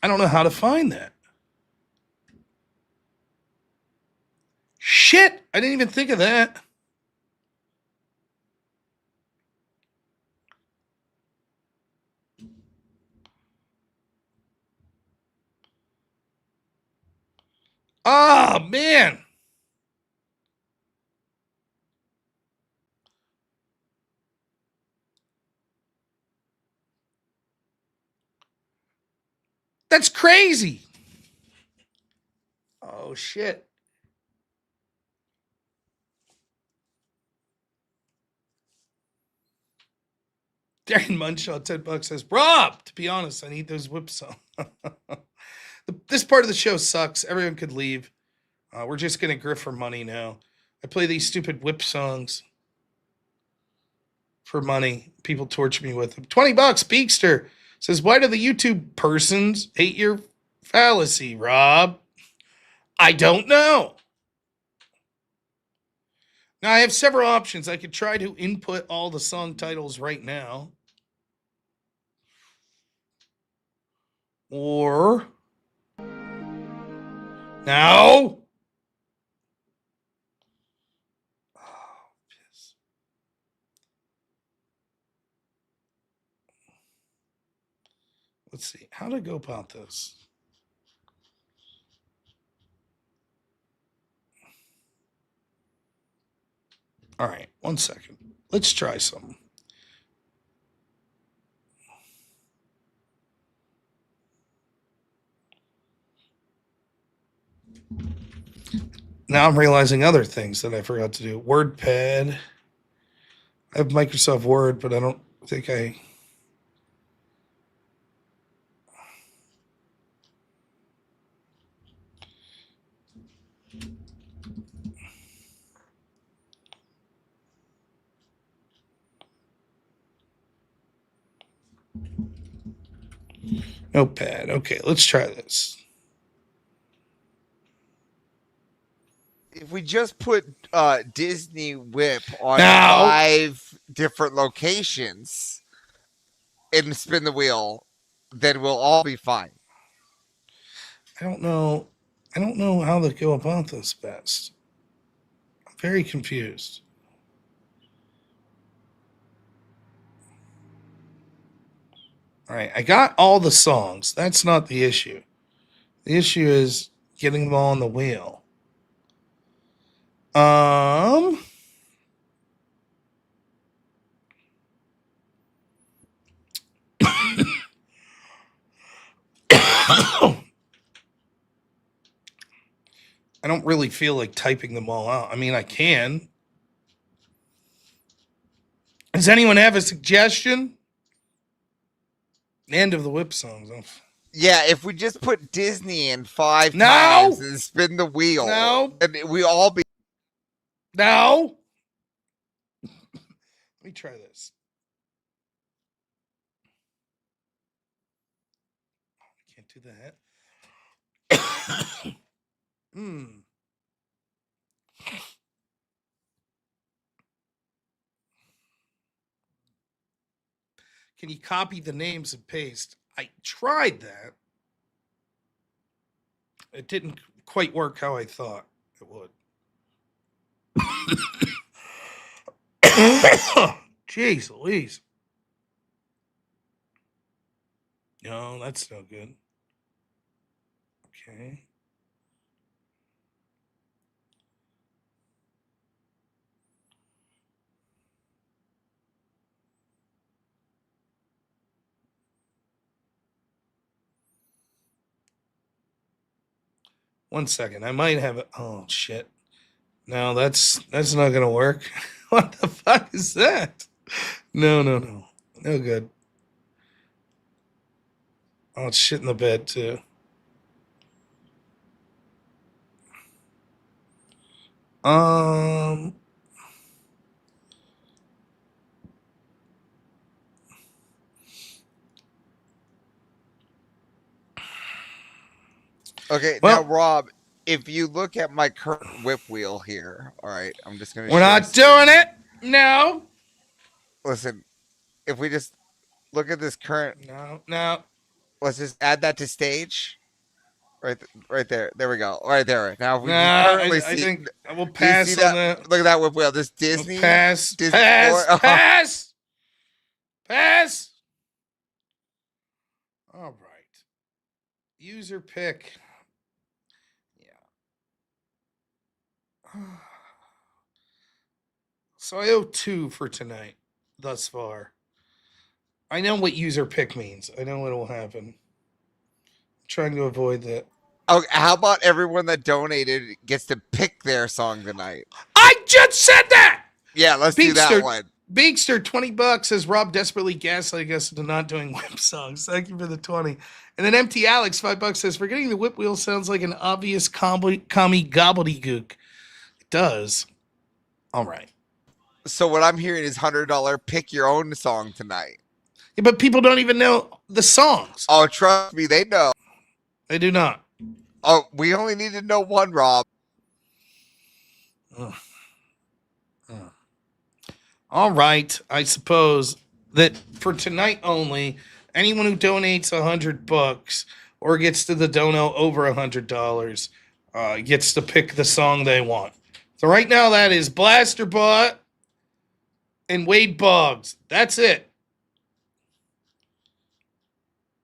I don't know how to find that. Shit! I didn't even think of that. Oh, man. That's crazy. Oh, shit. Darren Munshaw, $10 says, Rob, to be honest, I need those whip songs. This part of the show sucks. Everyone could leave. We're just going to grift for money now. I play these stupid whip songs for money. People torture me with them. $20, Beekster says, why do the YouTube persons hate your fallacy, Rob? I don't know. Now, I have several options. I could try to input all the song titles right now. Or... now... let's see. How to go about this? All right. 1 second. Let's try something. Now I'm realizing other things that I forgot to do. WordPad. I have Microsoft Word, but I don't think I... Notepad. Okay, let's try this. If we just put Disney Whip on Now. 5 different locations and spin the wheel, then we'll all be fine. I don't know how to go about this best. I'm very confused. All right, I got all the songs. That's not the issue. The issue is getting them all on the wheel. I don't really feel like typing them all out. I mean, I can. Does anyone have a suggestion? End of the whip songs. Yeah, if we just put Disney in 5 No. times and spin the wheel, No. and we all be... No. Let me try this. I can't do that. Can you copy the names and paste? I tried that. It didn't quite work how I thought it would. Jeez Louise. No, that's no good. Okay. One second. I might have it. Oh shit. No, that's not gonna work. What the fuck is that? No. No good. Oh, it's shit in the bed too. Okay, Well- now Rob, if you look at my current whip wheel here, all right, I'm just gonna. We're not doing it. No. Listen, if we just look at this current, No. let's just add that to stage. Right there. There we go. Right there. Now we Nah, currently I see. think I will Do you pass see on that? that. Look at that whip wheel. This Disney. Pass. Disney Pass. boy- Pass. Pass. All right. User pick. Yeah. So I owe 2 for tonight thus far. I know what user pick means. I know what will happen. I'm trying to avoid that. Oh, how about everyone that donated gets to pick their song tonight? I just said that. Yeah, let's do that one. Beakster, $20 says Rob desperately gaslighting us into not doing whip songs. Thank you for the 20. And then Empty Alex, $5 says forgetting the whip wheel sounds like an obvious commie gobbledygook. It does. All right. So what I'm hearing is $100 pick your own song tonight. Yeah, but people don't even know the songs. Oh, trust me, they know. They do not. Oh, we only need to know one, Rob. All right. I suppose that for tonight only, anyone who donates $100 or gets to the dono over $100 gets to pick the song they want. So right now that is Blasterbot and Wade Boggs. That's it.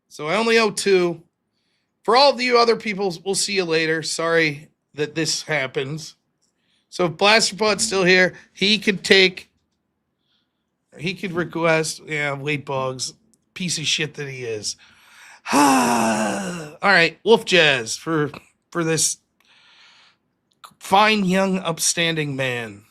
So I only owe 2. For all of you other people, we'll see you later. Sorry that this happens. So if Blasterbot's still here, he could request, Wade Boggs, piece of shit that he is. All right, Wolf Jazz for this fine, young, upstanding man.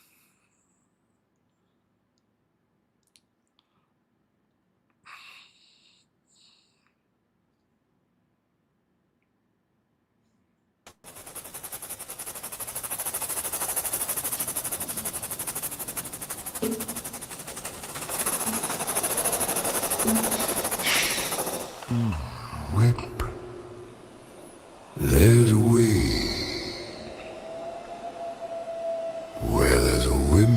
Whip. There's a way where there's a whip.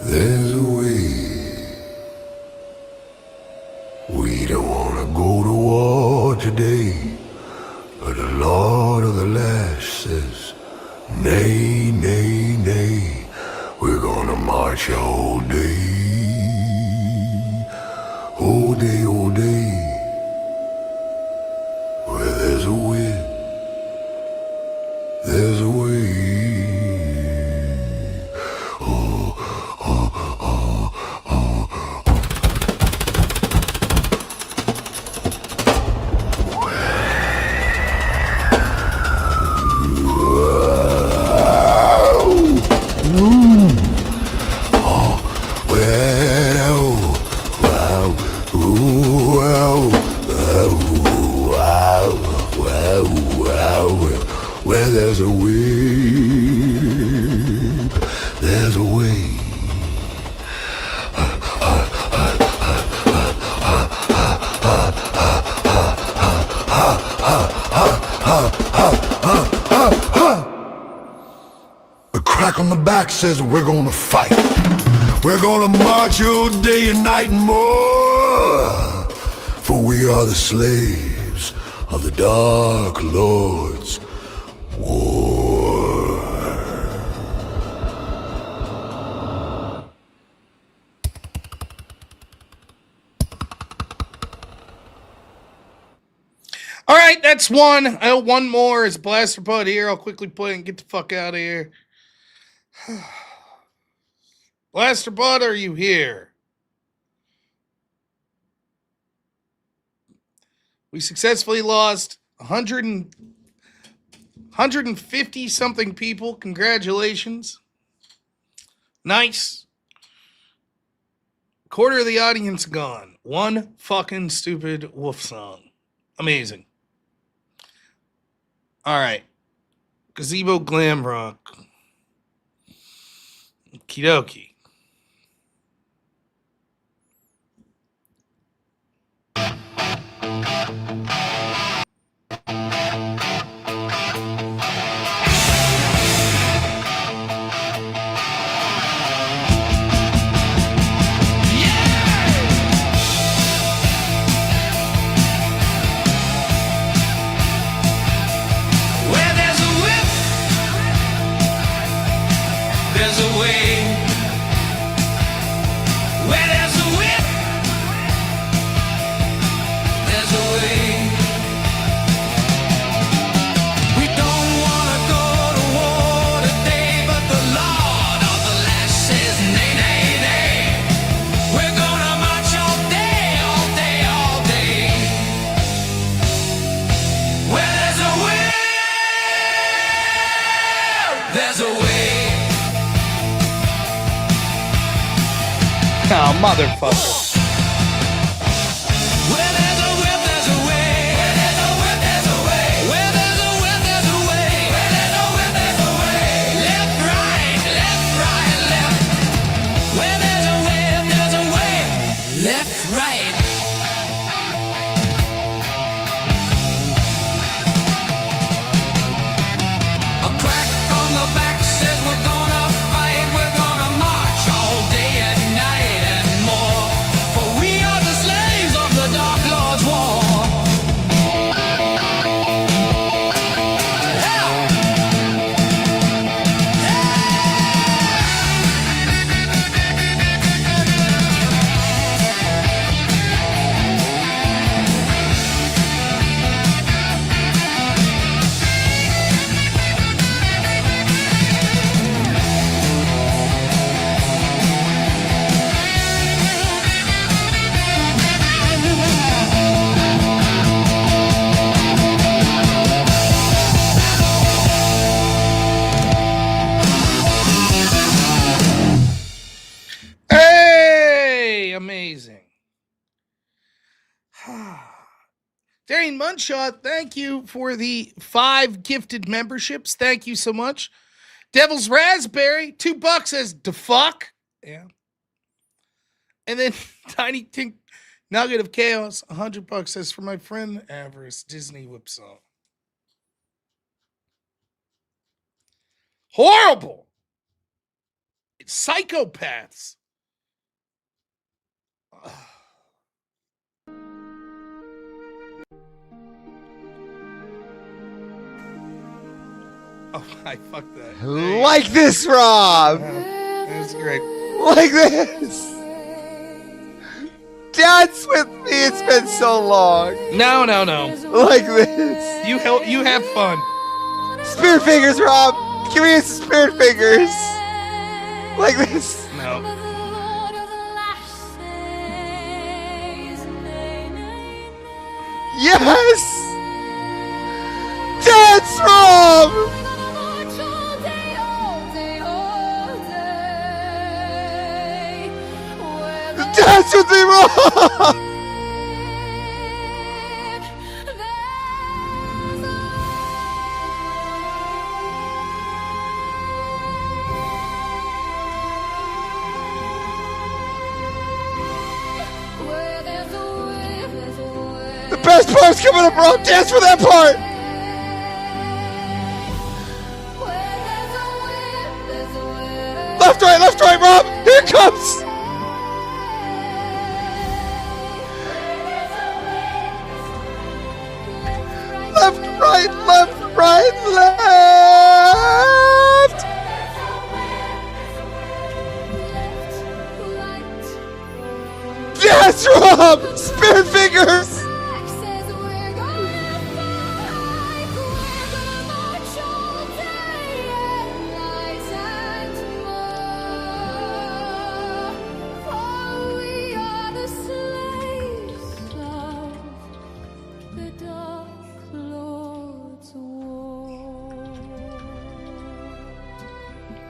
There's a way. We don't want to go to war today, but the Lord of the Lash says, nay, nay, nay, we're gonna march all day. All day, all day, where there's a will, there's a way. Oh, oh, oh, oh. Where there's a way, there's a way. A crack on the back says we're gonna fight. We're gonna march all day and night and more. For we are the slaves of the Dark Lord's war. All right, that's one. I owe one more. Is Blasterbot here? I'll quickly play and get the fuck out of here. Blasterbot, are you here? We successfully lost 150 something people. Congratulations. Nice. Quarter of the audience gone. One fucking stupid wolf song. Amazing. All right. Gazebo Glam Rock. Okie dokie. Where there's a whip, there's a way. Where there's a whip, there's a way. We don't want to go to war today, but the Lord of the land says nay, nay, nay. We're gonna march all day, all day, all day. Where there's a will, there's a way. Oh, motherfucker. Where there's a will, there's a way. Where there's a will, there's a way. Where there's a will, there's a way. Where there's a will, there's a way. Left, right, left. Where there's a will, there's a way. Left, right. A crack on the back says we're gonna fight. We're gonna march all day and night and more. For we are the slaves of the Dark Lord's war. Hey, amazing. Dane Munshaw, thank you for the 5 gifted memberships. Thank you so much. Devil's Raspberry, $2 says the fuck. Yeah. And then Tiny Tink Nugget of Chaos, $100 says for my friend Avarice Disney Whipsaw. Horrible. It's psychopaths. Oh, I fucked that. Like this, Rob. That's great. Like this. Dance with me. It's been so long. No. Like this. You have fun. Spirit fingers, Rob. Give me some spirit fingers. Like this. No. Yes. Dance, Rob. Dance with me, Rob. The best part's coming up, Rob. Dance for that part. Left, right, Rob. Here it comes. Left, right, left. Yes, Rob. Spirit fingers.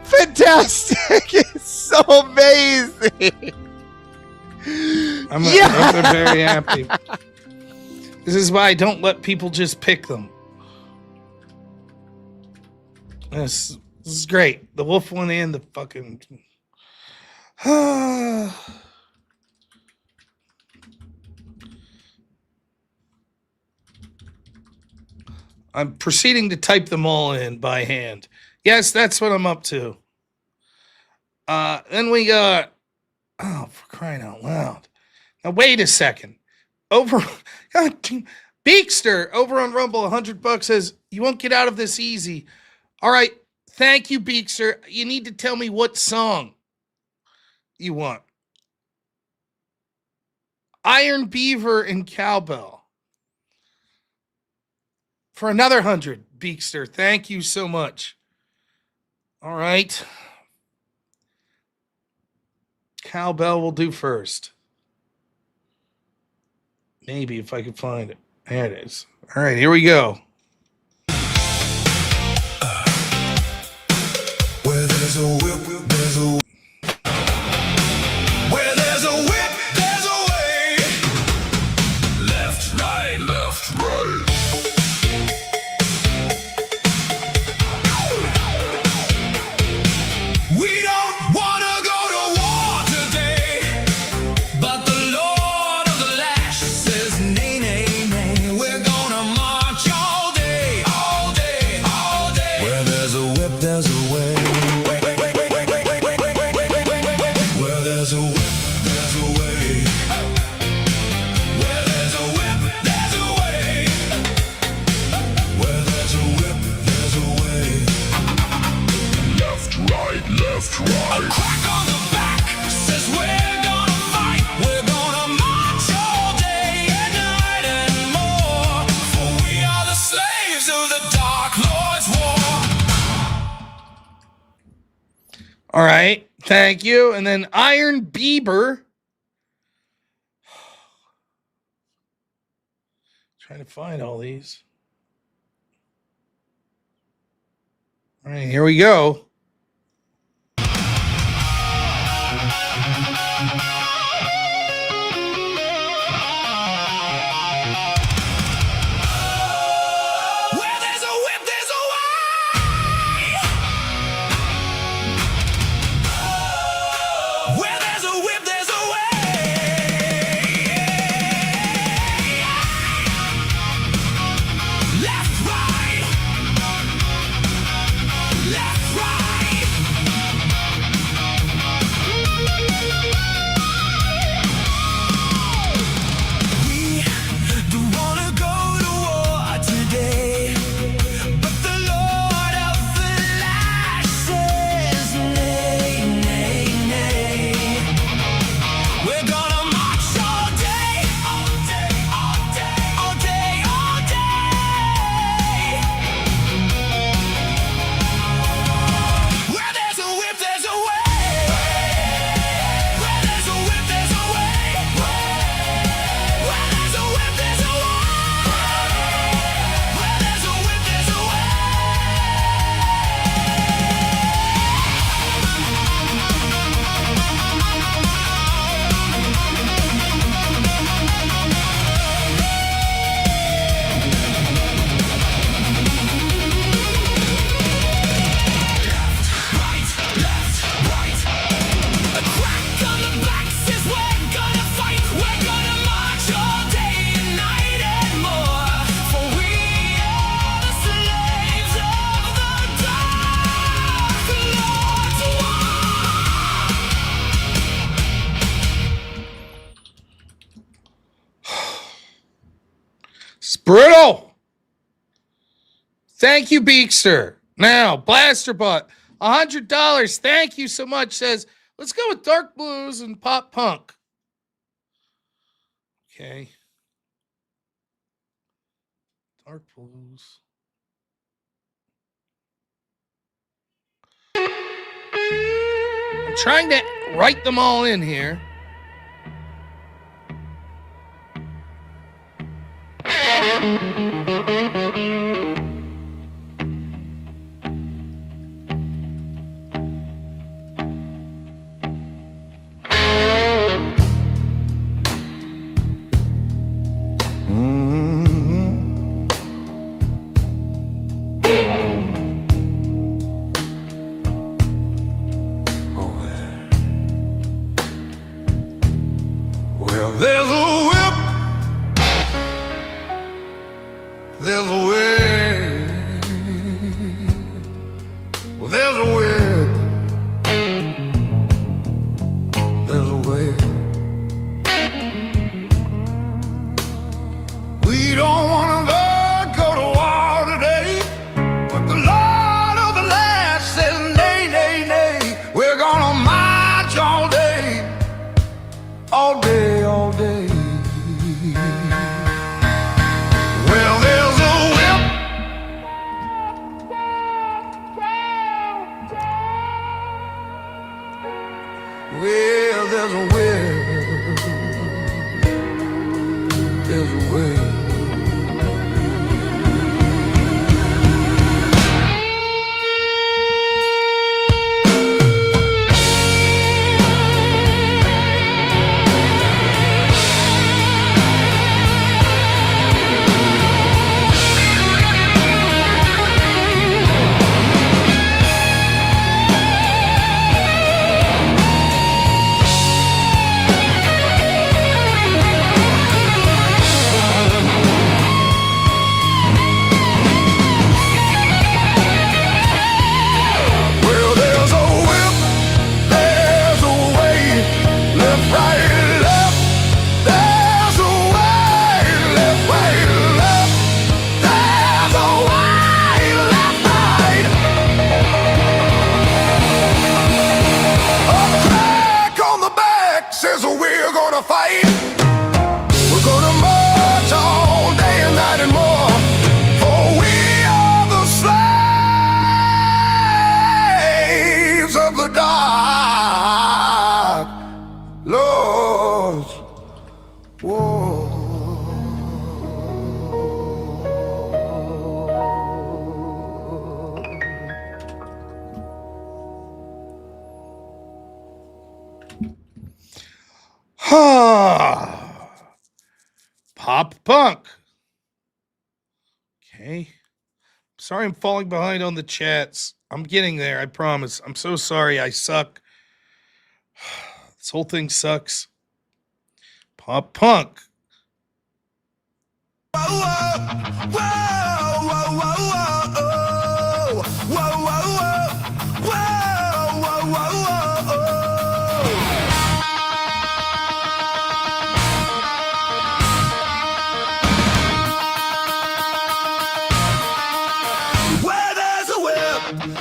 Fantastic! It's so amazing. I'm very happy. This is why I don't let people just pick them. This is great. The wolf one and the fucking. I'm proceeding to type them all in by hand. Yes, that's what I'm up to. Then we got. Oh, for crying out loud! Now wait a second. Beekster over on Rumble, $100 says you won't get out of this easy. All right, thank you, Beekster. You need to tell me what song you want. Iron Beaver and Cowbell. For another 100, Beekster. Thank you so much. All right. Cowbell will do first. Maybe if I could find it. There it is. All right, here we go. Where there's a whip, there's a where there's a whip, there's a way. Left, right, left, right. We don't wanna go to war today, but the Lord of the Lash says nay, nay, nay. We're gonna march all day, all day, all day. Where there's a whip, there's a way. Where there's a whip, there's a way. Where there's a whip, there's a way. Where there's a whip, there's a way. Left, right, left, right. A crack on the back says we're gonna fight. We're gonna march all day and night and more. For we are the slaves of the Dark Lord's war. All right. Thank you. And then Iron Bieber. Trying to find all these. All right, here we go. Where there's a whip, there's a way. Where there's a whip, there's a way. Left, right. Left, right. We don't wanna go to war today, but the Lord of the Lash says nay, nay, nay. We're gonna march all day, all day, all day, all day, all day. Where there's a whip, there's a way. Where there's a whip, there's a way. Where there's a whip, there's a way. Where there's a whip, there's a way. Right, left, right. A crack on the back says we're gonna fight. We're gonna march all day and night and more. For we are the slaves of the Dark Lord's It's brutal. Thank you, Beekster. Now, Blasterbot, $100. Thank you so much. Says, let's go with dark blues and pop punk. Okay. Dark blues. I'm trying to write them all in here. way. Says we're gonna fight. We're gonna march all day and night and more. For we are the slaves of the dark Lord's war. Pop punk. Okay. Sorry I'm falling behind on the chats. I'm getting there, I promise. I'm so sorry. I suck. This whole thing sucks. Pop punk.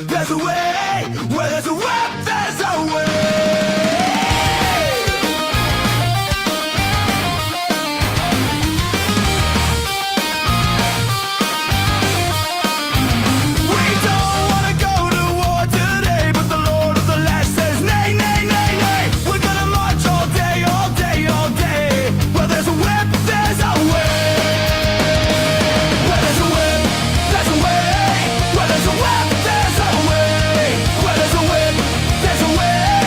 There's a way, where there's a whip, there's a way. We don't want to go to war today, but the Lord of the Land says nay, nay, nay, nay. We're gonna march all day, all day, all day. Where there's a whip, there's a way. Where there's a whip, there's a way. Where there's a whip, there's a way. Where there's a whip, there's a way.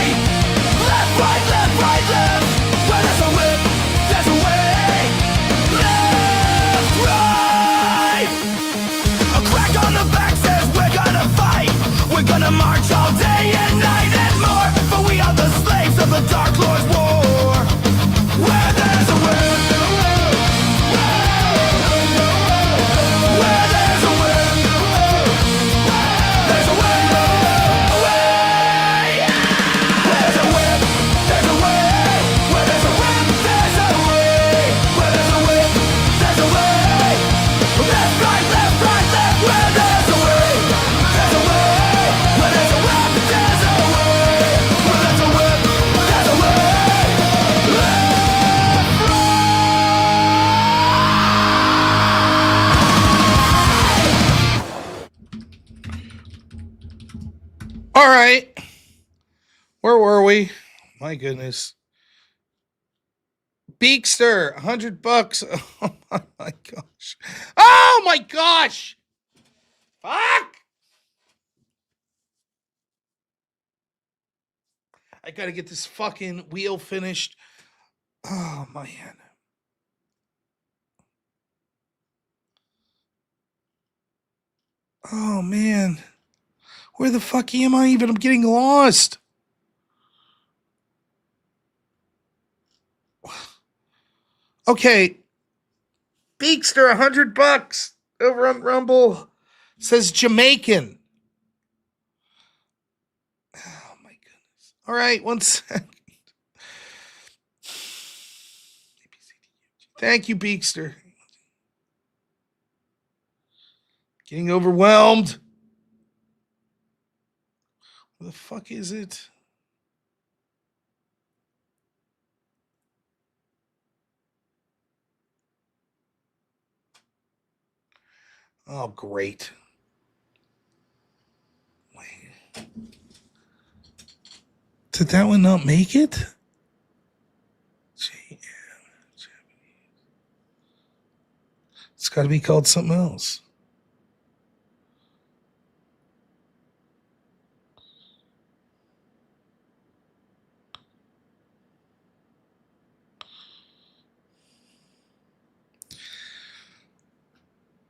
Left, right, left, right, left. Where there's a whip, there's a way. Left, right. A crack on the back says we're gonna fight. We're gonna march all day and night and more. For we are the slaves of the Dark Lord's war. Where there's a whip, where there's a whip, there's a way. There's a whip, there's a way. Where there's a whip, there's a way. Where there's a whip, there's a way. Left, right, left, right, left. Where there's a way, there's a way. Where there's a whip, there's a way. Where there's a whip, there's a way. All right. Where were we? My goodness. Beakster, $100. Oh my gosh. Oh my gosh. Fuck. I gotta get this fucking wheel finished. Oh man. Oh man. Where the fuck am I even? I'm getting lost. Okay. Beakster, $100 over on Rumble. Says Jamaican. Oh my goodness. All right, one second. Thank you, Beakster. Getting overwhelmed. Where the fuck is it? Oh, great. Wait. Did that one not make it? got to be called something else.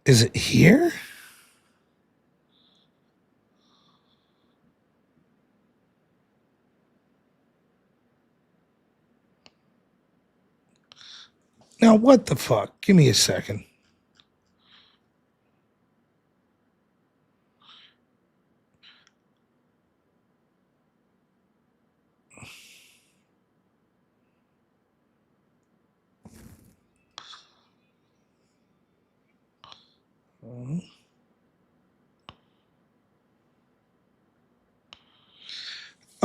Is it here? Now, what the fuck? Give me a second.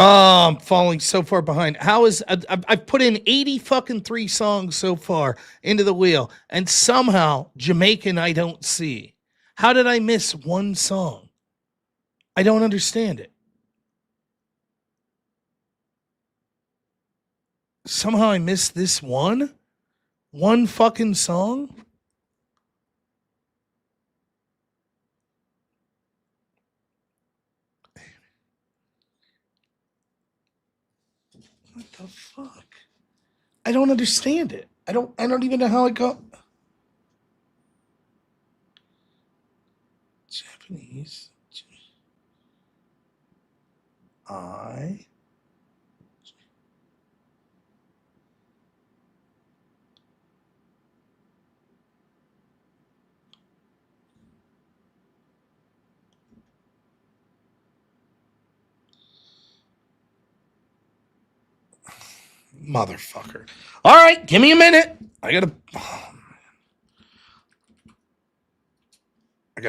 Oh, I'm falling so far behind. How is I've put in 80 fucking 3 songs so far into the wheel, and somehow Jamaican I don't see. How did I miss one song? I don't understand it. Somehow I missed this one fucking song. What the fuck? I don't understand it. I don't even know how it got. Japanese. Motherfucker. All right, give me a minute. I gotta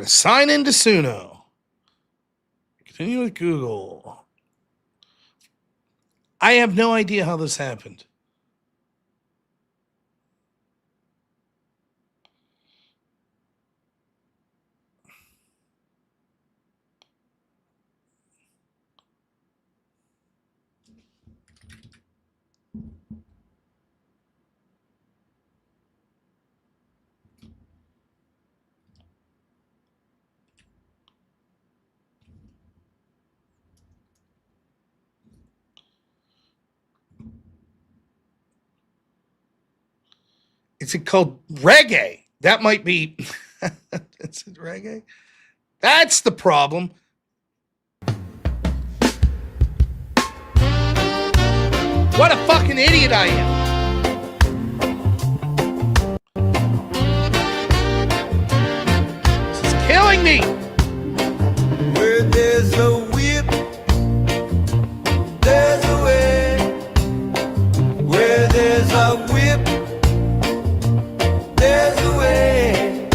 sign into Suno. Continue with Google. I have no idea how this happened. Is it called reggae? That might be. Is it reggae? That's the problem. What a fucking idiot I am. This is killing me. Where there's a whip, there's a way. Where there's a whip, there's a way.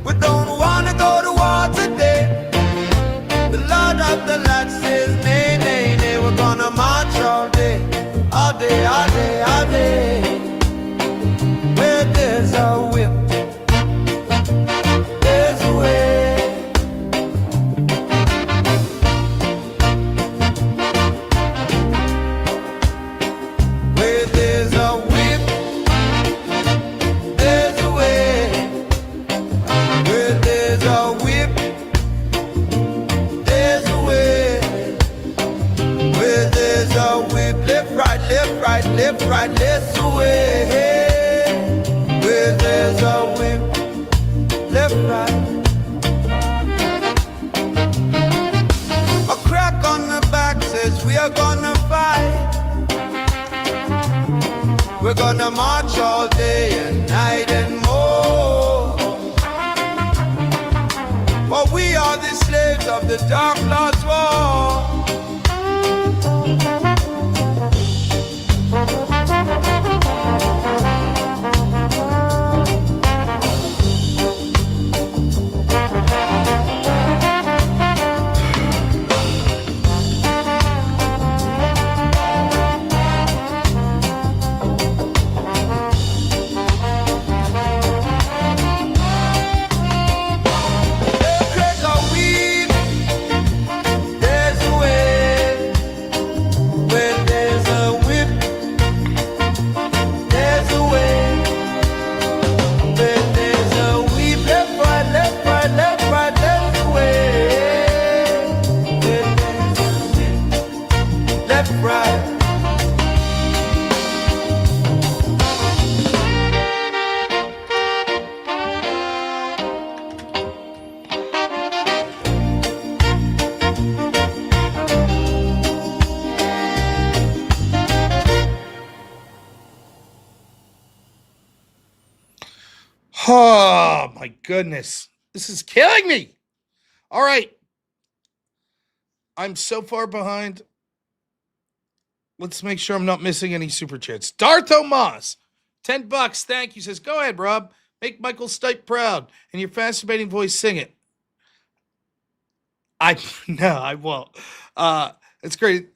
We don't want to go to war today. The Lord of the Lord says, nay, nay, nay. We're gonna march all day, all day, all day, all day. Where there's a whip, there's a way. Where there's a whip, there's a way. Where there's a whip, there's a way. Where there's a whip, left, right, left, right, left, right, that's the way. Where there's a whip, left, right. A crack on the back says we are gonna fight. We're gonna march all day and night and more. For we are the slaves of the dark Lord's war. There's a way. Oh, my goodness. This is killing me. All right. I'm so far behind. Let's make sure I'm not missing any super chats. Dartho Moss, $10. Thank you. Says, go ahead, Rob. Make Michael Stipe proud. And your fascinating voice, sing it. No, I won't. It's great.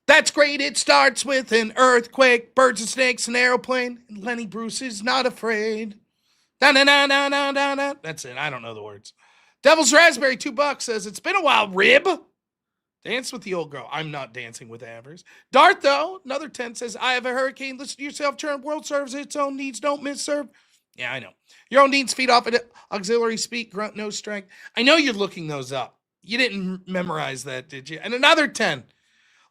That's great. It starts with an earthquake, birds and snakes, an aeroplane. And Lenny Bruce is not afraid. Da-na-na-na-na-na-na. That's it. I don't know the words. Devil's Raspberry, $2 says, it's been a while, Rib. Dance with the old girl. I'm not dancing with Avers. Dart, though, another 10 says, I have a hurricane. Listen to yourself. Turn. World serves its own needs. Don't misserve. Yeah, I know. Your own needs feed off it. Auxiliary speak. Grunt, no strength. I know you're looking those up. You didn't memorize that, did you? And another 10.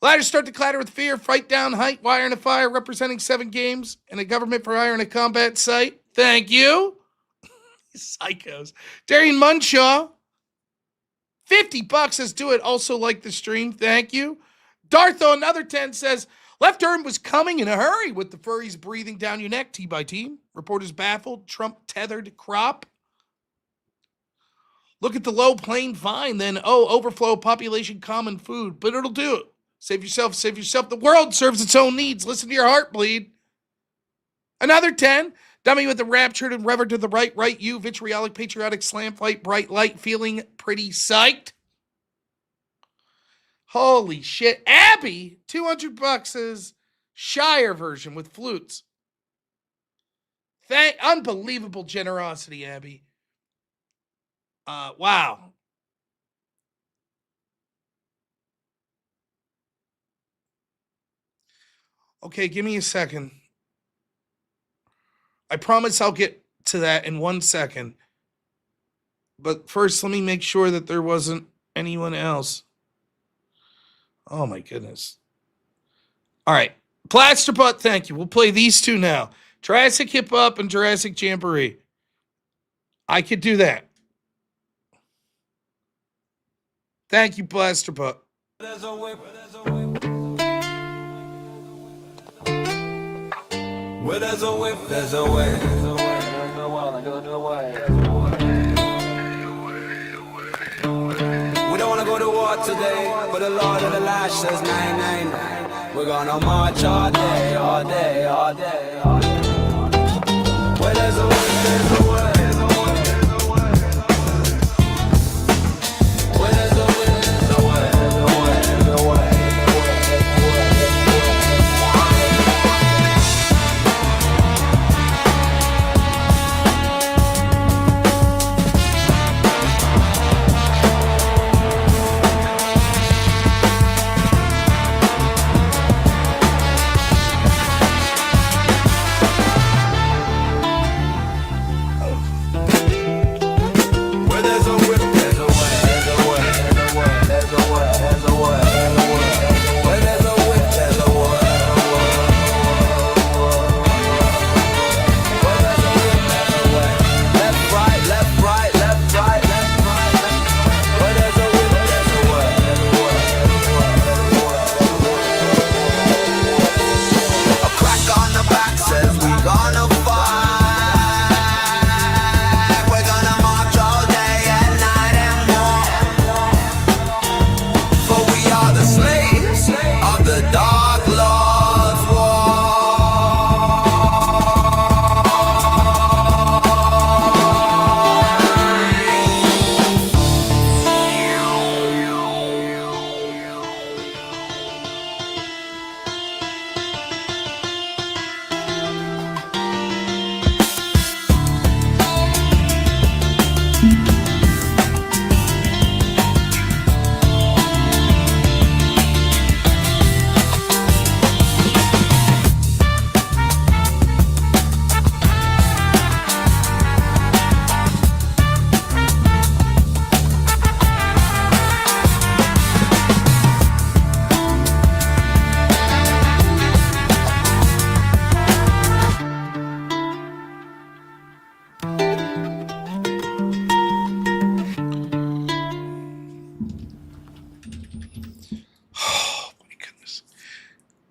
Ladders start to clatter with fear. Fight down height. Wire in a fire. Representing 7 games. And a government for hire in a combat site. Thank you. Psychos. Darian Munshaw. $50 says, do it. Also like the stream. Thank you. Dartho, another 10 says, left arm was coming in a hurry with the furries breathing down your neck. T by team. Reporters baffled. Trump tethered crop. Look at the low plane fine. Then, overflow population common food. But it'll do it. Save yourself. Save yourself. The world serves its own needs. Listen to your heart bleed. Another 10. Dummy with the raptured and revered to the right you, vitriolic, patriotic, slam fight, bright light, feeling pretty psyched. Holy shit. Abby, $200 is Shire version with flutes. Unbelievable generosity, Abby. Wow. Okay, give me a second. I promise I'll get to that in 1 second. But first, let me make sure that there wasn't anyone else. Oh, my goodness. All right. Plaster Butt, thank you. We'll play these two now. Jurassic Hip Hop and Jurassic Jamboree. I could do that. Thank you, Plaster Butt. There's a whip. Where there's a whip, there's a way. We don't wanna go to war today, but the Lord of the Lash says 999. We're gonna march all day, all day, all day, all day. Where there's a whip, there's a way.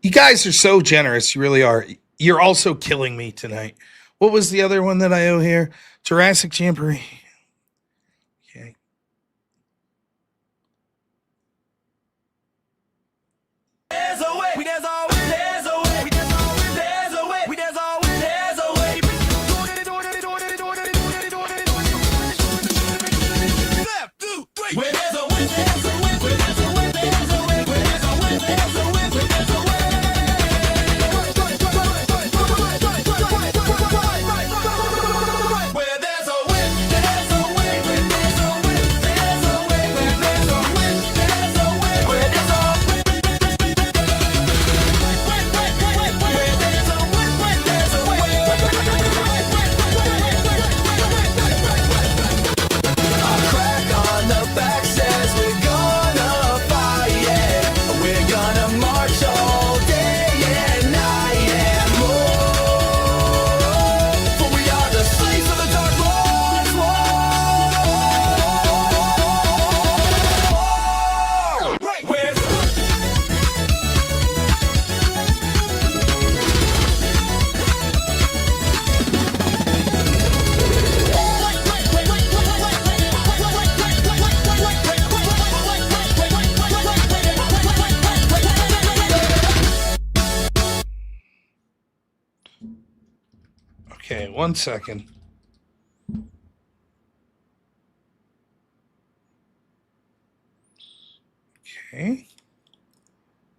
You guys are so generous. You really are. You're also killing me tonight. What was the other one that I owe here? Jurassic Jamboree. Okay. There's a way. There's always there's a way. There's always there's a way. There's always there's a way. Left, 2, 3. Where there's a way, there's a way. Where there's a way, there's a way. Where there's a way, there's a way. Where there's a way. Okay, 1 second. Okay.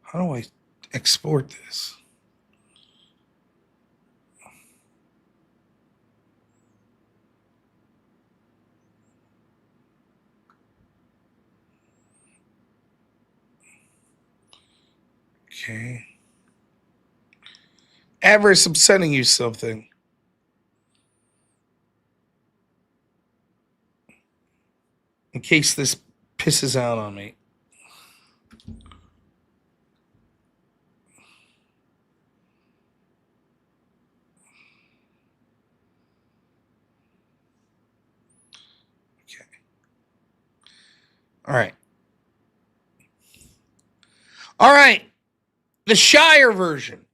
How do I export this? Okay. Avarice, I'm sending you something. In case this pisses out on me. Okay. All right. All right. The Shire version.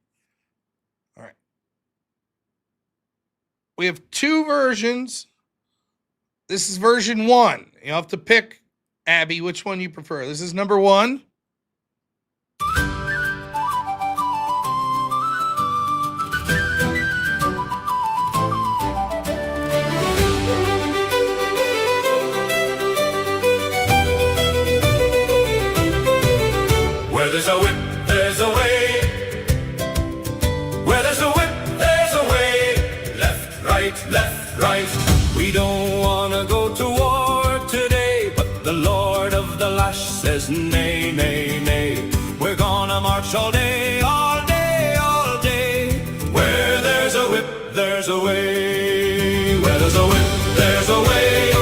All right. We have two versions. This is version 1. You have to pick, Abby, which one you prefer. This is number 1. Where there's a whip, there's a way. Where there's a whip, there's a way. Left, right. We don't wanna go to war today, but the Lord of the Lash says nay, nay, nay. We're gonna march all day, all day, all day. Where there's a whip, there's a way. Where there's a whip, there's a way.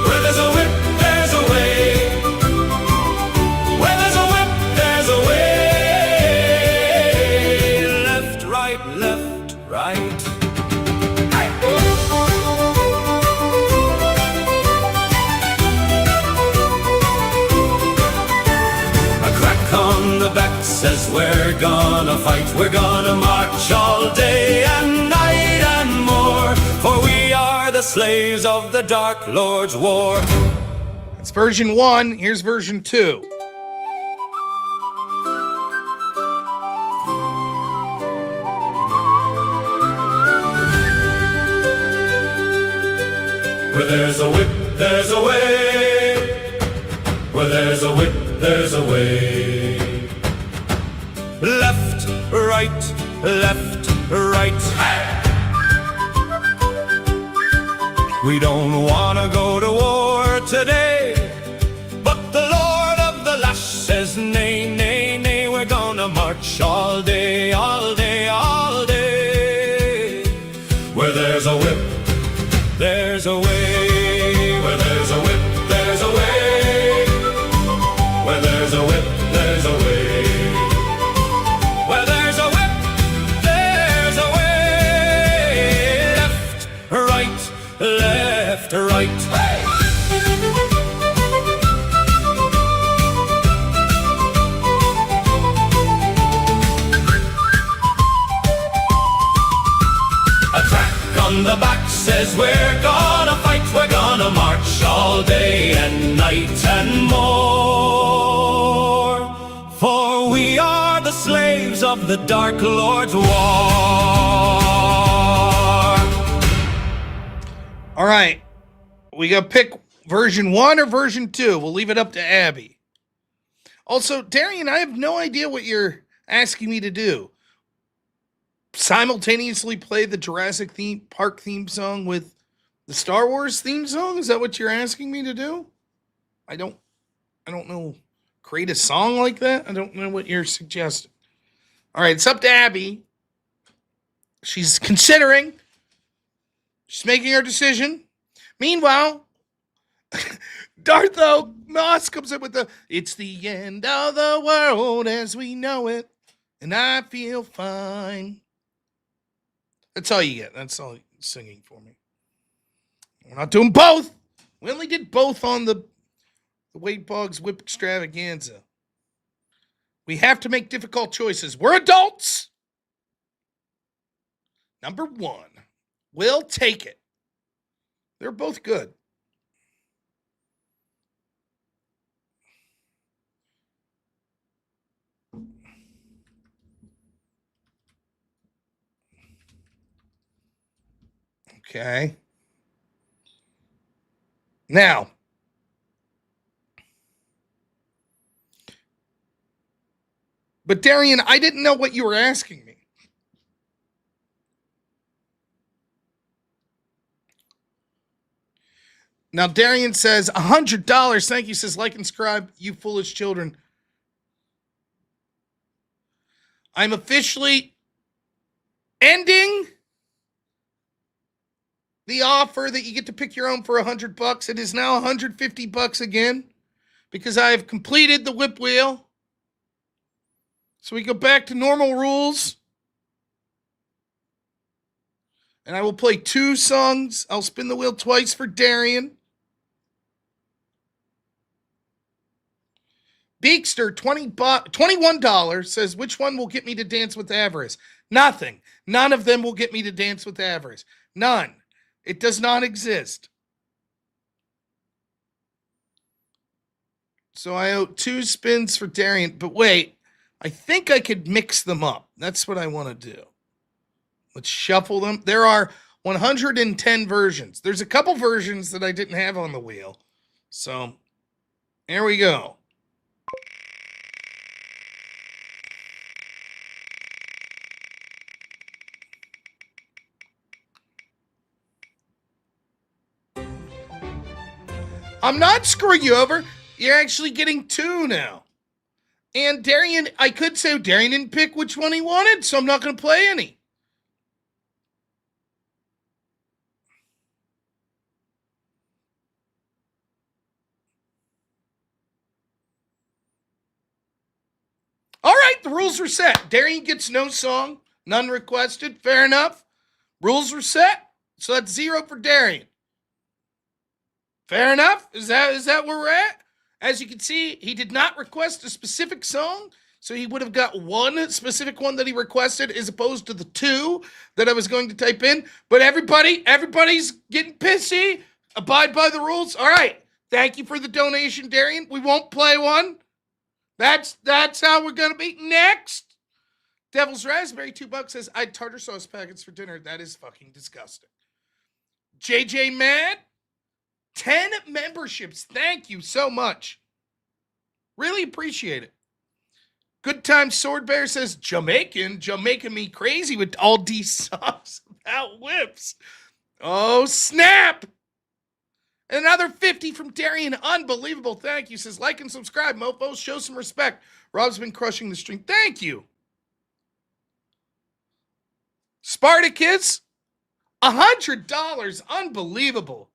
Where there's a whip, there's a way. Where there's a whip, there's a way. Left, right, left, right. On the back says we're gonna fight, we're gonna march all day and night and more, for we are the slaves of the Dark Lord's war. That's version 1. Here's version 2. Where there's a whip, there's a way. Where there's a whip, there's a way. Left, right, left, right. We don't wanna go to war today, but the Lord of the Lash says nay, nay, nay. We're gonna march all day, all day, all day. Where there's a whip, there's a way. Where there's a whip, there's a way. Where there's a whip, there's a way. Where there's a whip, there's a way. Left, right, left, right. Hey! on the back says we're gonna fight, we're gonna march all day and night and more. For we are the slaves of the Dark Lord's war. All right. We got to pick version 1 or version 2. We'll leave it up to Abby. Also, Darian, I have no idea what you're asking me to do. Simultaneously play the Jurassic Park theme song with the Star Wars theme song? Is that what you're asking me to do? I don't know. Create a song like that? I don't know what you're suggesting. All right, it's up to Abby. She's considering. She's making her decision. Meanwhile, Dartho Moss comes in with it's the end of the world as we know it, and I feel fine. That's all you get. That's all singing for me. We're not doing both. We only did both on the Wade Boggs Whip Extravaganza. We have to make difficult choices. We're adults. Number 1. We'll take it. They're both good. Okay. Now, but Darian, I didn't know what you were asking me. Now, Darian says, $100. Thank you. Says, like and subscribe, you foolish children. I'm officially ending the offer that you get to pick your own for $100. It is now $150 again because I have completed the whip wheel. So we go back to normal rules. And I will play 2 songs. I'll spin the wheel twice for Darian. Beekster, $21 says, which one will get me to dance with avarice? Nothing. None of them will get me to dance with avarice. None. It does not exist. So I owe 2 spins for Darian. But wait, I think I could mix them up. That's what I want to do. Let's shuffle them. There are 110 versions. There's a couple versions that I didn't have on the wheel. So here we go. I'm not screwing you over. You're actually getting 2 now. And Darian, I could say Darian didn't pick which one he wanted, so I'm not going to play any. All right, the rules are set. Darian gets no song, none requested. Fair enough. Rules are set, so that's 0 for Darian. Fair enough. Is that where we're at? As you can see, he did not request a specific song, so he would have got 1 specific one that he requested as opposed to the 2 that I was going to type in. But everybody's getting pissy. Abide by the rules. All right. Thank you for the donation, Darian. We won't play one. That's how we're going to be. Next. Devil's Raspberry, $2 says, I had tartar sauce packets for dinner. That is fucking disgusting. JJ Mad, 10 memberships. Thank you so much. Really appreciate it. Good Time Sword Bear says, Jamaican me crazy with all these songs about whips. Oh, snap. Another 50 from Darian. Unbelievable. Thank you. Says, like and subscribe, mofos. Show some respect. Rob's been crushing the stream. Thank you. Spartacus, $100. Unbelievable.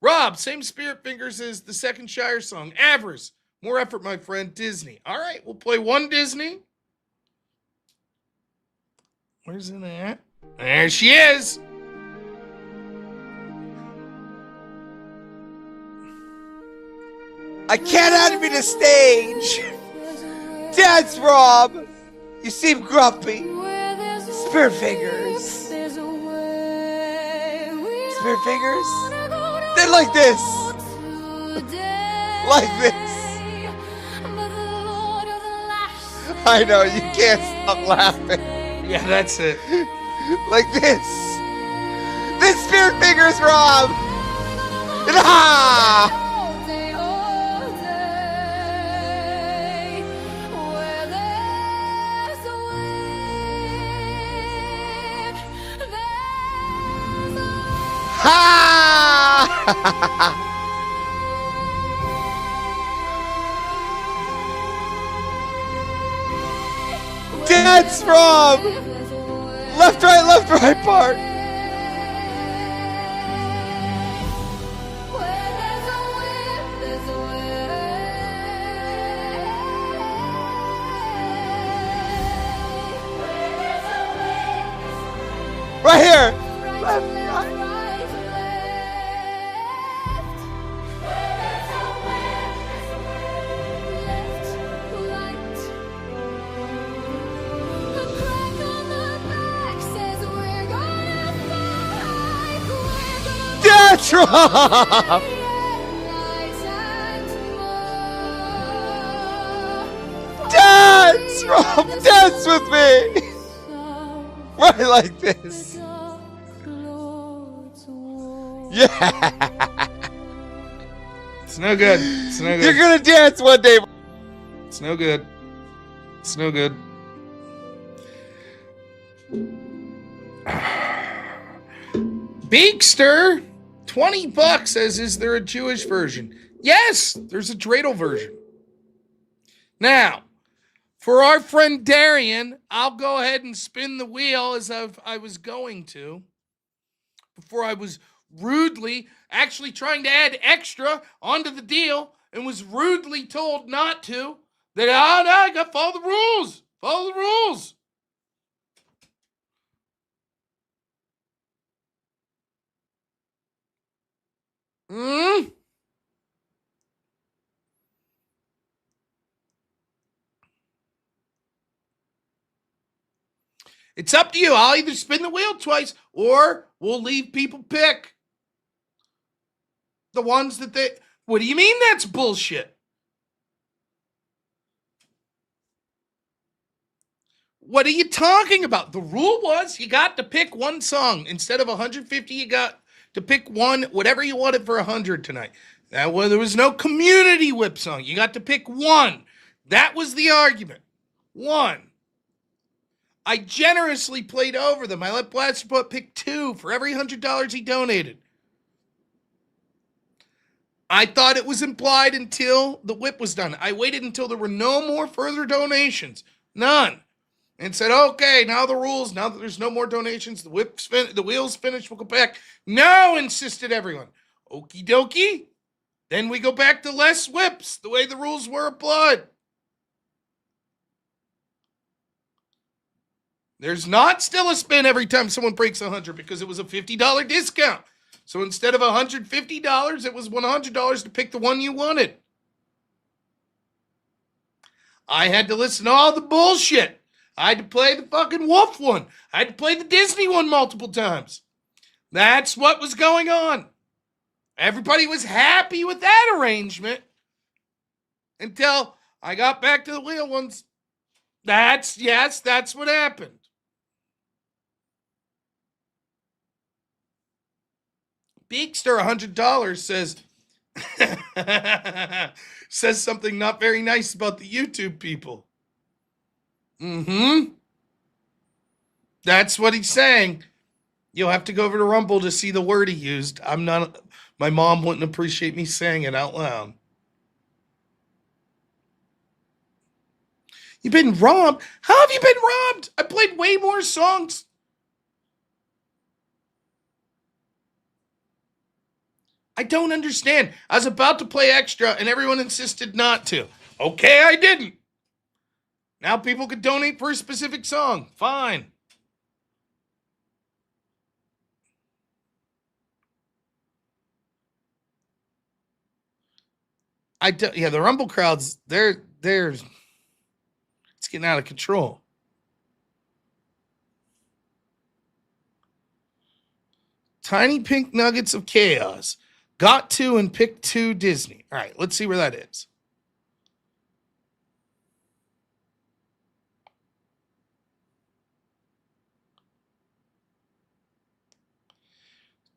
Rob, same spirit fingers as the second Shire song. Avarice. More effort, my friend. Disney. All right, we'll play 1 Disney. Where's it at? There she is. I can't envy the stage. Dance, Rob. You seem grumpy. Spirit fingers. spirit fingers? They're like this. Like this. I know, you can't stop laughing. Yeah, that's it. Like this. This spirit fingers, Rob. And ha! Ha! Dance from left, right part. Right here. Left, right. Dance, Rob! Dance, Rob! Dance with me! Right like this. Yeah! It's no good. It's no good. You're gonna dance one day. It's no good. It's no good. Beakster, $20 says, is there a Jewish version? Yes, there's a dreidel version. Now, for our friend Darian, I'll go ahead and spin the wheel as I was going to, before I was rudely actually trying to add extra onto the deal and was rudely told not to. That, oh no, I got to follow the rules. Follow the rules. It's up to you. I'll either spin the wheel twice or we'll leave people pick the ones that they... What do you mean that's bullshit? What are you talking about? The rule was you got to pick one song. Instead of 150, you got to pick one, whatever you wanted for 100 tonight. There was no community whip song. You got to pick one. That was the argument. One. I generously played over them. I let Platner pick two for every $100 he donated. I thought it was implied until the whip was done. I waited until there were no more further donations. None. And said, okay, now the rules, now that there's no more donations, the wheel's finished, we'll go back. No, insisted everyone. Okie dokie. Then we go back to less whips, the way the rules were applied. There's not still a spin every time someone breaks 100 because it was a $50 discount. So instead of $150, it was $100 to pick the one you wanted. I had to listen to all the bullshit. I had to play the fucking Wolf one. I had to play the Disney one multiple times. That's what was going on. Everybody was happy with that arrangement until I got back to the wheel ones. That's what happened. Beakster, $100 says says something not very nice about the YouTube people. That's what he's saying. You'll have to go over to Rumble to see the word he used. My mom wouldn't appreciate me saying it out loud. You've been robbed? How have you been robbed? I played way more songs. I don't understand. I was about to play extra and everyone insisted not to. Okay, I didn't. Now people could donate for a specific song. Fine. The Rumble crowds, they're it's getting out of control. Tiny pink nuggets of chaos. Got to and picked 2 Disney. All right, let's see where that is.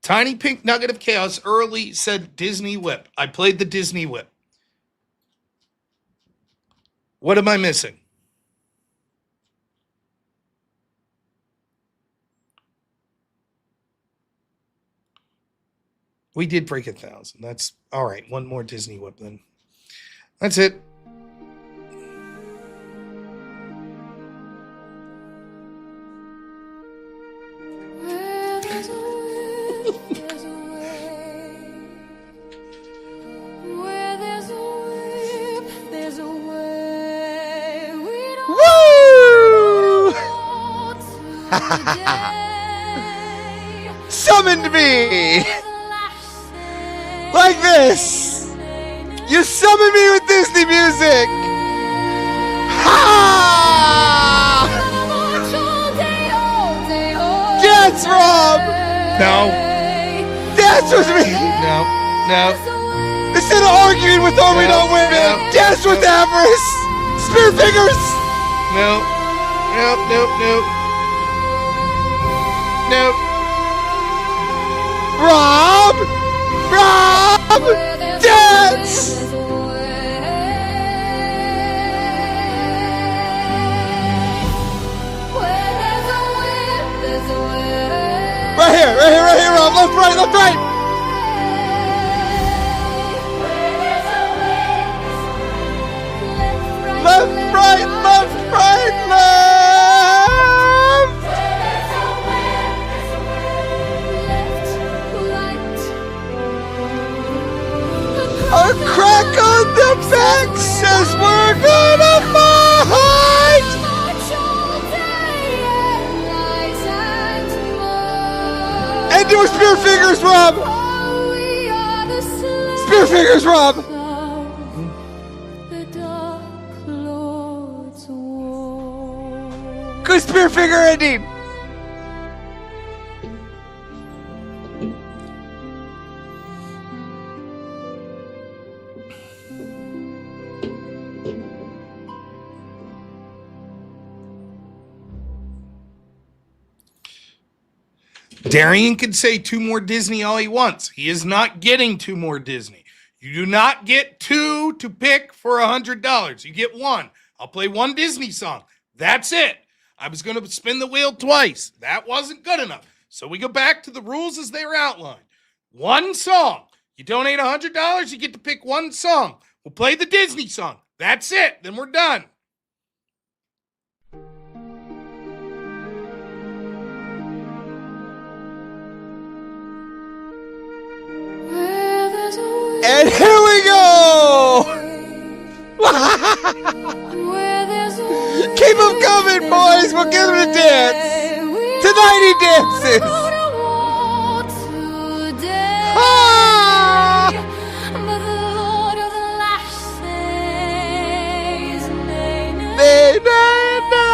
Tiny pink nugget of chaos early said Disney whip. I played the Disney whip. What am I missing? We did break 1,000. That's all right. One more Disney whip then. That's it. Summoned me like this. You summoned me with Disney music. Ha! Dance, Rob. No. Dance with me. No. Instead of arguing with Are We Not Women, dance with avarice. Spear fingers. Nope. Rob, dance. Right here, Rob. Left, right. Left, right, left. A crack on the back says we're gonna fight. And do spear fingers, Rob. Spear fingers, Rob. Good spear finger ending. Darian can say 2 more Disney all he wants. He is not getting 2 more Disney. You do not get 2 to pick for $100. You get 1. I'll play 1 Disney song. That's it. I was going to spin the wheel twice. That wasn't good enough. So we go back to the rules as they were outlined. 1 song. You donate $100, you get to pick 1 song. We'll play the Disney song. That's it. Then we're done. And here we go! Keep them coming, boys! We'll get them to dance! Tonight he dances! Ah! Nay, nay, nay!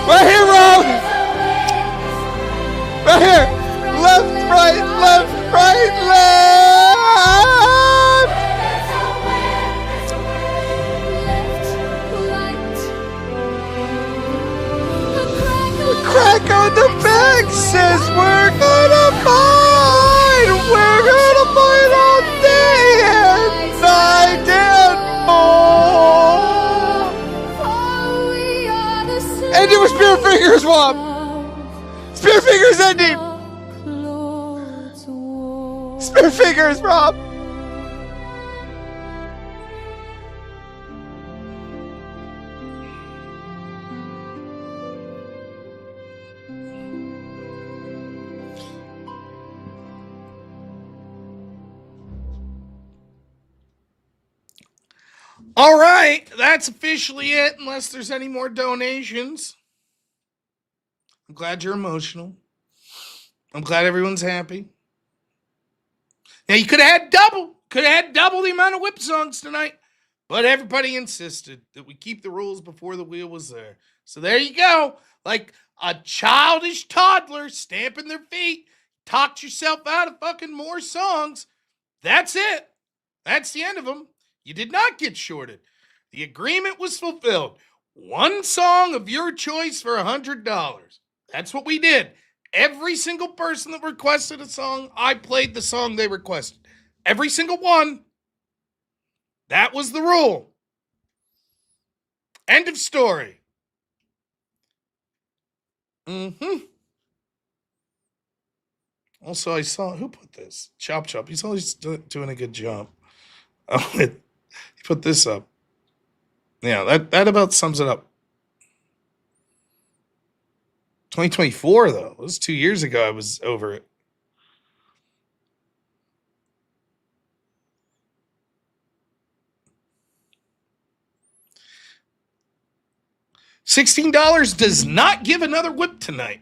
Right here, Rob! Right here! Left, right, left! The crack on the back says we're gonna fight! We're gonna fight all day and night and more! Ending with spear fingers, Rob! Spear fingers ending! Spear fingers, Rob! All right, that's officially it, unless there's any more donations. I'm glad you're emotional. I'm glad everyone's happy. Now, you could have had double the amount of whip songs tonight, but everybody insisted that we keep the rules before the wheel was there. So there you go. Like a childish toddler stamping their feet, talked yourself out of fucking more songs. That's it. That's the end of them. You did not get shorted. The agreement was fulfilled. One song of your choice for $100. That's what we did. Every single person that requested a song, I played the song they requested. Every single one. That was the rule. End of story. Also, I saw, who put this? Chop Chop. He's always doing a good job. Oh, he put this up. Yeah, that about sums it up. 2024, though. It was 2 years ago I was over it. $16 does not give another whip tonight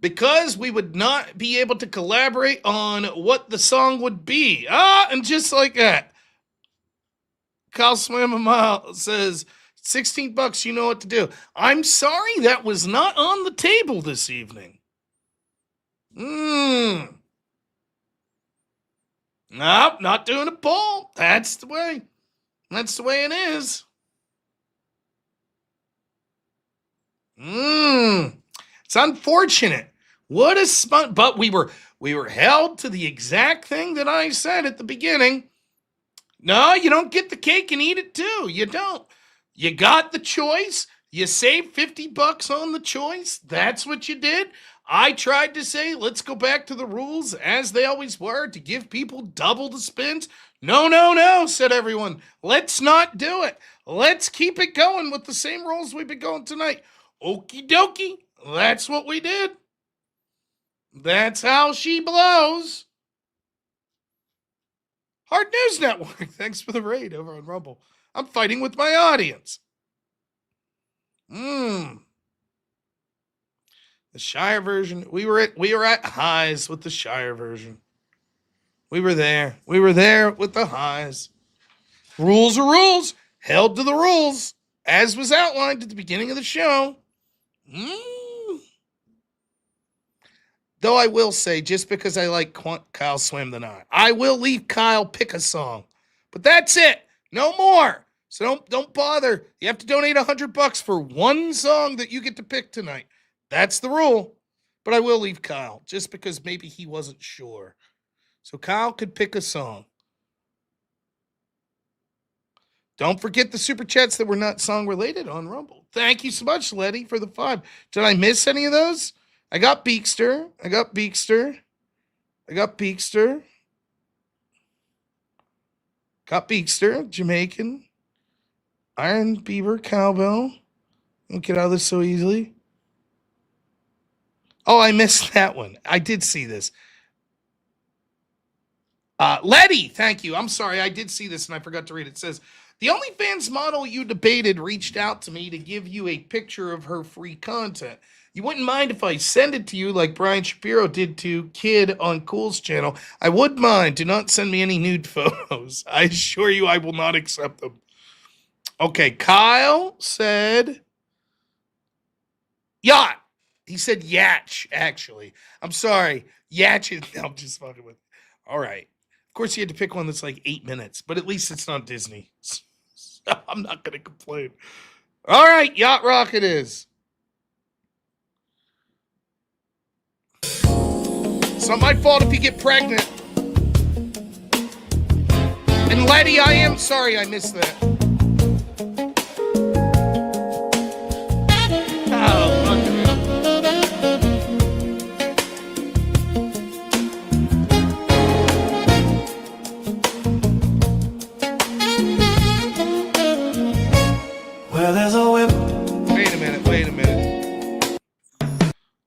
because we would not be able to collaborate on what the song would be. And just like that, Kyle Swam a Mile says, $16, you know what to do. I'm sorry that was not on the table this evening. Nope, not doing a poll. That's the way. That's the way it is. It's unfortunate. What a but we were held to the exact thing that I said at the beginning. No, you don't get the cake and eat it too. You don't. You got the choice. You saved $50 on the choice. That's what you did. I tried to say, let's go back to the rules as they always were to give people double the spins. No, said everyone. Let's not do it. Let's keep it going with the same rules we've been going tonight. Okie dokie. That's what we did. That's how she blows. Hard News Network. Thanks for the raid over on Rumble. I'm fighting with my audience. The Shire version. We were at highs with the Shire version. We were there. We were there with the highs. Rules are rules. Held to the rules as was outlined at the beginning of the show. Though I will say, just because I like Kyle Swim the Knot, I will leave Kyle pick a song. But that's it. No more. So don't bother. You have to donate $100 for one song that you get to pick tonight. That's the rule. But I will leave Kyle, just because maybe he wasn't sure. So Kyle could pick a song. Don't forget the super chats that were not song related on Rumble. Thank you so much, Letty, for the 5. Did I miss any of those? I got Beekster. Got Beekster, Jamaican. Iron Beaver, Cowbell. Don't get out of this so easily. Oh, I missed that one. I did see this. Letty, thank you. I'm sorry. I did see this and I forgot to read it. It says, the OnlyFans model you debated reached out to me to give you a picture of her free content. You wouldn't mind if I send it to you like Brian Shapiro did to Kid on Cool's channel. I would mind. Do not send me any nude photos. I assure you I will not accept them. Okay, Kyle said yacht. He said yatch, actually. I'm sorry. Yatch is... I'm just fucking with you. All right. Of course, you had to pick one that's like 8 minutes, but at least it's not Disney. So I'm not going to complain. All right, Yacht Rock it is. It's not my fault if you get pregnant. And Letty, I am sorry I missed that. Oh, fucking hell. Well, there's a whip. Wait a minute.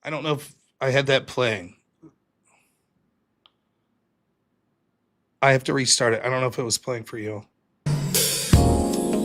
I don't know if I had that playing. I have to restart it. I don't know if it was playing for you.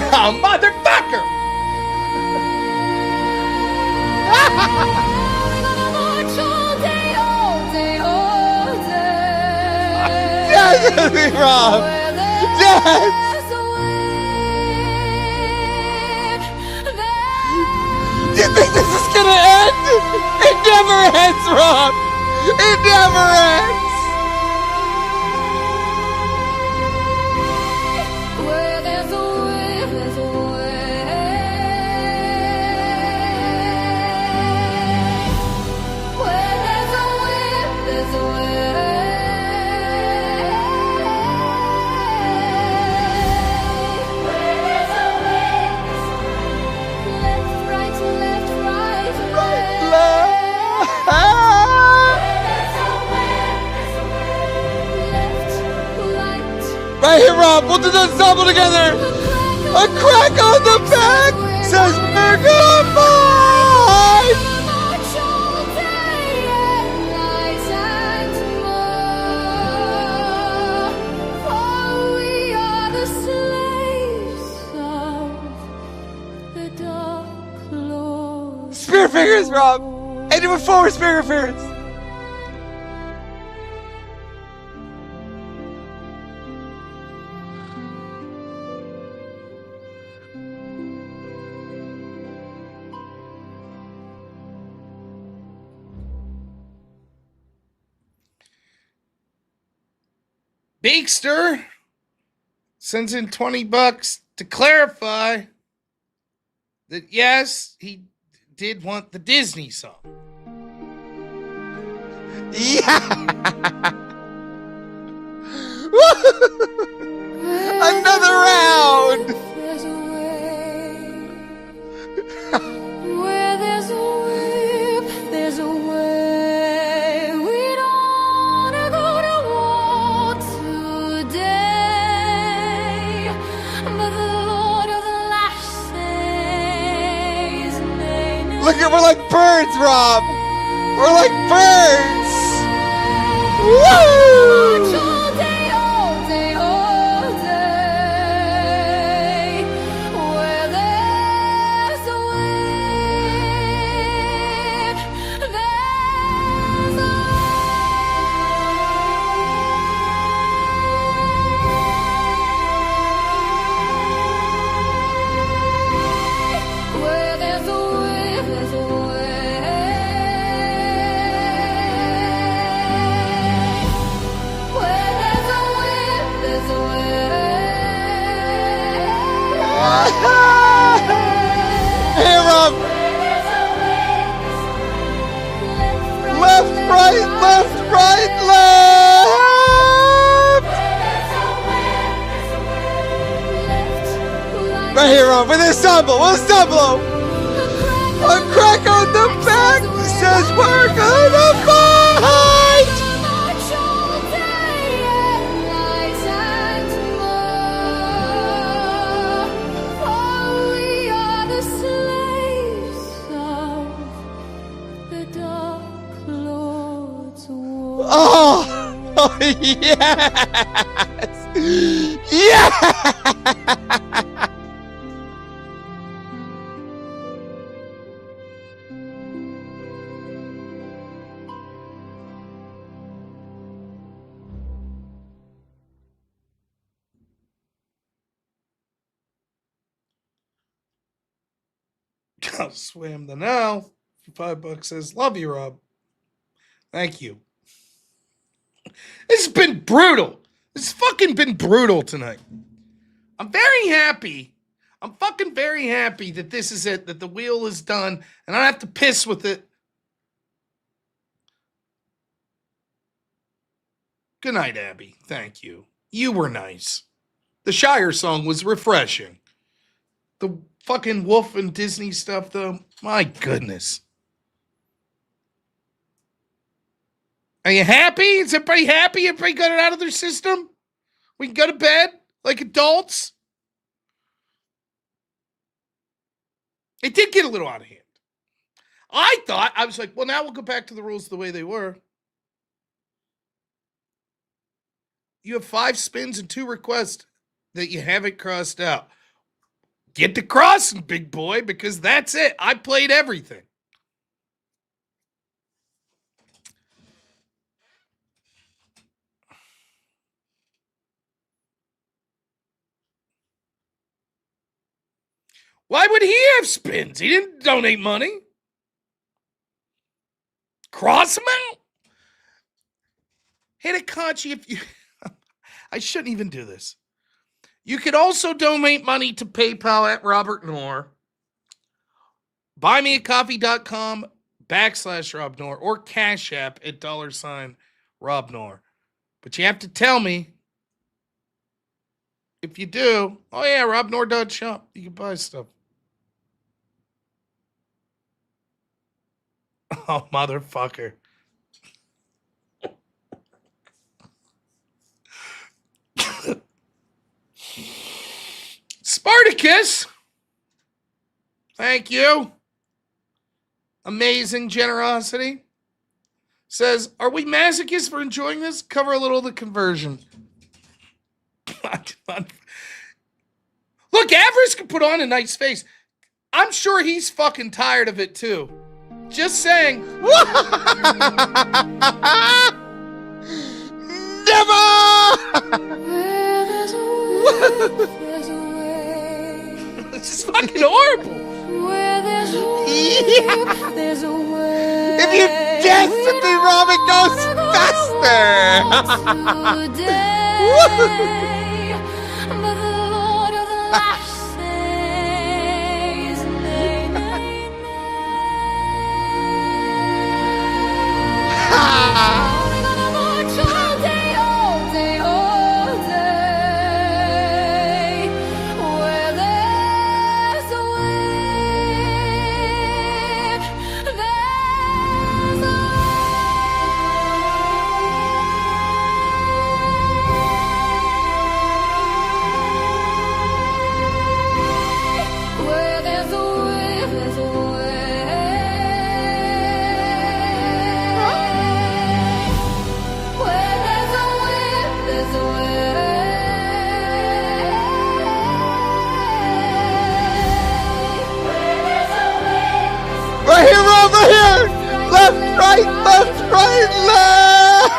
Oh, motherfucker! Yes, Rob. Yes. Do you think this is gonna end? It never ends, Rob. It never ends. Where there's a way, there's a way. Where there's a way, there's a way. Where there's a way, left, right, left, right, left. Right here, Rob. We'll do the ensemble together. A crack on the back says we're gonna fight. Spear fingers, Rob. And do it forward, spear fingers. Beakster sends in $20 to clarify that yes, he did want the Disney song. Yeah. Another round. Where there's a whip, there's a way. We don't wanna go to war today, but the Lord of the Lash says, nay, nay. Look at, we're like birds, Rob. We're like birds. Woo! March all day, all day, all day. Where there's a whip, there's a way. Where there's a whip, there's a way. Where there's a whip, there's a Hey, Rob. Left, right, left, right, left. Right here, Rob. With a stumble. With a stumble. A crack on the back says we're gonna fight. march all day and night and more. For we are the slaves of the Dark Lord's war. Oh, yes. Yes. I'll swim the now. $5 says, love you, Rob. Thank you. This has been brutal. This has fucking been brutal tonight. I'm very happy. I'm fucking very happy that this is it, that the wheel is done, and I don't have to piss with it. Good night, Abby. Thank you. You were nice. The Shire song was refreshing. The fucking Wolf and Disney stuff, though, my goodness. Are you happy? Is everybody happy? Everybody got it out of their system? We can go to bed like adults? It did get a little out of hand. I was like, well, now we'll go back to the rules the way they were. You have 5 spins and 2 requests that you haven't crossed out. Get to crossing, big boy, because that's it. I played everything. Why would he have spins? He didn't donate money. Cross him out. Hit a Conchi if you... I shouldn't even do this. You could also donate money to PayPal at robnoerr. buymeacoffee.com/robnoerr or Cash App at $robnoerr. But you have to tell me if you do. Oh yeah, robnoerr.shop. You can buy stuff. Oh, motherfucker. Spartacus. Thank you. Amazing generosity. Says, are we masochists for enjoying this? Cover a little of the conversion. Look, Avarice can put on a nice face. I'm sure he's fucking tired of it too. Just saying. Never! This is fucking horrible. If you dance with me, Rob, it goes faster. Right here, Rob, right here! Left, right, left, right, left!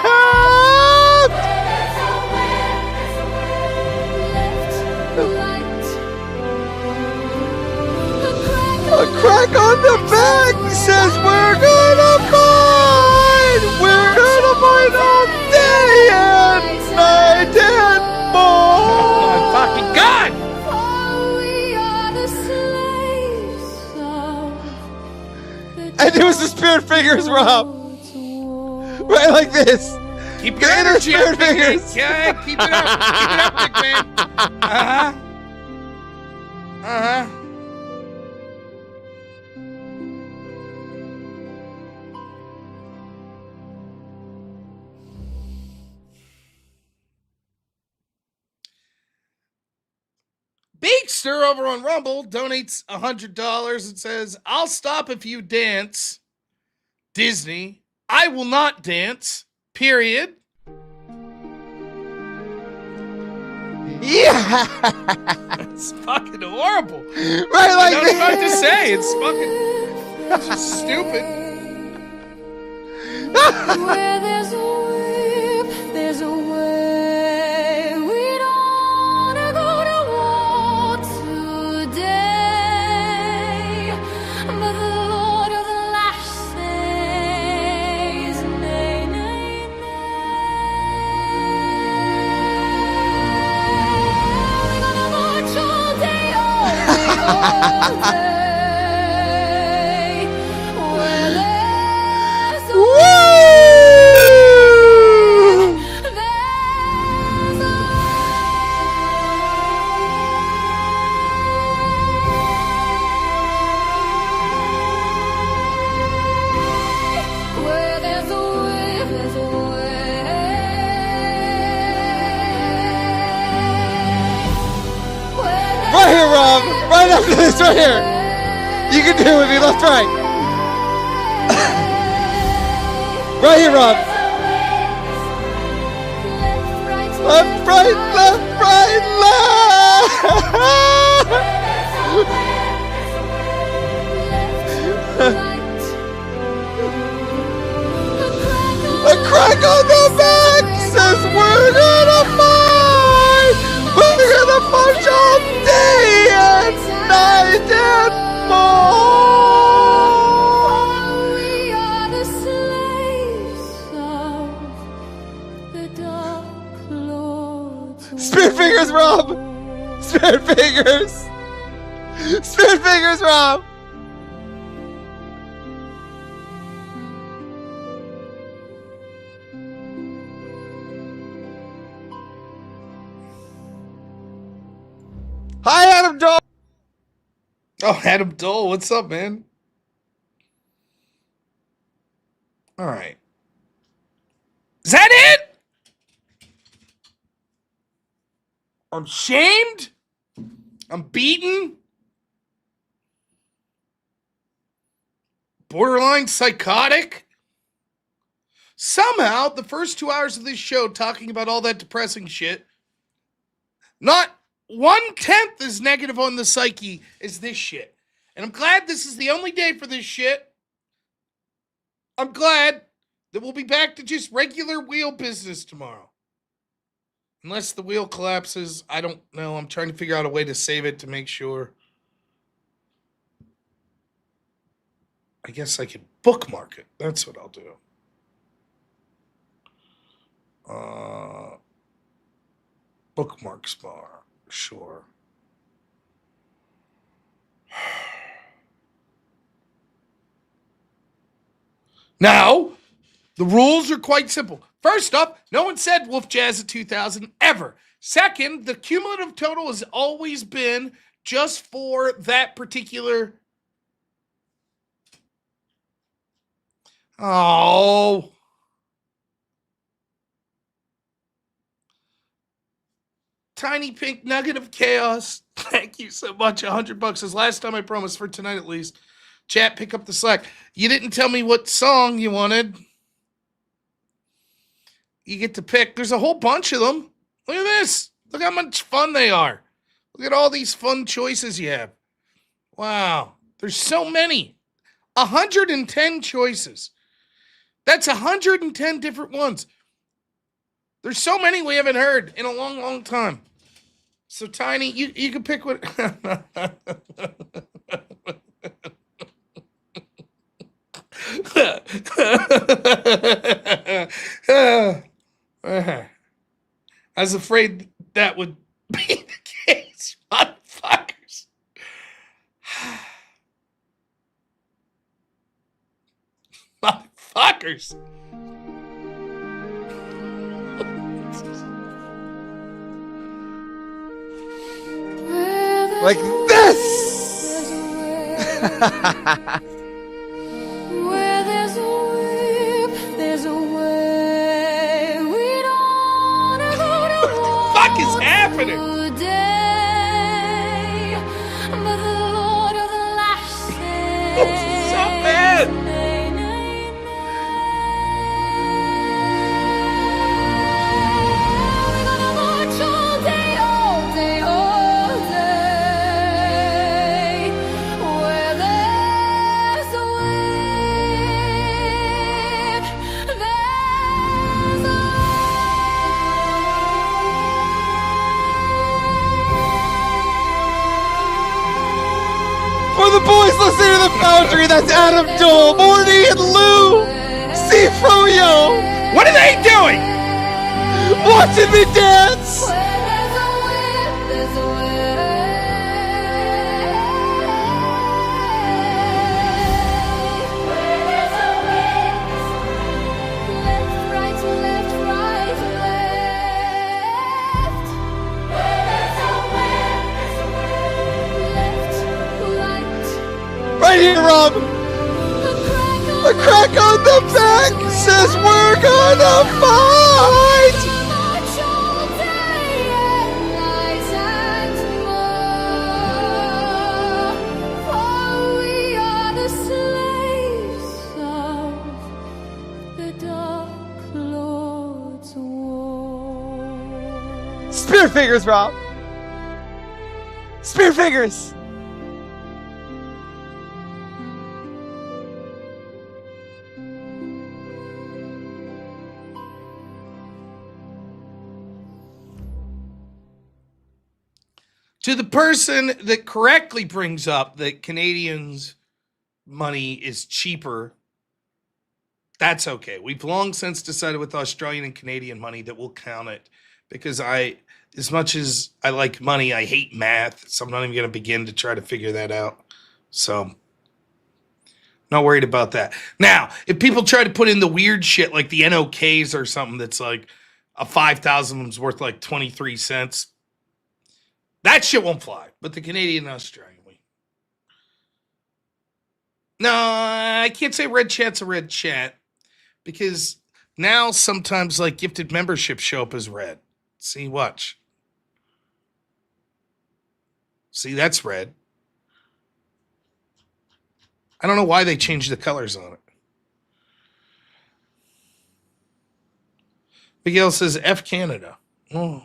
A crack on the back says we're gonna fight! We're gonna fight all day and night and more! Oh my fucking God! And it was the spirit fingers, Rob. Right like this. Keep your energy up, fingers. Yeah, keep it up. Keep it up, big man. Uh-huh. Uh-huh. Bakester over on Rumble donates $100 and says, I'll stop if you dance. Disney, I will not dance. Period. Yeah! It's fucking horrible. Right like I don't know what to say. It's fucking it's just stupid. Where there's a whip, there's a way. We don't wanna go to war today, but the Lord of the Lash says, nay, nay, nay. We're gonna march all day, all day. Where there's a Right here, Rob. Right after this, right here. You can do it with me, left, right. Right here, Rob. Left, right, left, right, left. A crack on the back says we're gonna fight. We're gonna march all day and night and more. We are the slaves of the Dark Lord's Spirit fingers, Rob. Spirit fingers. Spirit fingers, Rob. Hi, Adam Dole. Oh, Adam Dole, what's up, man? All right. Is that it? I'm shamed. I'm beaten. Borderline psychotic. Somehow, the first 2 hours of this show talking about all that depressing shit, not 1/10 as negative on the psyche as this shit. And I'm glad this is the only day for this shit. I'm glad that we'll be back to just regular wheel business tomorrow. Unless the wheel collapses, I don't know. I'm trying to figure out a way to save it to make sure. I guess I could bookmark it. That's what I'll do. Bookmarks bar. Sure. Now, the rules are quite simple. First up, no one said Wolf Jazz at 2000 ever. Second, the cumulative total has always been just for that particular. Oh. Tiny pink nugget of chaos. Thank you so much. $100 is last time I promised for tonight at least. Chat, pick up the slack. You didn't tell me what song you wanted. You get to pick. There's a whole bunch of them. Look at this. Look how much fun they are. Look at all these fun choices you have. Wow. There's so many. 110 choices. That's 110 different ones. There's so many we haven't heard in a long, long time. So, Tiny, you can pick what... I was afraid that would be the case, motherfuckers. Motherfuckers. Like this. Where there's a whip, there's a way. We don't go to What the fuck is happening? day, but the Lord of the Lash says, This is so bad. nay, nay, nay. We're gonna march all day, all day, all day. Where there's a whip, there's a For the boys listening to the Foundry, that's Adam Dole, Morty, and Lou. See Froyo. What are they doing? Watching me dance. Where there's a whip, there's a way. Where there's a whip, left, right, left, right, left. Where there's a whip, left, right. Right here, Rob. A crack on the back says we're gonna fight. March all day and night and more. For we are the slaves of the Dark Lord's war. Spear fingers, Rob. Spear fingers. To the person that correctly brings up that Canadians' money is cheaper, that's okay. We've long since decided with Australian and Canadian money that we'll count it, because as much as I like money, I hate math, so I'm not even going to begin to try to figure that out. So, not worried about that. Now, if people try to put in the weird shit like the NOKs or something that's like a 5,000 is worth like 23 cents, that shit won't fly. But the Canadian and Australian, no, I can't say red chat's a red chat, because now sometimes like gifted memberships show up as red. See, watch. See, that's red. I don't know why they changed the colors on it. Miguel says F Canada. Oh.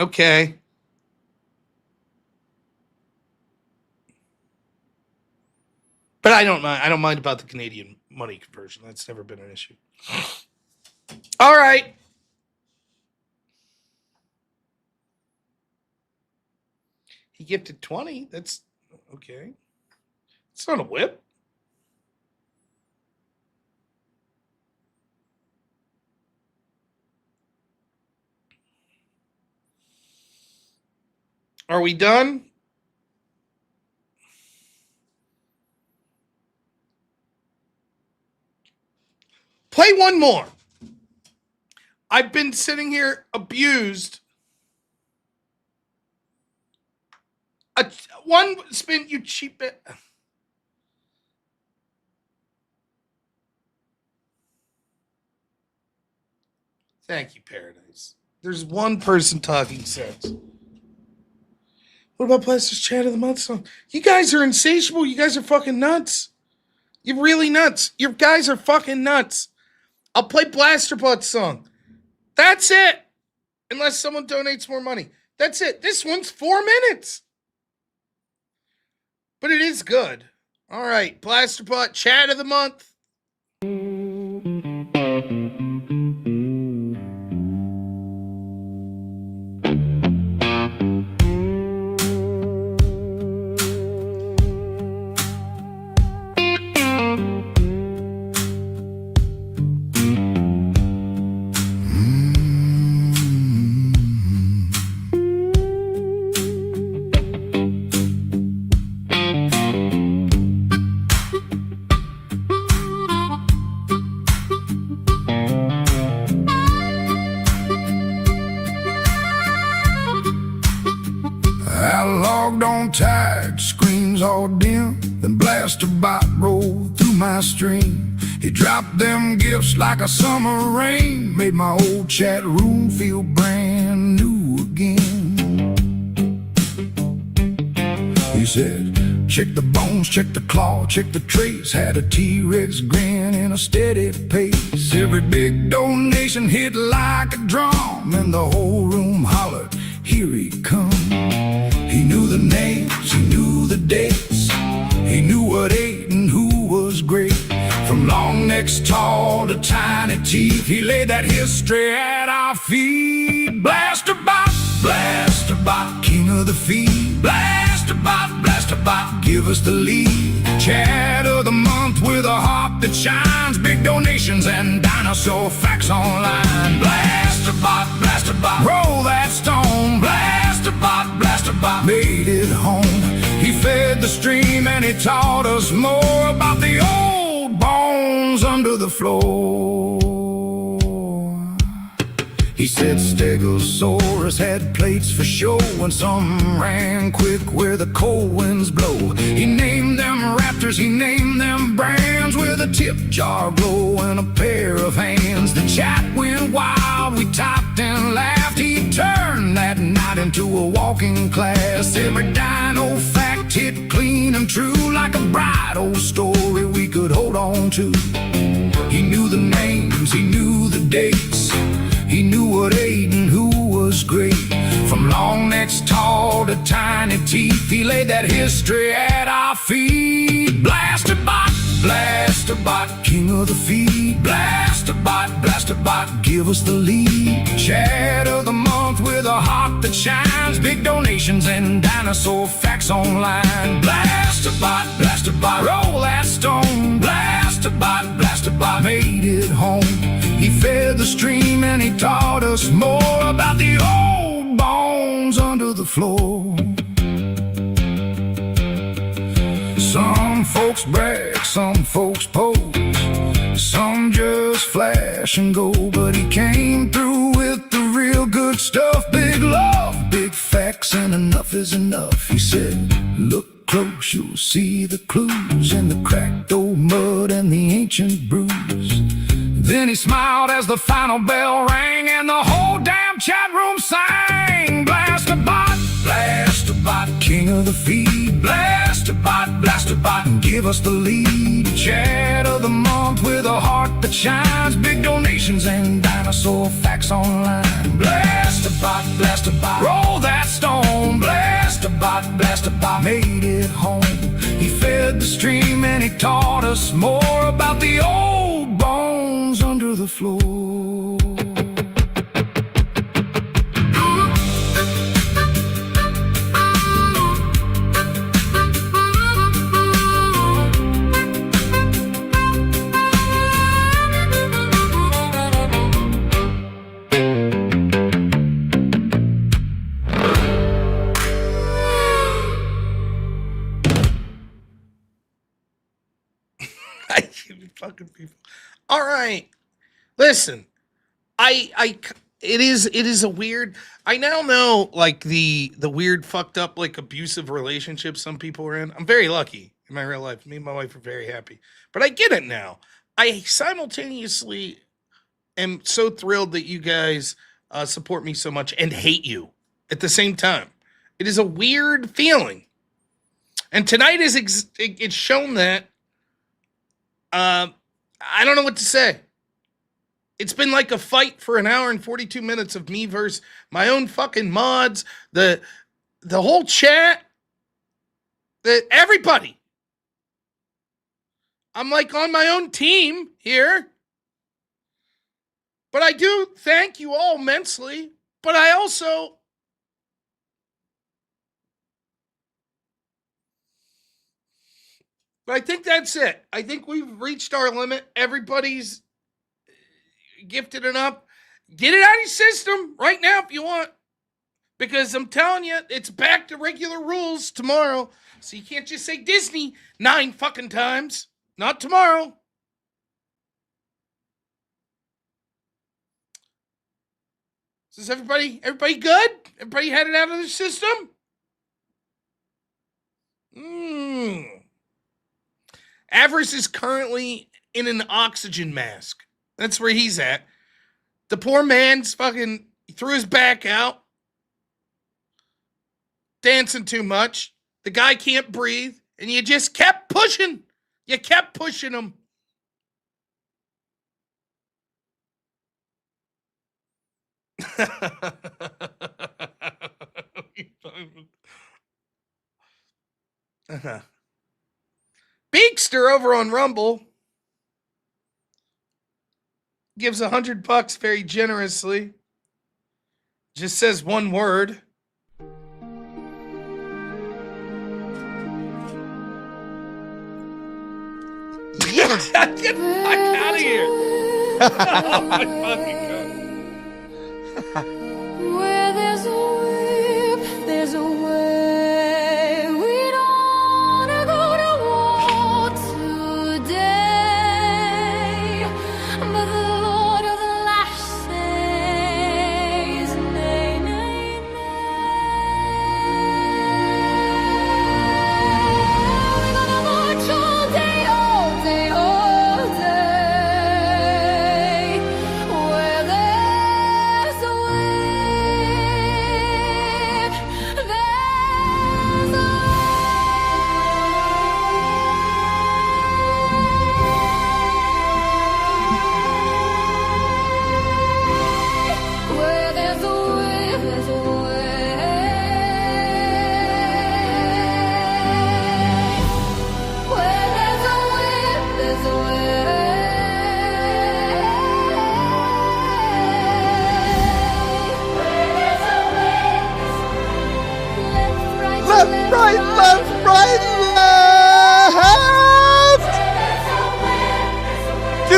Okay. But I don't mind. I don't mind about the Canadian money conversion. That's never been an issue. All right. He gifted 20. That's okay. It's not a whip. Are we done? Play one more. I've been sitting here abused. One spin, you cheap bit. Thank you, Paradise. There's one person talking sense. What about Plaster's Chat of the Month song? You guys are insatiable. You guys are fucking nuts. You're really nuts. You guys are fucking nuts. I'll play Blasterbutt's song. That's it. Unless someone donates more money. That's it. This one's 4 minutes. But it is good. All right. Blasterbutt, Chat of the Month. Tired, screams all dim, then Blasterbot rolled through my stream. He dropped them gifts like a summer rain, made my old chat room feel brand new again. He said, check the bones, check the claw, check the trace, had a T-Rex grin in a steady pace. Every big donation hit like a drum, and the whole room hollered, here he comes. He knew the names, he knew the dates, he knew what ate and who was great. From long necks tall to tiny teeth, he laid that history at our feet. Blasterbot, Blasterbot, king of the feed. Blasterbot, Blasterbot, give us the lead. Chat of the month with a heart that shines. Big donations and dinosaur facts online. Blasterbot, Blasterbot, roll that stone. Blasterbot, Blasterbot, made it home. He fed the stream and he taught us more about the old bones under the floor. He said Stegosaurus had plates for show, and some ran quick where the cold winds blow. He named them raptors, he named them brands, with a tip jar glow and a pair of hands. The chat went wild, we talked and laughed. He turned that night into a walking class. Every dino fact hit clean and true, like a bright old story we could hold on to. He knew the names, he knew the dates, he knew what ate and who was great. From long necks tall to tiny teeth, he laid that history at our feet. Blasterbot, Blasterbot, king of the feed. Blasterbot, Blasterbot, give us the lead. Chat of the month with a heart that shines. Big donations and dinosaur facts online. Blasterbot, roll that stone. Blasterbot, made it home. He fed the stream and he taught us more about the old bones under the floor. Some folks brag, some folks pose, some just flash and go, but he came through with the real good stuff. Big love, big facts, and enough is enough. He said, look close, you'll see the clues in the cracked old mud and the ancient bruise. Then he smiled as the final bell rang and the whole damn chat room sang. Blasterbot, king of the feed. Blasterbot, give us the lead. Chat of the month with a heart that shines. Big donations and dinosaur facts online. Blasterbot, roll that stone. Blasterbot, made it home. He fed the stream and he taught us more about the old bones under the floor. Fucking people. All right. Listen, it is a weird, I now know like the weird fucked up like abusive relationships some people are in. I'm very lucky in my real life. Me and my wife are very happy. But I get it now. I simultaneously am so thrilled that you guys support me so much and hate you at the same time. It is a weird feeling. And tonight it's shown that I don't know what to say. It's been like a fight for an hour and 42 minutes of me versus my own fucking mods, the whole chat, everybody. I'm like on my own team here. But I do thank you all immensely. But I also But I think that's it. I think we've reached our limit. Everybody's gifted enough. Get it out of your system right now if you want. Because I'm telling you, it's back to regular rules tomorrow. So you can't just say Disney 9 fucking times. Not tomorrow. So is everybody good? Everybody had it out of the system? Avarice is currently in an oxygen mask. That's where he's at. The poor man's fucking threw his back out. Dancing too much. The guy can't breathe. And you just kept pushing. You kept pushing him. Beakster over on Rumble gives $100 very generously. Just says one word. Get the fuck out of here. Oh my fucking God. Where there's a whip, there's a way. We don't wanna go to war today, but the Lord of the Lash says nay, nay, nay. We're gonna march all day, all day, all day. Where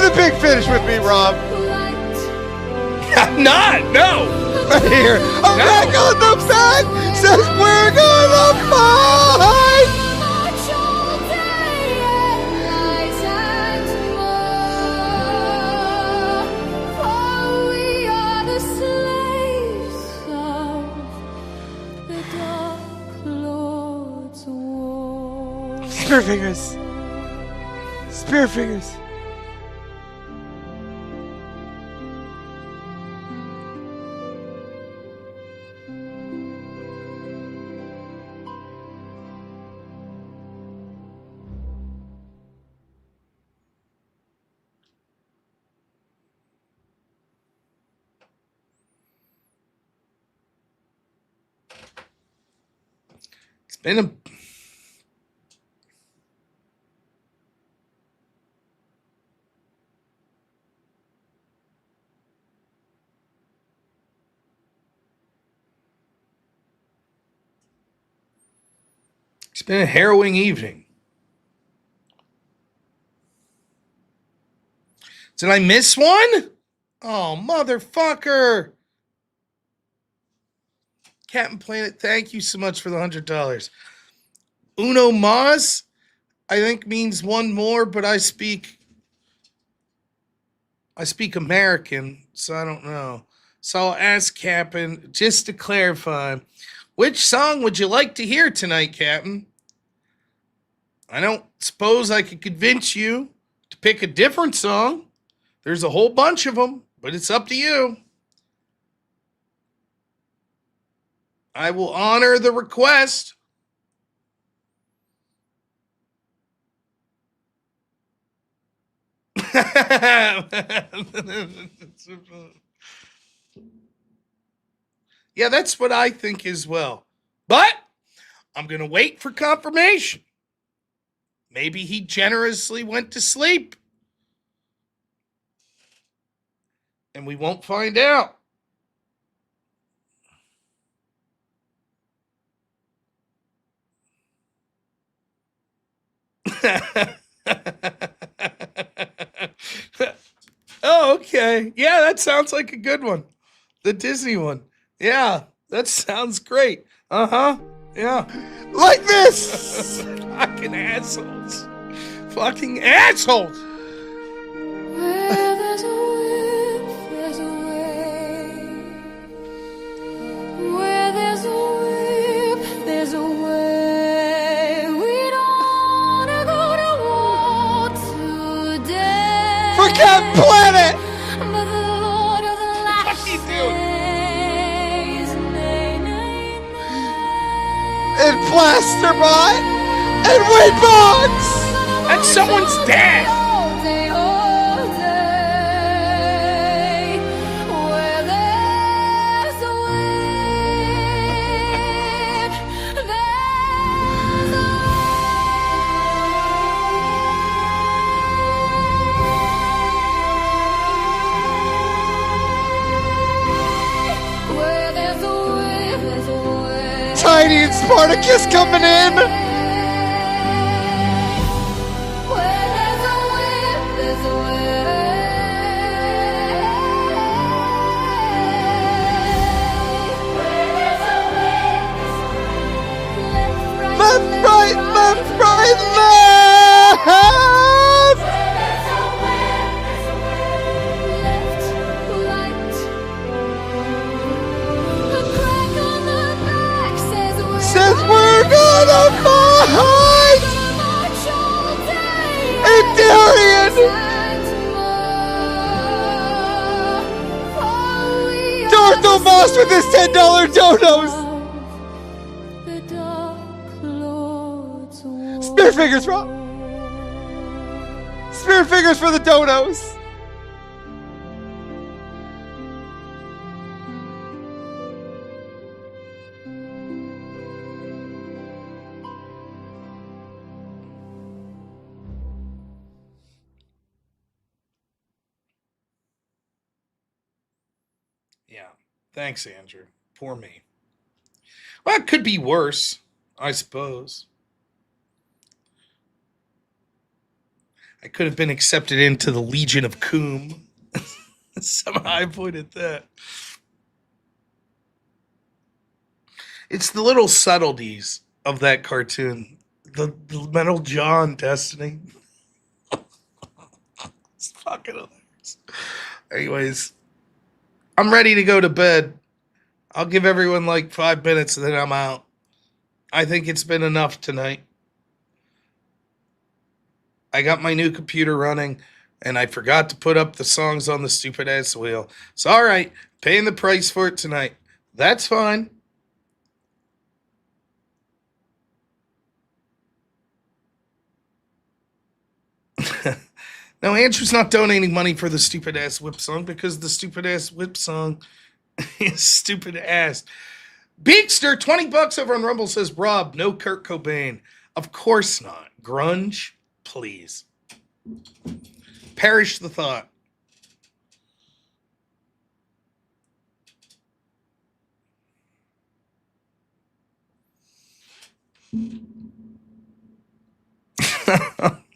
Do the big finish with me, Rob. I'm not. No. Right here. A crack on the back says we're gonna fight. Spear fingers. Spear fingers. It's been a It's been a harrowing evening. Did I miss one? Oh, motherfucker. Captain Planet, thank you so much for the $100. Uno mas, I think means one more, but I speak American, so I don't know. So I'll ask Captain, just to clarify, which song would you like to hear tonight, Captain? I don't suppose I could convince you to pick a different song. There's a whole bunch of them, but it's up to you. I will honor the request. Yeah, that's what I think as well. But I'm going to wait for confirmation. Maybe he generously went to sleep. And we won't find out. Oh, okay. Yeah, that sounds like a good one. The Disney one. Yeah, that sounds great. Uh-huh. Yeah. Like this! Fucking assholes. Fucking assholes. Where there's a will, there's a way. Where there's a will, there's a way. We don't wanna go to war today. For Captain Planet! But the Lord of the Light What are you doing? says, nay, nay, nay. And Plasterbot! And Windbox! That's someone's dad. All day, all day. Where there's a wind, there's a way. Where there's a wind, there's a way. Tiny and Spartacus coming in! Where there's a will, there's a way. Where there's a will, Left, right, left, right, left! left, right. A crack on the back says Says we're gonna fight! march all day And Darian! Darth Moss with his $10 donos! The Dark Lord's Spear fingers, Rob! Spear fingers for the donos! Yeah. Thanks, Andrew. Poor me. Well, it could be worse, I suppose. I could have been accepted into the Legion of Coom. Somehow I avoided that. It's the little subtleties of that cartoon. The metal jaw and Destiny. It's fucking hilarious. Anyways, I'm ready to go to bed. I'll give everyone like 5 minutes and then I'm out. I think it's been enough tonight. I got my new computer running and I forgot to put up the songs on the stupid ass wheel. It's all right. Paying the price for it tonight. That's fine. No, Andrew's not donating money for the stupid ass whip song because the stupid ass whip song is stupid ass. Beakster, $20 over on Rumble says, Rob, no Kurt Cobain. Of course not. Grunge, please. Perish the thought.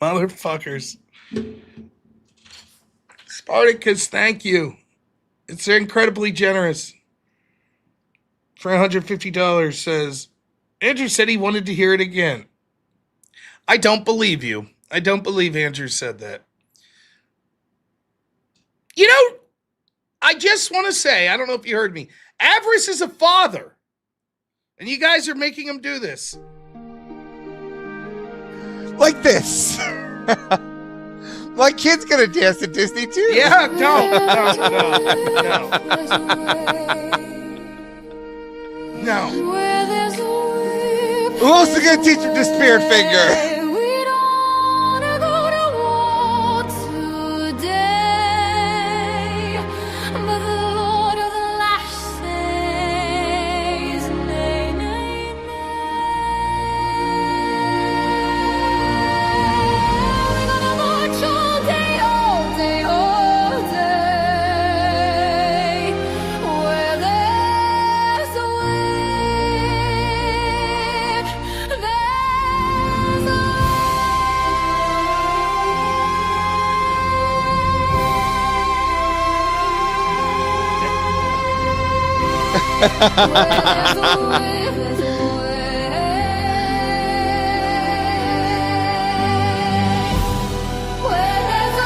Motherfuckers. Spartacus, thank you. It's incredibly generous. For $150 says, Andrew said he wanted to hear it again. I don't believe you. I don't believe Andrew said that. You know, I just want to say, I don't know if you heard me. Avarice is a father. And you guys are making him do this. Like this. My kid's gonna dance at Disney too. Yeah, no. Who else is gonna teach him to spirit finger?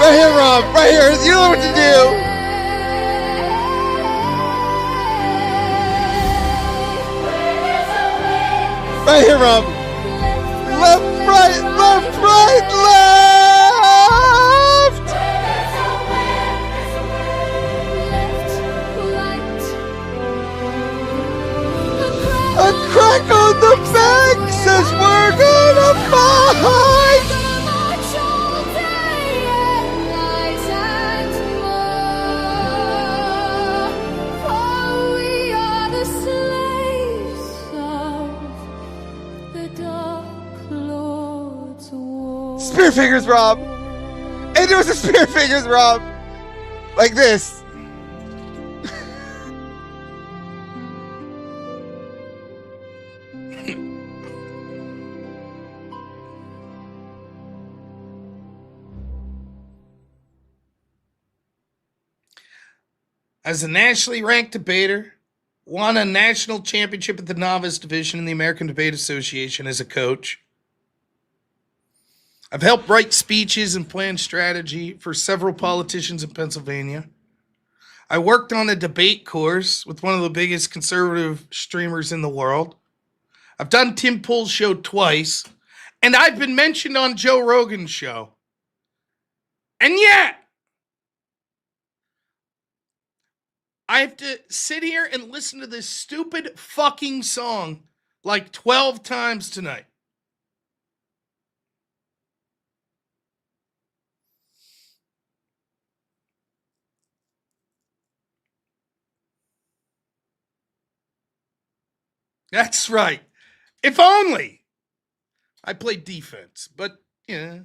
Right here, Rob. Right here. You know what to do. Right here, Rob. Left, right, left, right, left. A crack on the back says we're gonna fight. Spear fingers, Rob. And there was a spear fingers, Rob. Like this. As a nationally ranked debater, won a national championship at the novice division in the American Debate Association as a coach. I've helped write speeches and plan strategy for several politicians in Pennsylvania. I worked on a debate course with one of the biggest conservative streamers in the world. I've done Tim Pool's show twice, and I've been mentioned on Joe Rogan's show. And yet, I have to sit here and listen to this stupid fucking song like 12 times tonight. That's right. If only I played defense, but yeah.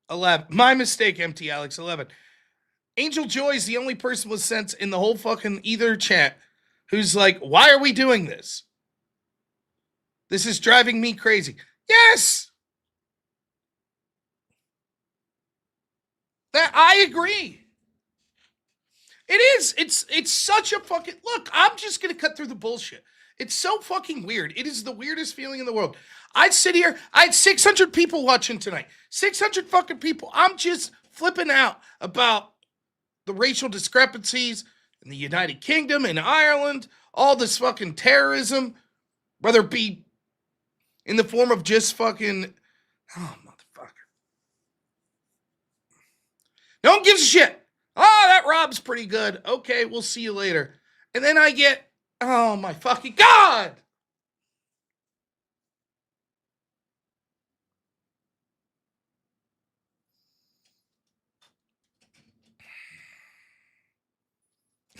11. My mistake, MT Alex 11. Angel Joy is the only person with sense in the whole fucking either chat who's like, why are we doing this? This is driving me crazy. Yes! That I agree. It is. It's such a fucking look. I'm just gonna cut through the bullshit. It's so fucking weird. It is the weirdest feeling in the world. I'd sit here. I had 600 people watching tonight. 600 fucking people. I'm just flipping out about the racial discrepancies in the United Kingdom and Ireland. All this fucking terrorism, whether it be in the form of just fucking, oh motherfucker. No one gives a shit. Oh, that Rob's pretty good. Okay, we'll see you later. And then I get, oh my fucking God.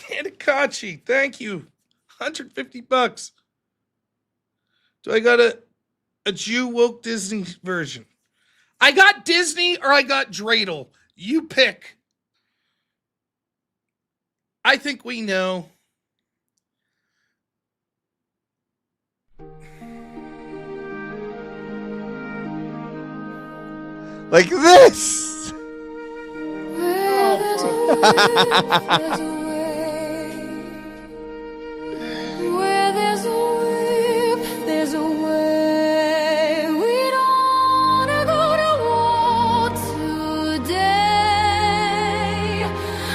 Anakachi, thank you. $150. Do I got a Jew woke Disney version? I got Disney or I got dreidel. You pick. I think we know. Like this. Where there's a whip, there's a way. We don't wanna go to war today,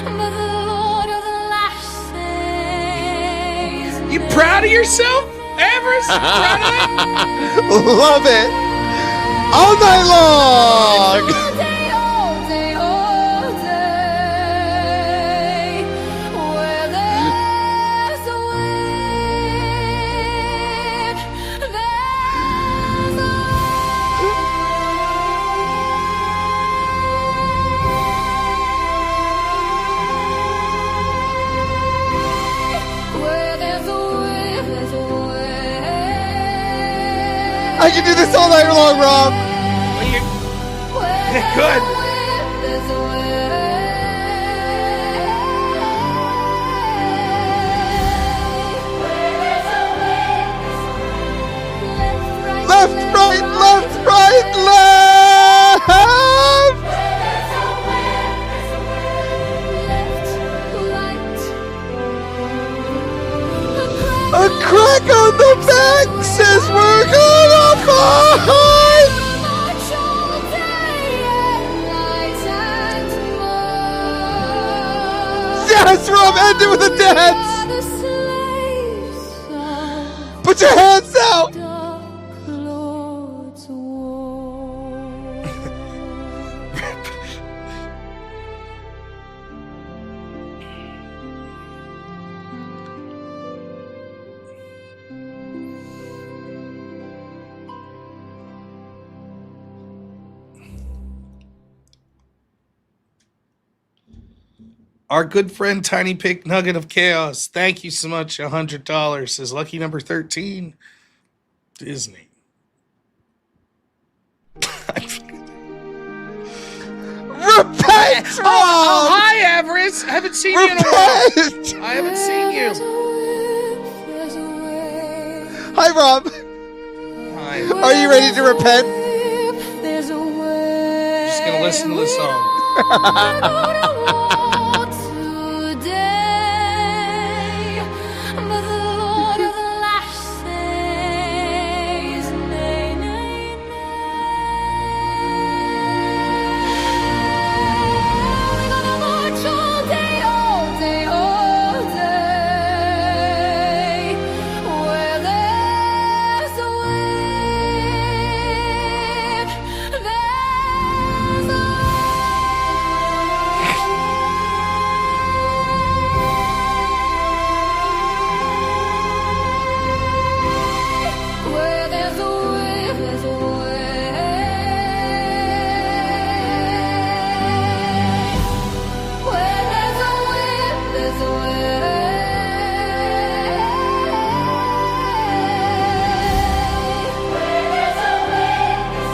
but the Lord of the lash says. You proud of yourself, Everest? Proud of it? Love it. All night long. I can do this all night long, Rob. Good. Left, right, left, right, left. A crack on the back says we're gonna fight. Yes, Rob, end it with a dance. Put your hands out. Our good friend Tiny Pig Nugget of Chaos, thank you so much. $100 says lucky number 13. Disney. Repent, Rob! Oh, hi, Everest. I haven't seen you in a while. I haven't seen you. Hi, Rob. Hi. Are you ready to repent? Just gonna listen to the song.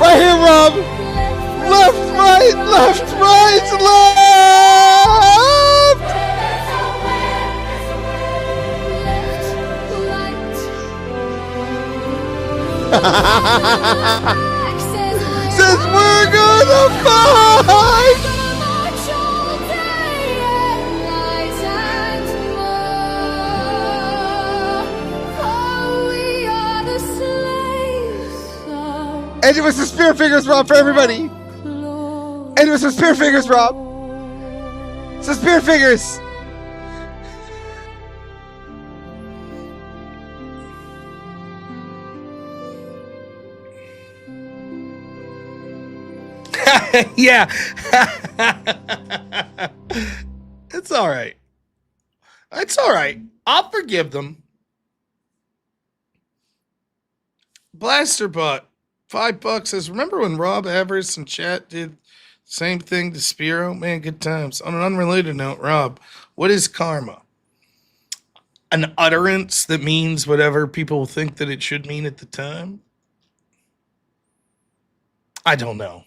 Right here, Rob. Left, right, left, right, left. Says we're gonna fight. And it was the Spear Fingers, Rob, for everybody. And it was the Spear Fingers, Rob. So Spear Fingers. Yeah. It's all right. It's all right. I'll forgive them. Blaster Butt, $5 says, remember when Rob Avarice and chat did the same thing to Spiro? Man, good times. On an unrelated note, Rob, what is karma? An utterance that means whatever people think that it should mean at the time? I don't know.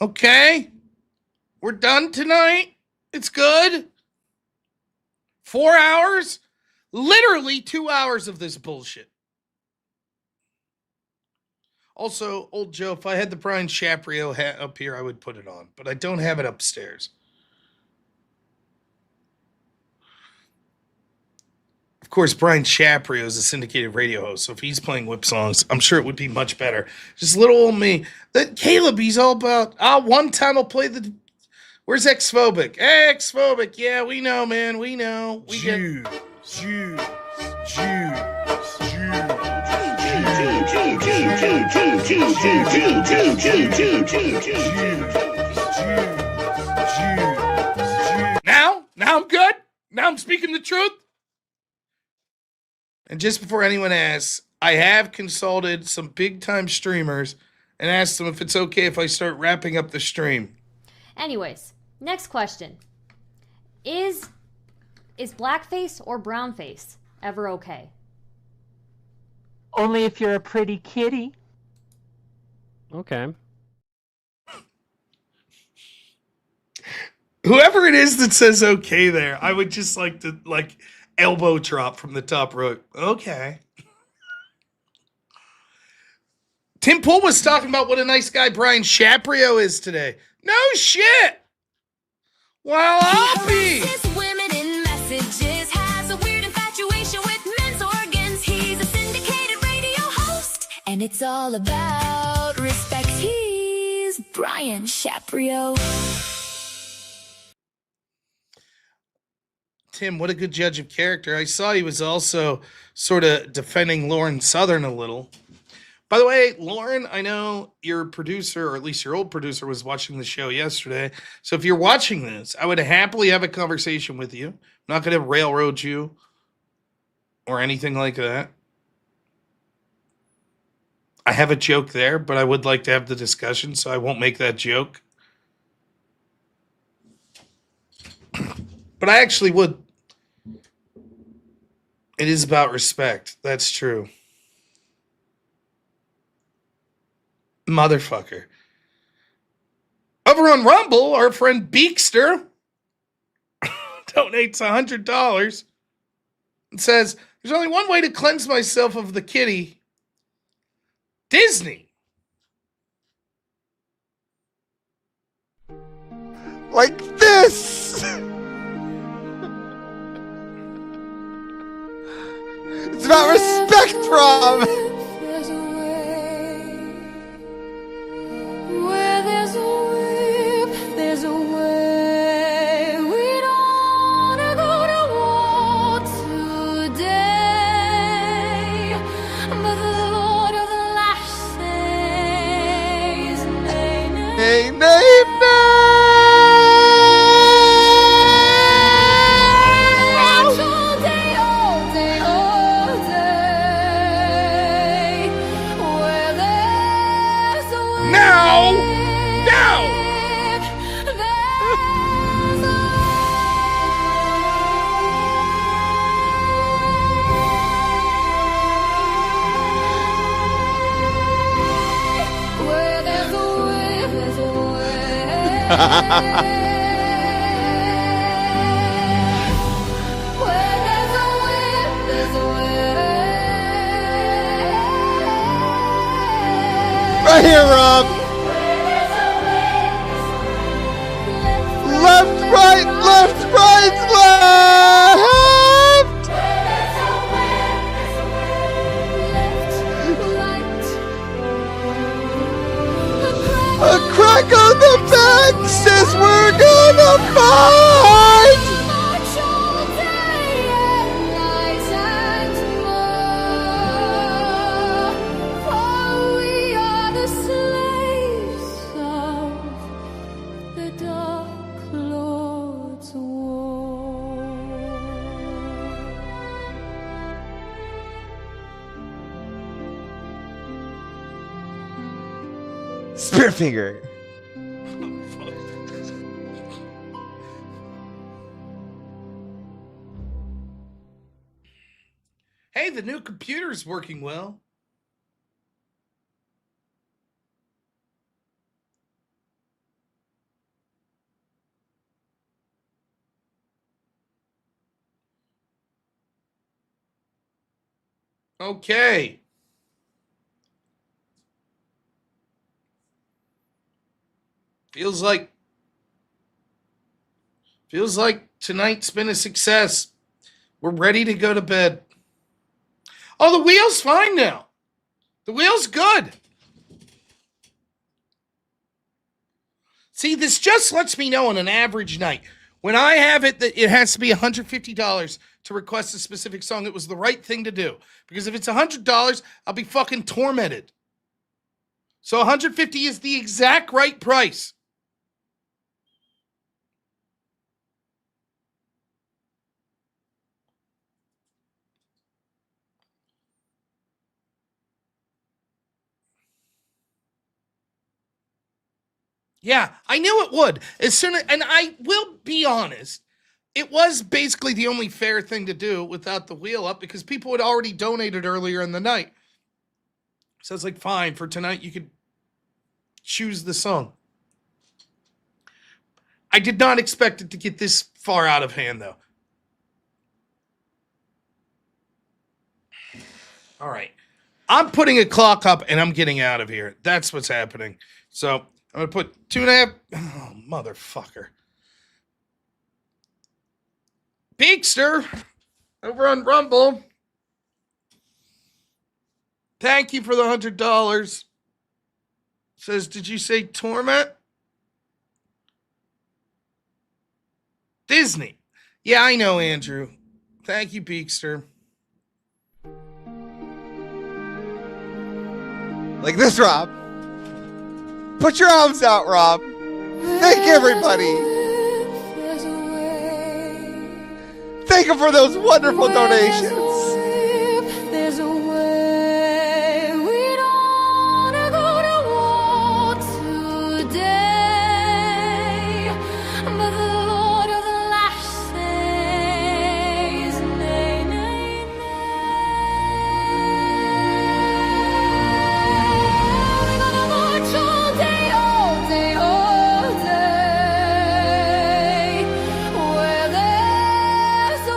Okay. We're done tonight. It's good. 4 hours? Literally 2 hours of this bullshit. Also, old Joe, if I had the Brian Shapiro hat up here, I would put it on. But I don't have it upstairs. Of course, Brian Shapiro is a syndicated radio host, so if he's playing whip songs, I'm sure it would be much better. Just little old me. That Caleb, he's all about, one time I'll play the... Where's Xphobic? Hey, Xphobic. Yeah, we know, man. We know. We Jews. Now I'm good. Now I'm speaking the truth. And just before anyone asks, I have consulted some big-time streamers and asked them if it's okay if I start wrapping up the stream. Anyways, next question. Is blackface or brownface ever okay? Only if you're a pretty kitty. Okay. Whoever it is that says okay there, I would just like to elbow drop from the top rope. Okay. Tim Pool was talking about what a nice guy Brian Shapiro is today. No shit. Well, I'll be. Women in messages has a weird infatuation with men's organs. He's a syndicated radio host, and it's all about respect. He's Brian Shapiro. Tim, what a good judge of character. I saw he was also sort of defending Lauren Southern a little. By the way, Lauren, I know your producer, or at least your old producer, was watching the show yesterday. So if you're watching this, I would happily have a conversation with you. I'm not going to railroad you or anything like that. I have a joke there, but I would like to have the discussion, so I won't make that joke. But I actually would. It is about respect. That's true. Motherfucker. Over on Rumble, our friend Beekster donates $100 and says, there's only one way to cleanse myself of the kitty. Disney. Like this. It's about respect, Rob. Where there's a whip, there's a way. We don't wanna go to war today, but the Lord of the Lash says, nay, nay, Nay, nay, nay. All day, all day, all day. Where there's a whip, Now! where there's a whip, there's a way. Where there's a whip, there's a way. Right here, Rob. Left, right, left, right, left. A crack on the back says we're gonna fight. Spearfinger. Hey, the new computer's working well. Okay. Feels like tonight's been a success. We're ready to go to bed. Oh, the wheel's fine now. The wheel's good. See, this just lets me know on an average night. When I have it that it has to be $150 to request a specific song, it was the right thing to do. Because if it's $100, I'll be fucking tormented. So $150 is the exact right price. Yeah, I knew it would. And I will be honest, it was basically the only fair thing to do without the wheel up because people had already donated earlier in the night. So it's like, fine, for tonight you could choose the song. I did not expect it to get this far out of hand, though. All right. I'm putting a clock up and I'm getting out of here. That's what's happening. So I'm going to put 2.5. Oh, motherfucker. Beakster over on Rumble. Thank you for the $100. Says, did you say Torment? Disney. Yeah, I know, Andrew. Thank you, Beakster. Like this, Rob. Put your arms out, Rob. Thank everybody. Thank them for those wonderful donations. There's a way we don't go to war today, but the Lord of the Lash says, nay, nay, nay. We're gonna march all day, all day, all day, where there's a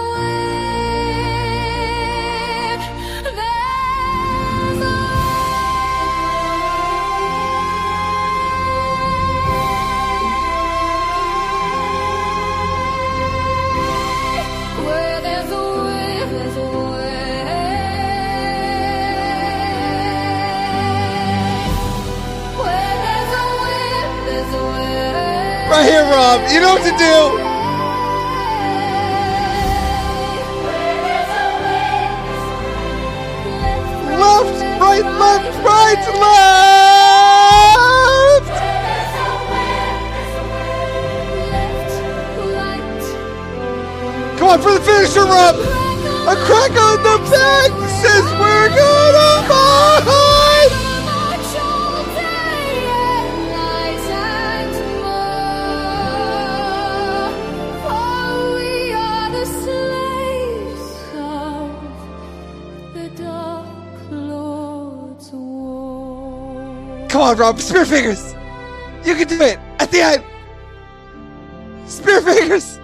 Right here, Rob. You know what to do. Left, right, left, right, left. Come on for the finisher, Rob. A crack on the back says we're gonna fight. Come on, Rob. Spear fingers. You can do it at the end. Spear fingers.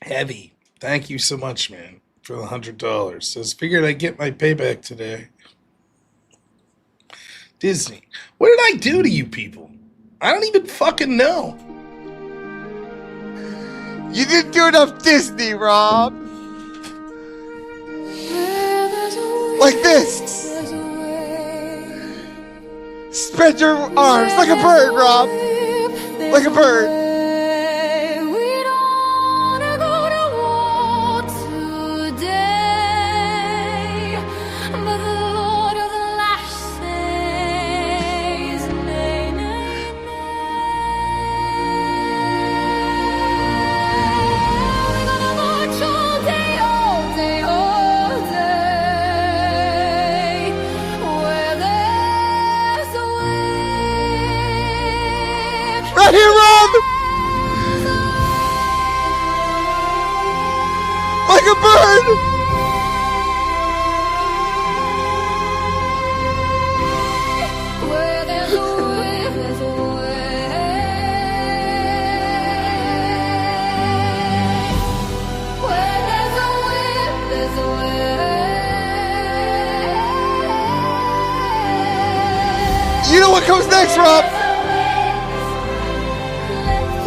Heavy. Thank you so much, man, for the $100. Says, figured I'd get my payback today. Disney. What did I do to you people? I don't even fucking know. You didn't do enough Disney, Rob. Like this. Spread your arms like a bird, Rob. Like a bird. Right here, Rob! Like a bird! Where there's a way, there's a way. Where there's a way, there's a way. You know what comes next, Rob?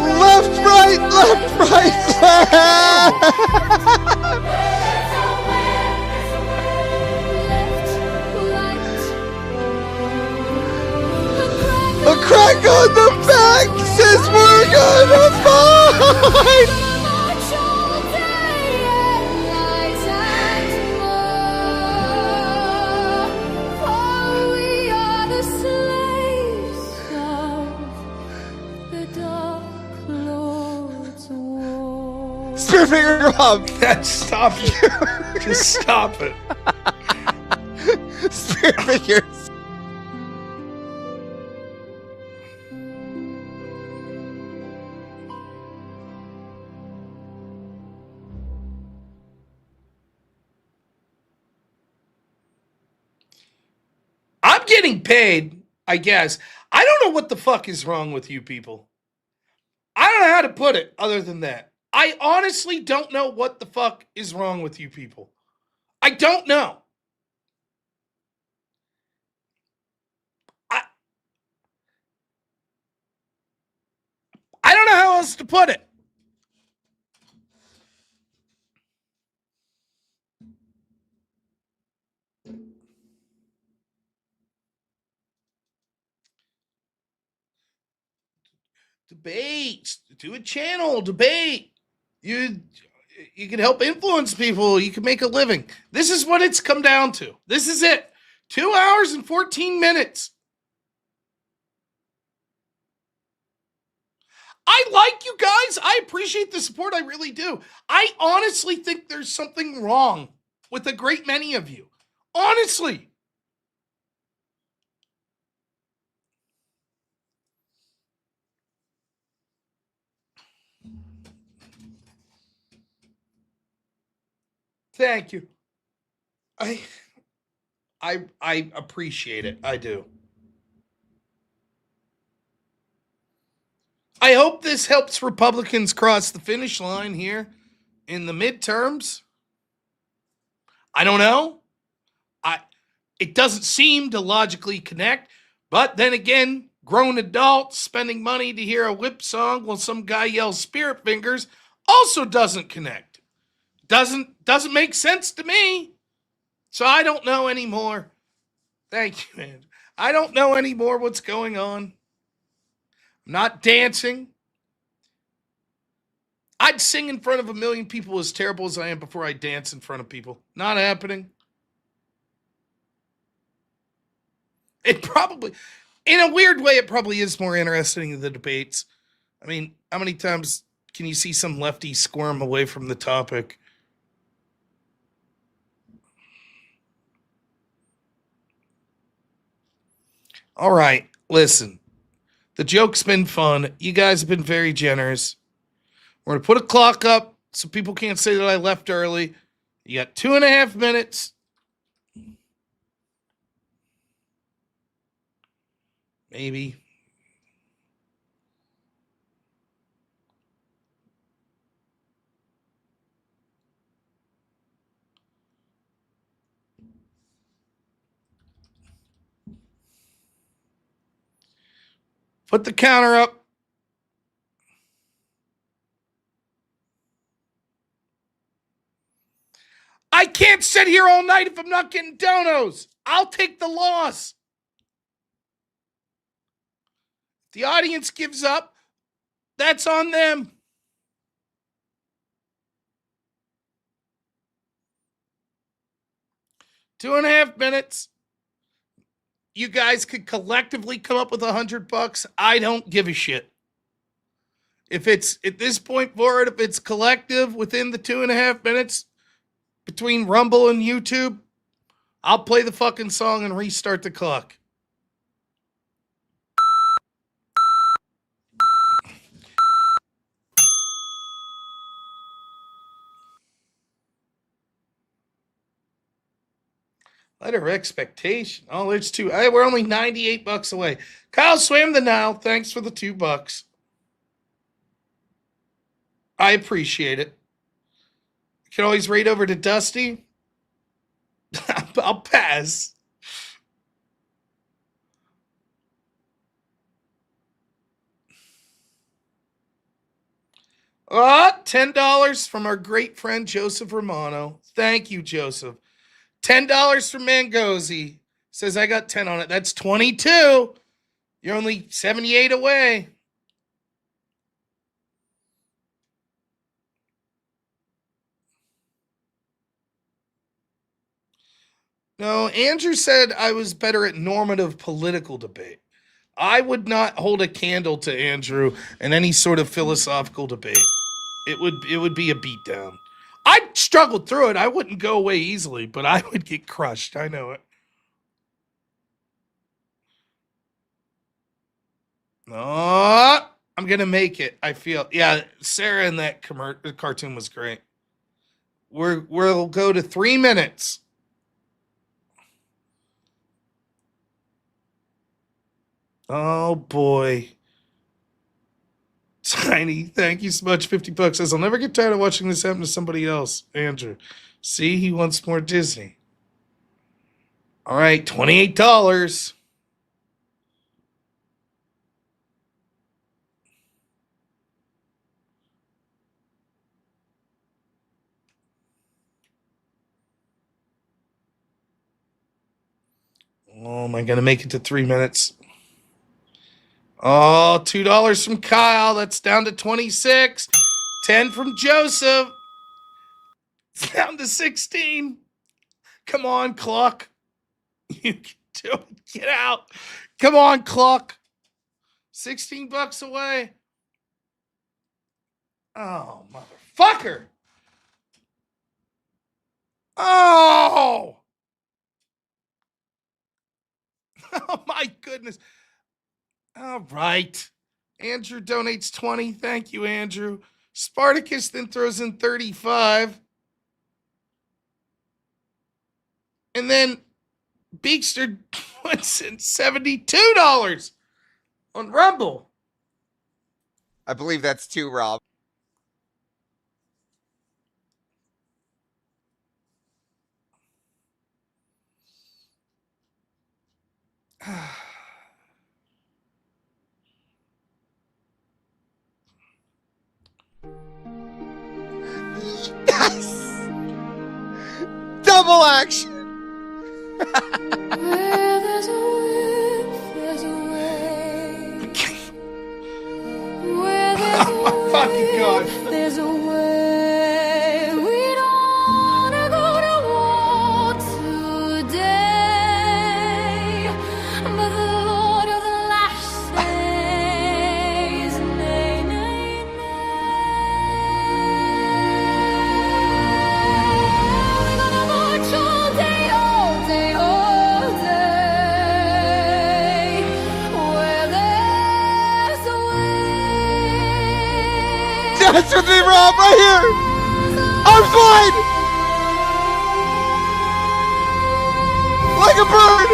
Left, right, left, left. A crack on the back says we're gonna fight. Spirit finger, Rob. Stop it. Just stop it. Spirit fingers. I'm getting paid, I guess. I don't know what the fuck is wrong with you people. I don't know how to put it other than that. I honestly don't know what the fuck is wrong with you people. I don't know. I don't know how else to put it. Debate. Do a channel. Debate. You can help influence people. You can make a living. This is what it's come down to. This is it. 2 hours and 14 minutes. I like you guys. I appreciate the support. I really do. I honestly think there's something wrong with a great many of you. Honestly. Thank you. I appreciate it. I do. I hope this helps Republicans cross the finish line here in the midterms. I don't know. It doesn't seem to logically connect, but then again, grown adults spending money to hear a whip song while some guy yells spirit fingers also doesn't connect. Doesn't make sense to me. So I don't know anymore. Thank you, man. I don't know anymore what's going on. I'm not dancing. I'd sing in front of 1 million people as terrible as I am before I dance in front of people. Not happening. It probably, in a weird way, it probably is more interesting than the debates. I mean, how many times can you see some lefty squirm away from the topic? All right, listen. The joke's been fun. You guys have been very generous. We're going to put a clock up so people can't say that I left early. You got 2.5 minutes. Maybe. Put the counter up. I can't sit here all night if I'm not getting donos. I'll take the loss. The audience gives up. That's on them. Two and a half minutes. You guys could collectively come up with $100. I don't give a shit. If it's at this point forward, if it's collective within the 2.5 minutes between Rumble and YouTube, I'll play the fucking song and restart the clock. Letter expectation. Oh, there's two. We're only $98 away. Kyle swam the Nile. Thanks for the $2. I appreciate it. You can always raid over to Dusty. I'll pass. $10 from our great friend Joseph Romano. Thank you, Joseph. $10 from Mangozi. Says I got 10 on it. That's 22. You're only 78 away. No, Andrew said I was better at normative political debate. I would not hold a candle to Andrew in any sort of philosophical debate. It would be a beatdown. I struggled through it. I wouldn't go away easily, but I would get crushed. I know it. Oh, I'm going to make it. I feel. Yeah, Sarah in that cartoon was great. We'll go to 3 minutes. Oh, boy. Tiny, thank you so much. $50 says, I'll never get tired of watching this happen to somebody else. Andrew. See, he wants more Disney. All right, $28. Oh, am I going to make it to 3 minutes? Oh, $2 from Kyle. That's down to 26. 10 from Joseph. It's down to 16. Come on, clock. You can do it. Get out. Come on, clock. $16 away. Oh, motherfucker. Oh. Oh, my goodness. All right. Andrew donates 20. Thank you, Andrew. Spartacus then throws in 35. And then Beekster puts in $72 on Rumble. I believe that's 2, Rob. Yes! Double action! Where there's a will, there's a way. Where there's a will, fucking God. There's a way. We don't wanna go to war today, but the Lord of the Lash says, nay, nay, nay. We're gonna march all day, all day, all day, where there's a way. Dance with me, Rob, right here! Arms wide! Like a bird!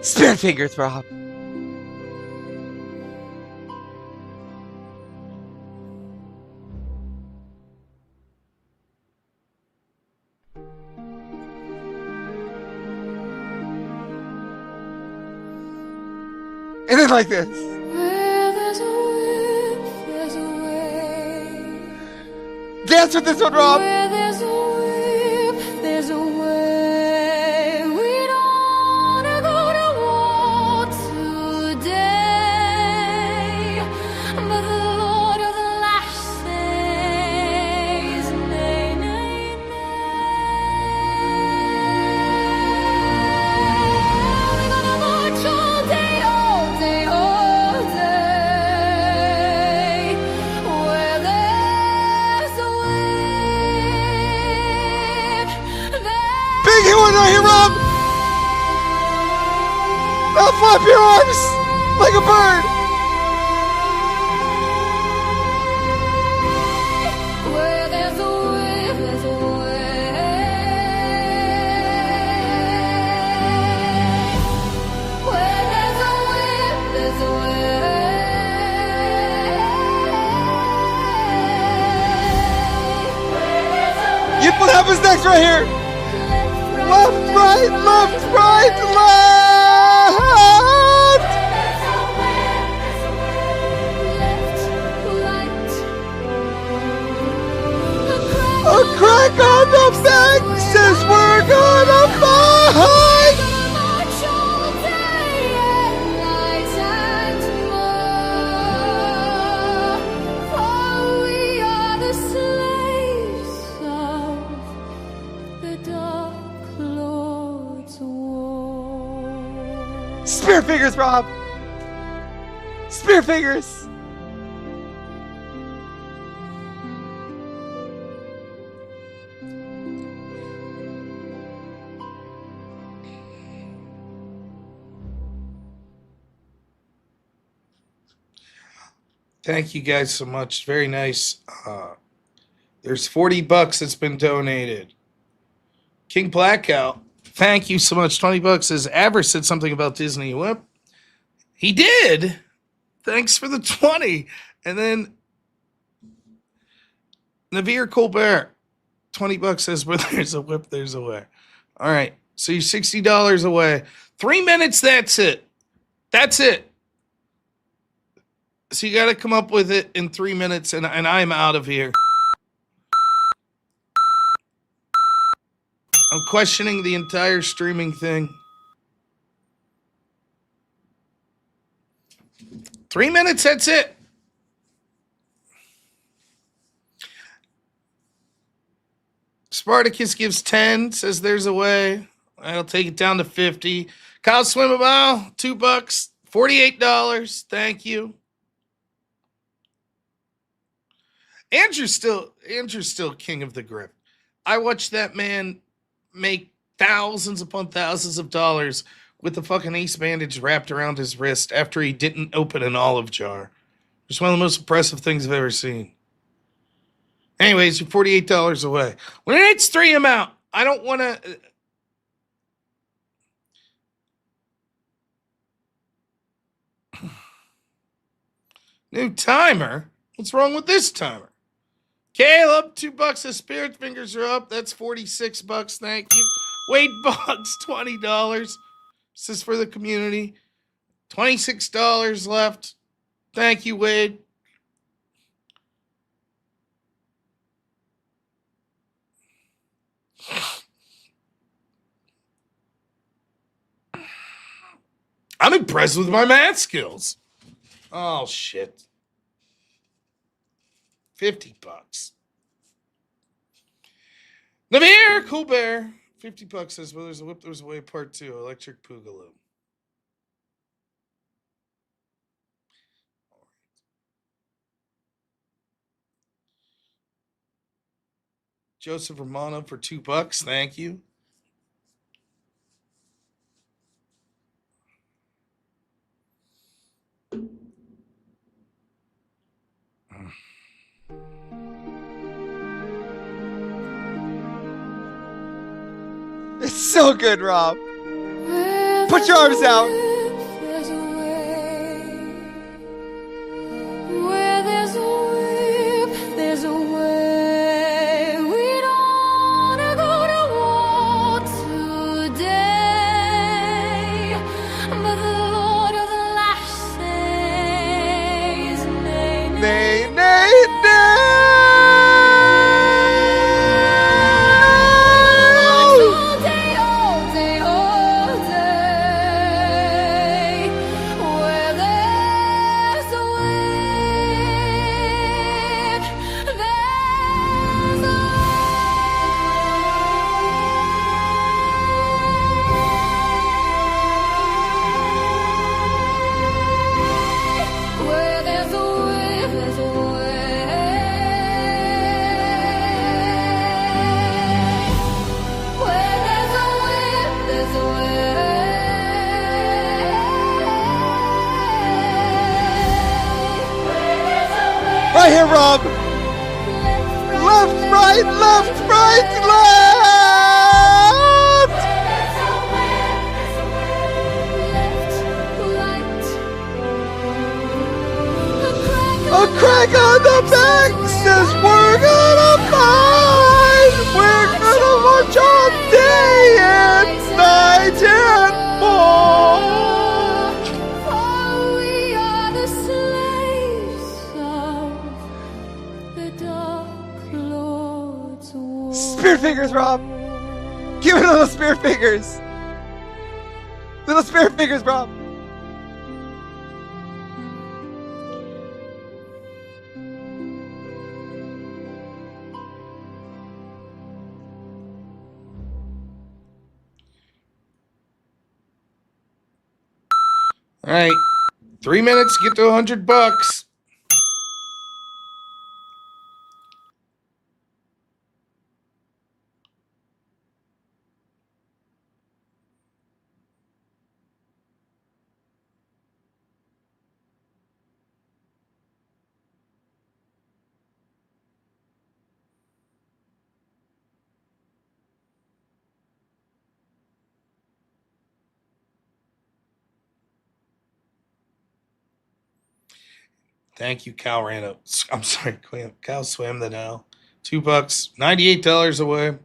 Spirit fingers, Rob. And then like this. Dance with this one, Rob. Where there's a whip, there's a way. We don't wanna go to war today, but the Lord of the Lash says, nay, nay, nay. We're gonna march all day, all day, all day. Where there's a Big hit one right here, Rob. Now flap your arms like a bird. where there's a whip, there's a way. Where there's a whip, there's a way. You know what happens next right here. Left, right, left, right, left. A crack on the back says we're gonna fight. March all day and night and more, for we are the slaves of the Dark Lord's war. Spirit fingers, Rob. Spirit fingers. Thank you guys so much. Very nice. There's $40 that's been donated. King Blackout, thank you so much. $20 says Aver said something about Disney Whip. He did. Thanks for the 20. And then Navir Colbert, $20 says where there's a whip, there's a way. All right. So you're $60 away. 3 minutes, that's it. That's it. So you got to come up with it in 3 minutes, and I'm out of here. I'm questioning the entire streaming thing. 3 minutes, that's it. Spartacus gives 10, says there's a way. I'll take it down to 50. Kyle Swimabile, $2, $48. Thank you. Andrew's still king of the grip. I watched that man make thousands upon thousands of dollars with the fucking ace bandage wrapped around his wrist after he didn't open an olive jar. It's one of the most impressive things I've ever seen. Anyways, you're $48 away. When it hits 3 amount, I don't want to... New timer? What's wrong with this timer? Caleb, $2. His spirit fingers are up. That's $46. Thank you. Wade Boggs, $20. This is for the community. $26 left. Thank you, Wade. I'm impressed with my math skills. Oh, shit. $50. Navir Colbert, $50 says, well, there's a whip, there's a way, part 2, electric Poogaloo. Joseph Romano for $2. Thank you. It's so good, Rob. Put your arms out. There's a way. Where there's a whip, there's a way. We don't wanna go to war today, but the Lord of the lash says nay, Nay, nay, nay. All day, all day, all day. Where there's a whip, there's a where there's a whip, there's a way. Where there's a whip, there's a way. Right here, Rob. Left, right, left, right, left. A crack on the back says we're gonna fight. We're gonna march all day and night and more. For we are the slaves of the Dark Lord's war. Spear fingers, Rob. Give it little spear fingers. Little spear fingers, Rob. All right. 3 minutes, get to $100. Thank you, Cal ran up. I'm sorry, Cal swam the now. $2, $98 away.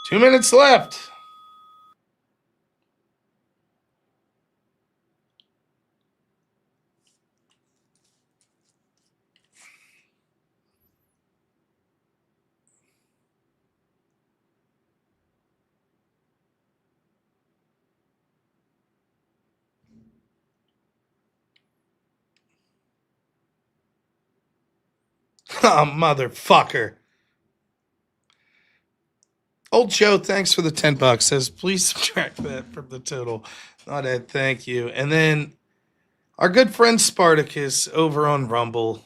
Two minutes left. Oh, motherfucker. Old Joe, thanks for the $10. Says, please subtract that from the total. Not Ed, thank you. And then our good friend Spartacus over on Rumble.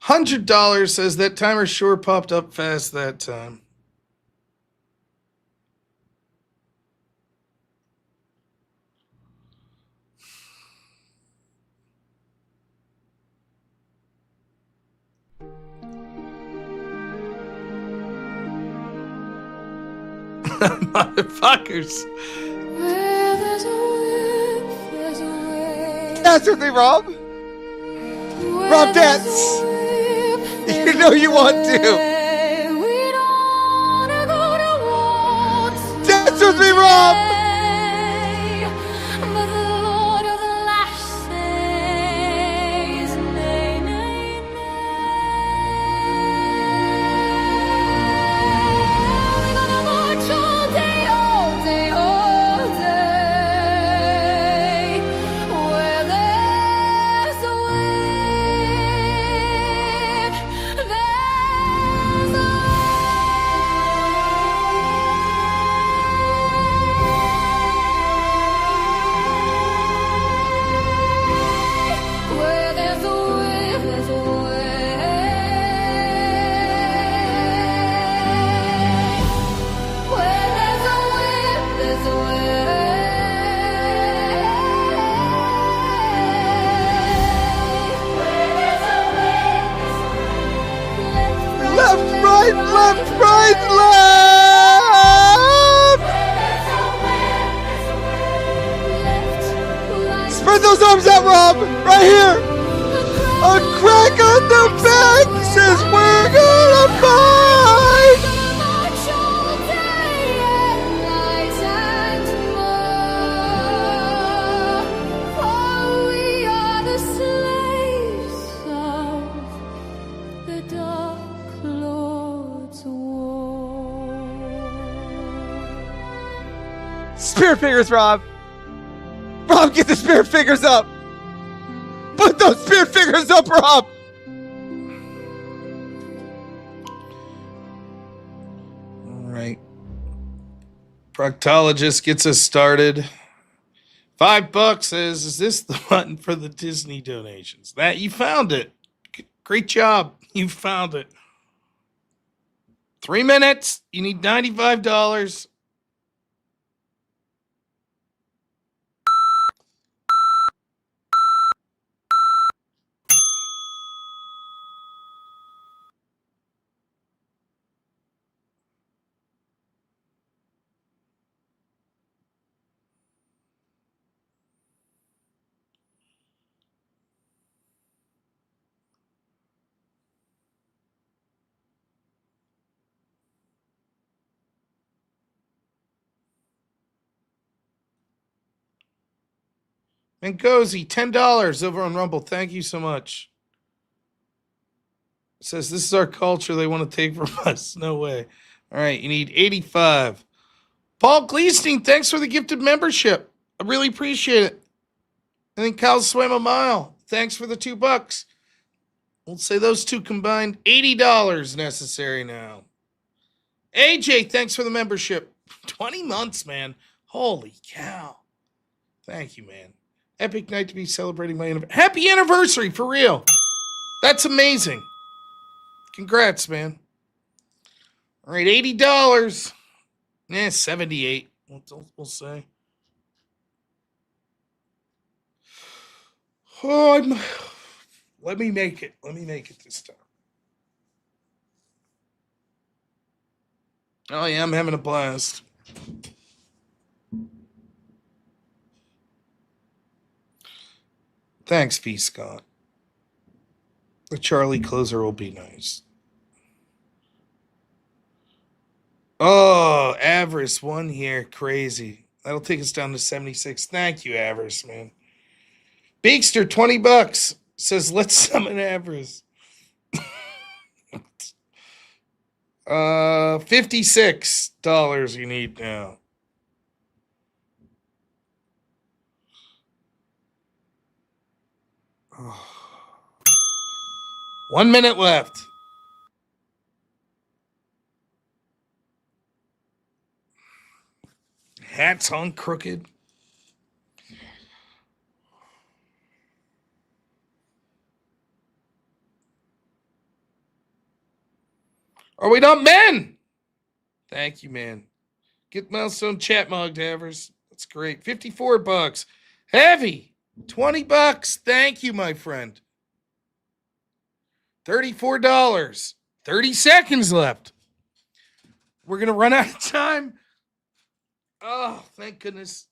$100 says that timer sure popped up fast that time. Motherfuckers. Where there's a whip, there's a way. Dance with me, Rob. Where Rob, there's dance. a whip, You know you want to. we don't wanna go to war Dance with me, Rob. today, but the Lord of the lash says nay, nay, nay. We're gonna march all day, all day, all day. Where there's a whip, there's a Spirit fingers, Rob. Rob, get the spirit fingers up. Put those spirit fingers up, Rob. All right. Proctologist gets us started. $5 says, is this the button for the Disney donations? That you found it. Great job. You found it. 3 minutes. You need $95. Mangozi, $10 over on Rumble. Thank you so much. Says this is our culture they want to take from us. No way. All right, you need 85. Paul Gleestein, thanks for the gifted membership. I really appreciate it. I think Kyle swam a mile. Thanks for the $2. We'll say those two combined, $80 necessary now. AJ, thanks for the membership. 20 months, man. Holy cow. Thank you, man. Epic night to be celebrating my anniversary. Happy anniversary, for real. That's amazing. Congrats, man. All right, $80. 78. We'll say. Oh, let me make it. Let me make it this time. Oh, yeah, I'm having a blast. Thanks, V. Scott. The Charlie closer will be nice. Oh, Avarice won here. Crazy. That'll take us down to 76. Thank you, Avarice, man. Beakster, $20. Says, let's summon Avarice. $56 you need now. Oh. 1 minute left. Hats on crooked. Are we not men? Thank you, man. Get milestone chat mugged, Havers. That's great. $54. Heavy. $20. Thank you, my friend. $34. 30 seconds left. We're going to run out of time. Oh, thank goodness.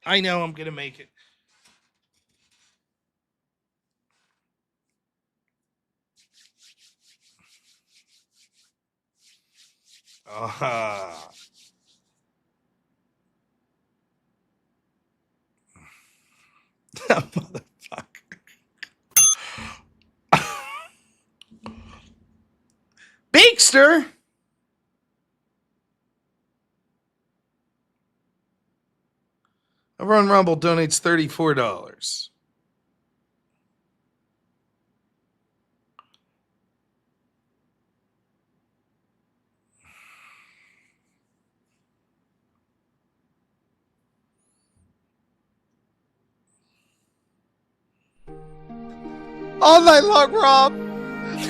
I know I'm going to make it. Ah. That motherfucker. Beakster. Over on Rumble donates $34. All night long, Rob.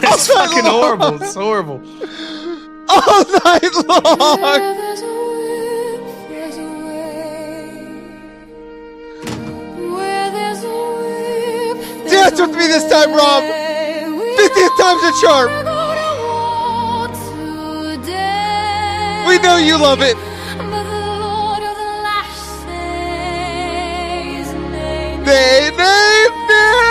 That's fucking horrible. It's horrible. All night long. Dance with me this time, Rob. 50th time's a charm. We know you love it. Nay, nay, nay.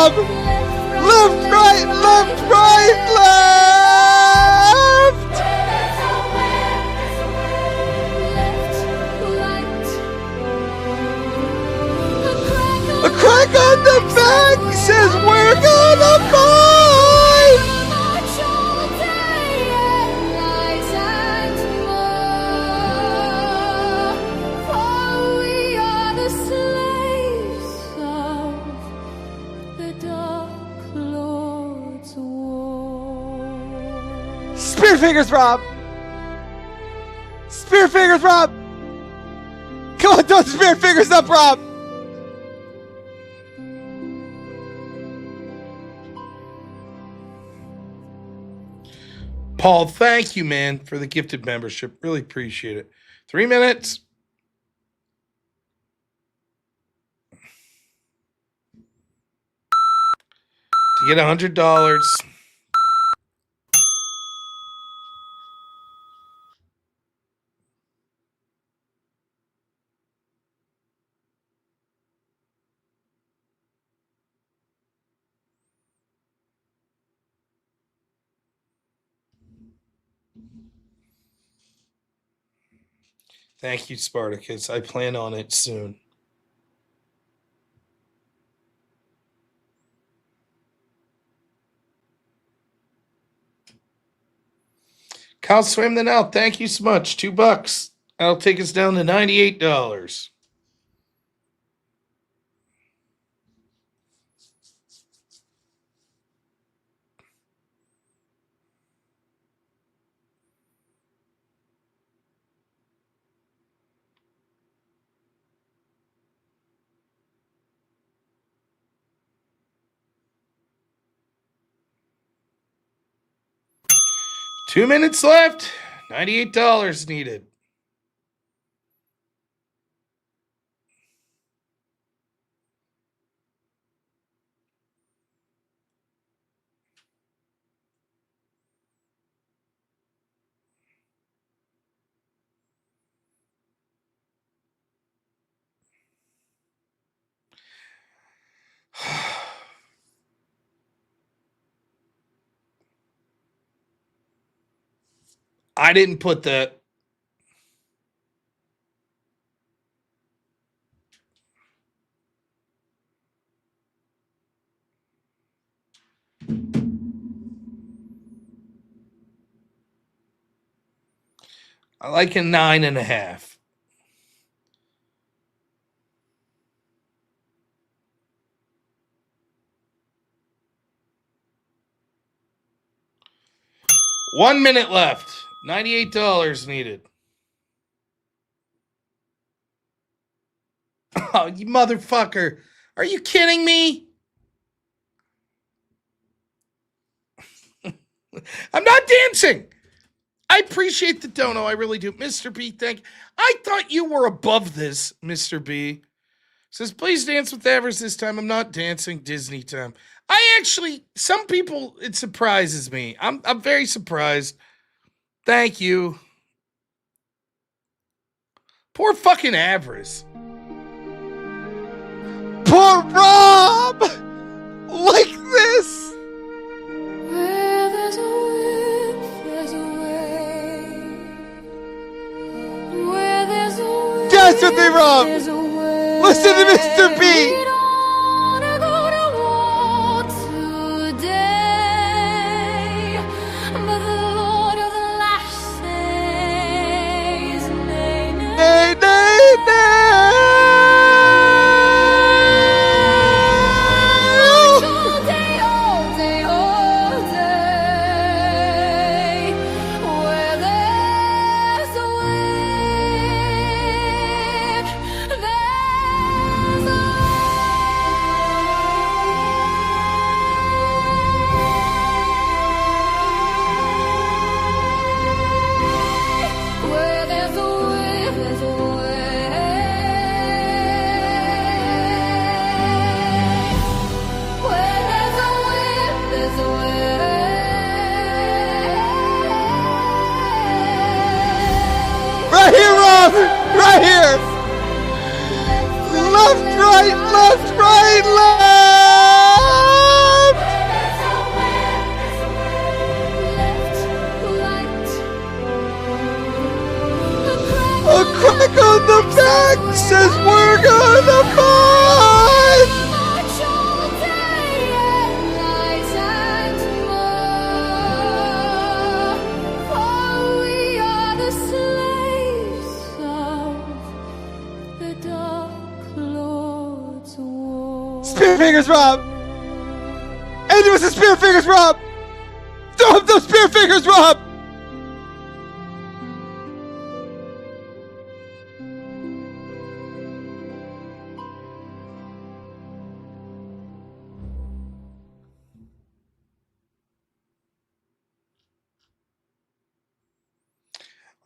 Rob! Left, right, left, right, left! A crack on the back says we're gonna fight! Spear fingers, Rob! Spear fingers, Rob! Come on, throw the spear fingers up, Rob! Paul, thank you, man, for the gifted membership. Really appreciate it. 3 minutes. To get $100. Thank you, Spartacus. I plan on it soon. Kyle Swim the Now, thank you so much. $2. That'll take us down to $98. $2 minutes left. $98 needed. I didn't put the... I like a 9.5. $1 minute left. $98 needed. Oh, you motherfucker. Are you kidding me? I'm not dancing. I appreciate the dono. I really do. Mr. B, thank you. I thought you were above this, Mr. B. Says, please dance with Avers this time. I'm not dancing Disney time. I actually, some people, it surprises me. I'm very surprised. Thank you. Poor fucking Avers. Poor Rob! Like this! Where there's a will, there's a way. Where there's a will, Dance with me, Rob! there's a way. Listen to Mr. B! We don't wanna go to war today, but the Lord of the Lash says, nay, nay, Nay, nay, nay! all day, all day, all day. Where there's a wind, there's a where there's a wind, there's a way. Where there's a wind, there's a way. Right here, Rob! Right here! Left, right, left, right, left! on the back says we're gonna fight. Spear fingers, Rob! End it with the spear fingers, Rob! Throw up those spear fingers, Rob!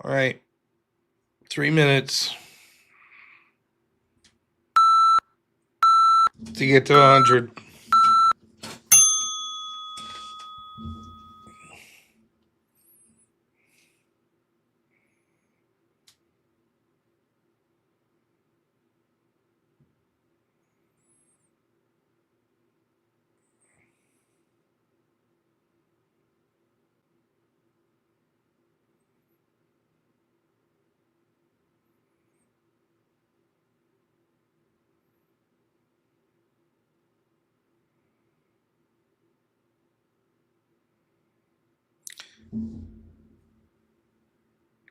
All right. 3 minutes to get to 100.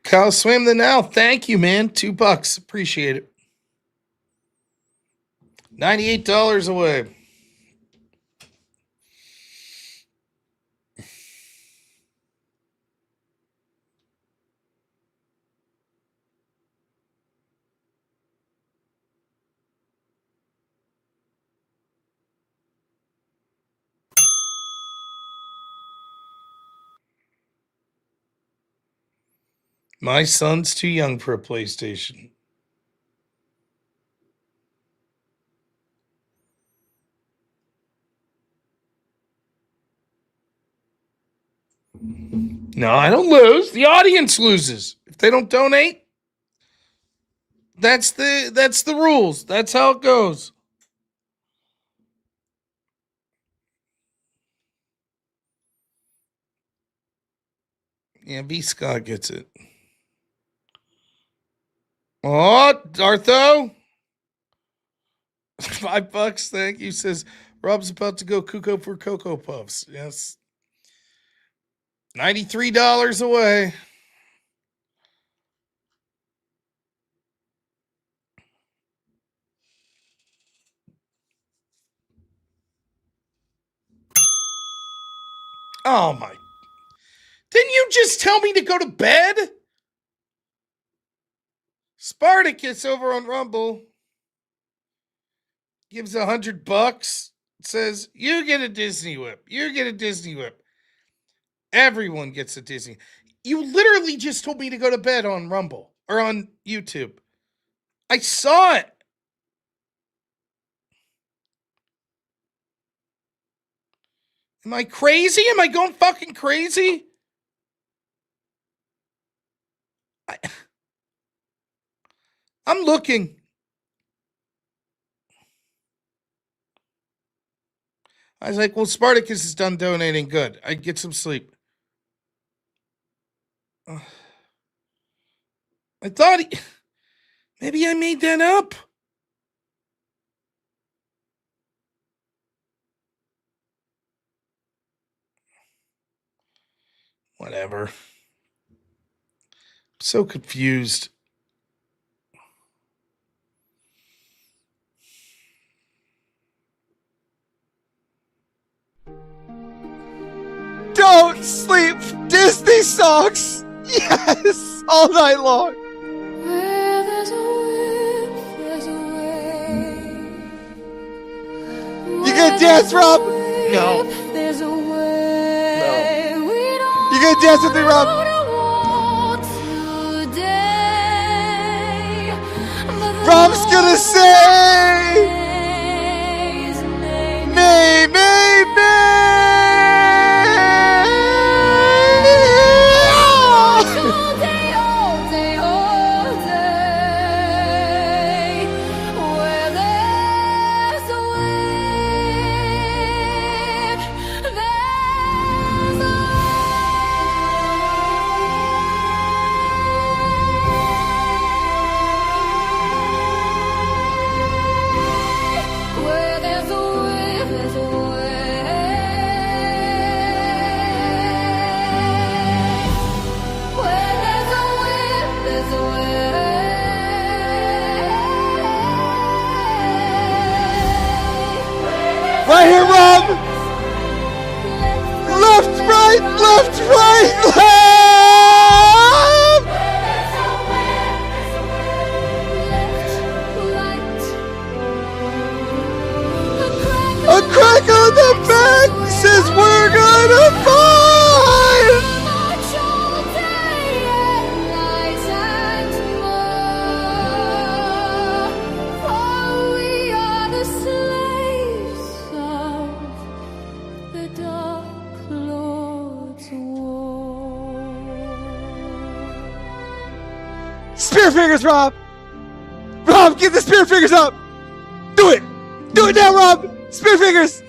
Kyle Swim the Now. Thank you, man. $2. Appreciate it. $98 away. My son's too young for a PlayStation. No, I don't lose. The audience loses. If they don't donate, that's the rules. That's how it goes. Yeah, B. Scott gets it. Oh, Dartho. $5, thank you. Says Rob's about to go cuckoo for Cocoa Puffs. Yes. $93 away. Oh my. Didn't you just tell me to go to bed? Spartacus over on Rumble gives $100. Says, you get a Disney whip. You get a Disney whip. Everyone gets a Disney. You literally just told me to go to bed on Rumble or on YouTube. I saw it. Am I crazy? Am I going fucking crazy? I'm looking. I was like, well, Spartacus is done donating. Good. I'd get some sleep. I thought maybe I made that up. Whatever. I'm so confused. Don't sleep. Disney songs. Yes, all night long. You gonna dance, Rob? No. You gonna dance with me, Rob? Rob's gonna say, May, May, May. right, left. A crack on the back says we're gonna fight. Spear fingers, Rob! Rob, get the spear fingers up! Do it! Do it now, Rob! Spear fingers!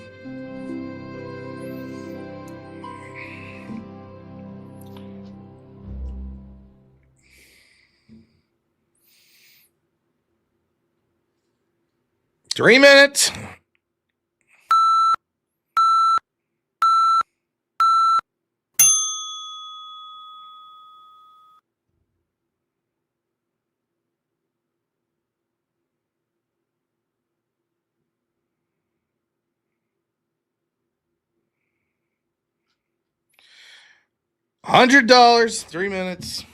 Three minutes. $100, 3 minutes.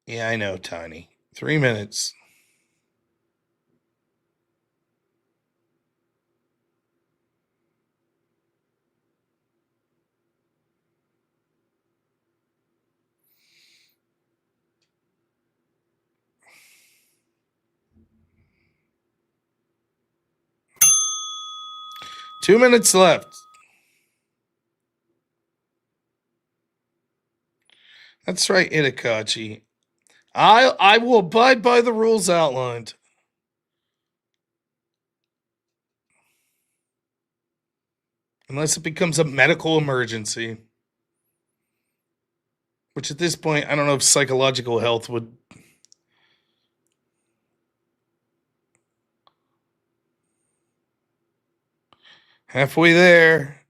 Yeah, I know, Tiny. 3 minutes. Two minutes left. That's right, Itakachi. I will abide by the rules outlined. Unless it becomes a medical emergency. Which at this point, I don't know if psychological health would. Halfway there.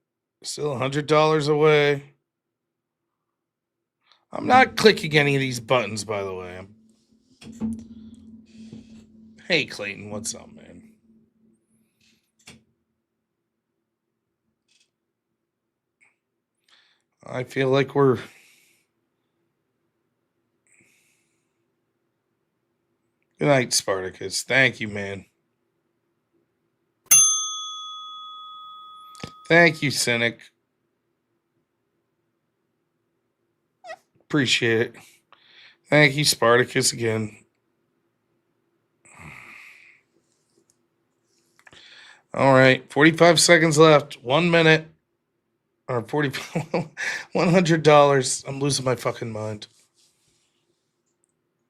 Still $100 away. I'm not clicking any of these buttons, by the way. Hey, Clayton, what's up, man? I feel like we're... Good night, Spartacus. Thank you, man. Thank you, Cynic. Appreciate it. Thank you, Spartacus, again. All right, 45 seconds left. 1 minute. Or $100. I'm losing my fucking mind.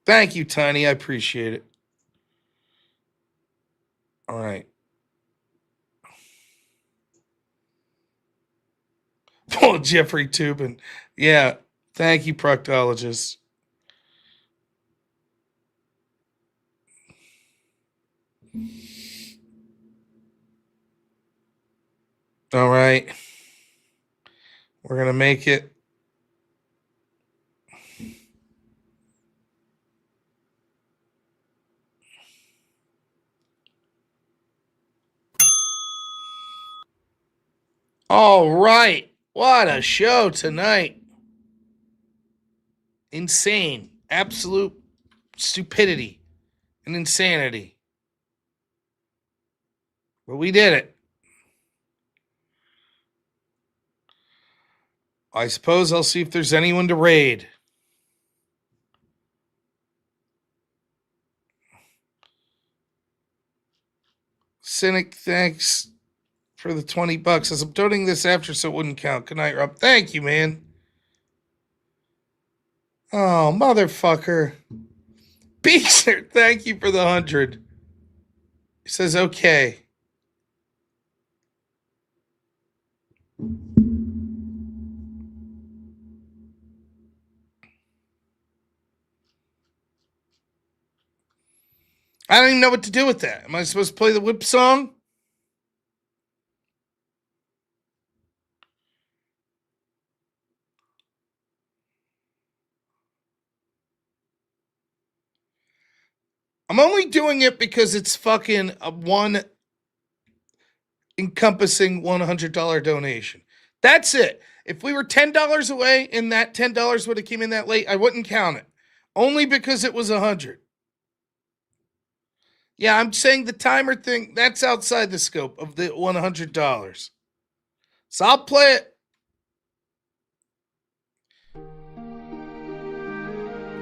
Thank you, Tiny. I appreciate it. All right. Oh, Jeffrey Tubin. Yeah. Thank you, proctologist. All right. We're going to make it. All right. What a show tonight. Insane. Absolute stupidity and insanity. But we did it. I suppose I'll see if there's anyone to raid. Cynic, thanks for the $20. As I'm doing this after, so it wouldn't count. Good night, Rob. Thank you, man. Oh, motherfucker. Beezer, thank you for the 100. He says, okay. I don't even know what to do with that. Am I supposed to play the whip song? I'm only doing it because it's fucking a one encompassing $100 donation. That's it. If we were $10 away and that $10 would have came in that late, I wouldn't count it. Only because it was 100. Yeah, I'm saying the timer thing, that's outside the scope of the $100. So I'll play it.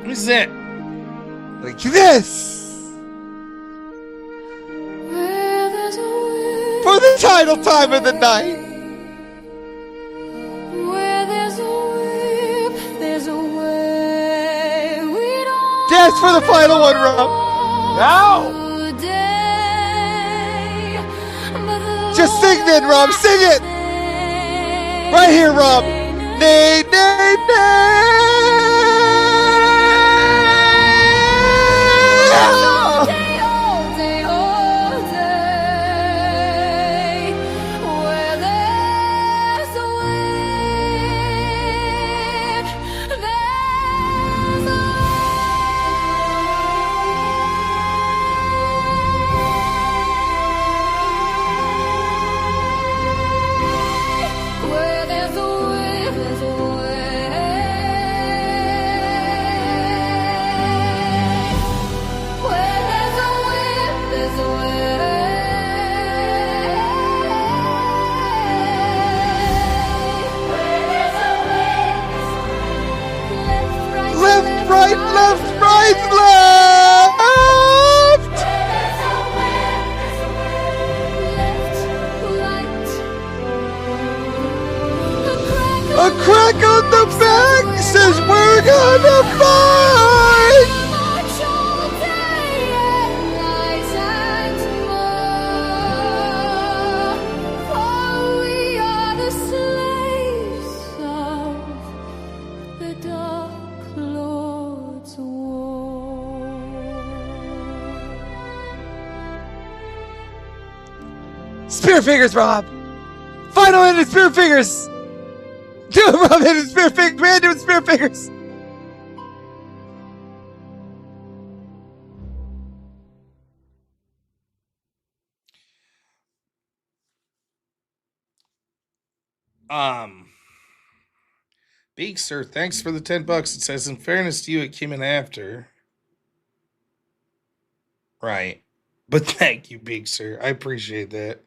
Who's that? Like this. For the title time of the night. Where there's a whip, there's a way. We don't Dance for the final one, Rob. Now. Just sing then, Rob. Sing it. Right here, Rob. Nay, nay, nay. Right, left, right, left! A crack on the back says we're gonna fight! Spear fingers, Rob! Final ended spear fingers! Do it, Rob, hit his spear fingers! Man, do it, spear fingers! Beak, sir, thanks for the $10. It says, in fairness to you, it came in after. Right. But thank you, Beak, sir. I appreciate that.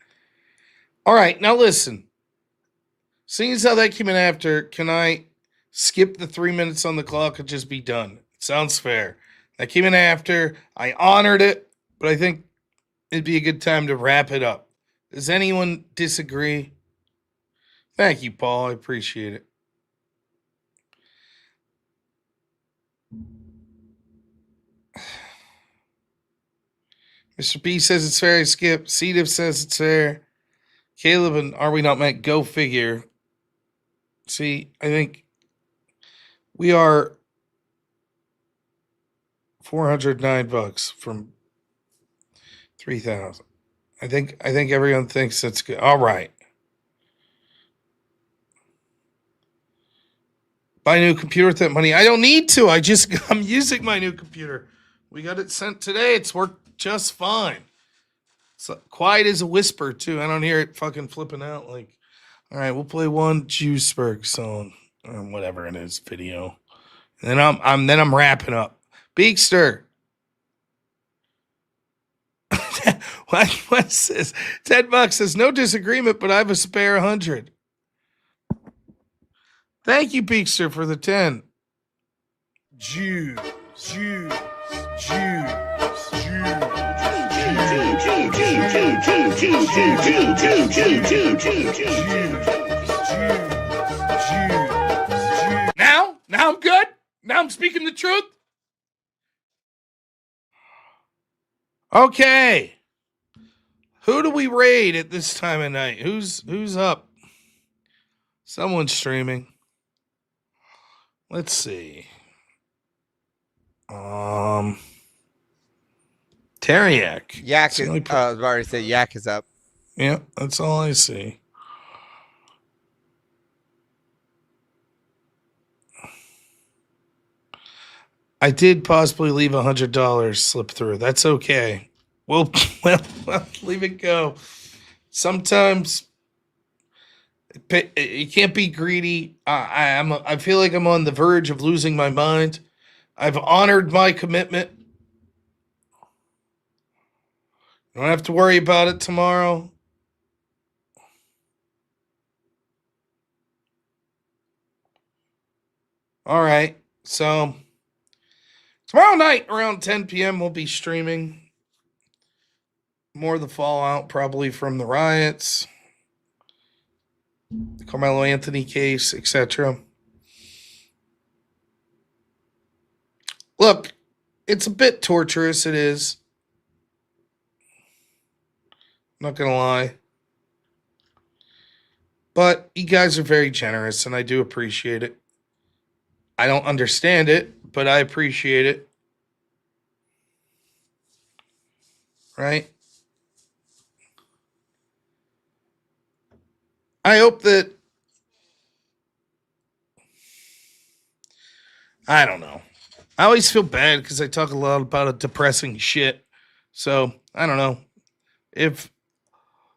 All right, now listen. Seeing as how that came in after, can I skip the 3 minutes on the clock and just be done? Sounds fair. That came in after. I honored it, but I think it'd be a good time to wrap it up. Does anyone disagree? Thank you, Paul. I appreciate it. Mr. B says it's fair. I skip. C-Div says it's fair. Caleb and Are We Not Meant? Go figure. See, I think we are $409 from 3,000. I think everyone thinks that's good. All right. Buy a new computer with that money. I don't need to. I'm using my new computer. We got it sent today. It's worked just fine. It's quiet as a whisper too. I don't hear it fucking flipping out. Like, all right, we'll play one Juiceberg song or whatever it is video, and then I'm wrapping up. Beakster. What says $10 says no disagreement, but I have a spare 100. Thank you, Beakster, for the 10. Jews. Now I'm good. Now I'm speaking the truth. Okay. Who do we raid at this time of night? Who's up? Someone's streaming. Let's see. Teriak. Yak is, I've already said Yak is up. Yeah, that's all I see. I did possibly leave $100 slip through. That's okay. Well, leave it go. Sometimes you can't be greedy. I feel like I'm on the verge of losing my mind. I've honored my commitment. I don't have to worry about it tomorrow. All right. So tomorrow night around 10 p.m. we'll be streaming more of the fallout, probably from the riots, the Karmelo Anthony case, etc. Look, it's a bit torturous. It is. I'm not going to lie. But you guys are very generous, and I do appreciate it. I don't understand it, but I appreciate it. Right? I hope that, I don't know. I always feel bad because I talk a lot about depressing shit. So, I don't know. If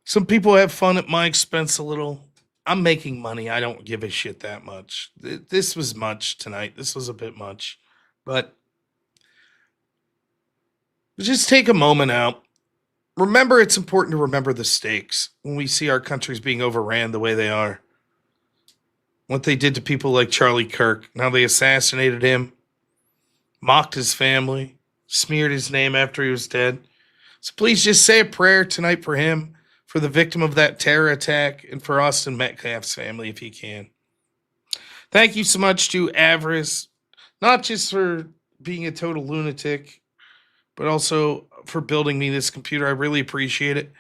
some people have fun at my expense a little, I'm making money. I don't give a shit that much. This was much tonight. This was a bit much. But just take a moment out. Remember, it's important to remember the stakes when we see our countries being overran the way they are. What they did to people like Charlie Kirk, and how they assassinated him, mocked his family, smeared his name after he was dead. So please just say a prayer tonight for him, for the victim of that terror attack, and for Austin Metcalf's family if you can. Thank you so much to Avarice, not just for being a total lunatic, but also for building me this computer. I really appreciate it.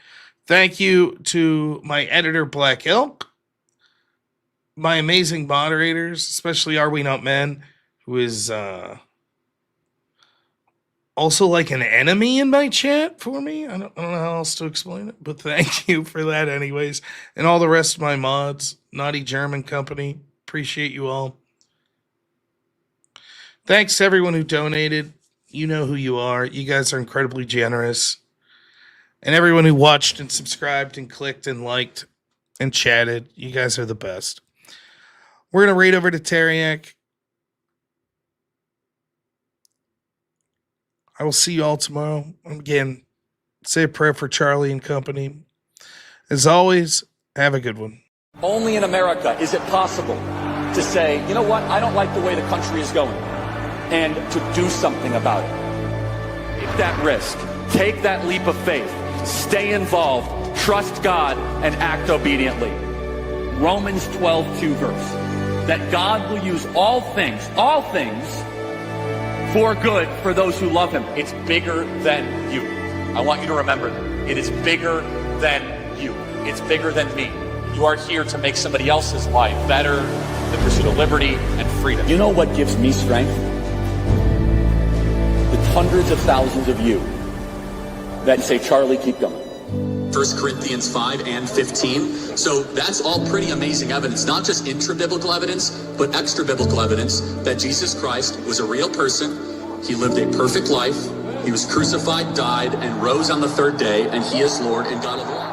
Thank you to my editor, Black Elk, my amazing moderators, especially Are We Not Men, who is also like an enemy in my chat for me. I don't know how else to explain it, but thank you for that anyways. And all the rest of my mods, Naughty German Company, appreciate you all. Thanks to everyone who donated. You know who you are. You guys are incredibly generous. And everyone who watched and subscribed and clicked and liked and chatted, you guys are the best. We're going to raid over to Teriak. I will see you all tomorrow. Again, say a prayer for Charlie and company. As always, have a good one. Only in America is it possible to say, you know what, I don't like the way the country is going, and to do something about it. Take that risk. Take that leap of faith. Stay involved. Trust God and act obediently. Romans 12:2 verse. That God will use all things, for good for those who love him. It's bigger than you. I want you to remember that. It is bigger than you. It's bigger than me. You are here to make somebody else's life better, the pursuit of liberty and freedom. You know what gives me strength? The hundreds of thousands of you that say, Charlie, keep going. 1 Corinthians 5 and 15. So that's all pretty amazing evidence, not just intra-biblical evidence, but extra-biblical evidence that Jesus Christ was a real person. He lived a perfect life. He was crucified, died, and rose on the third day, and he is Lord and God of all.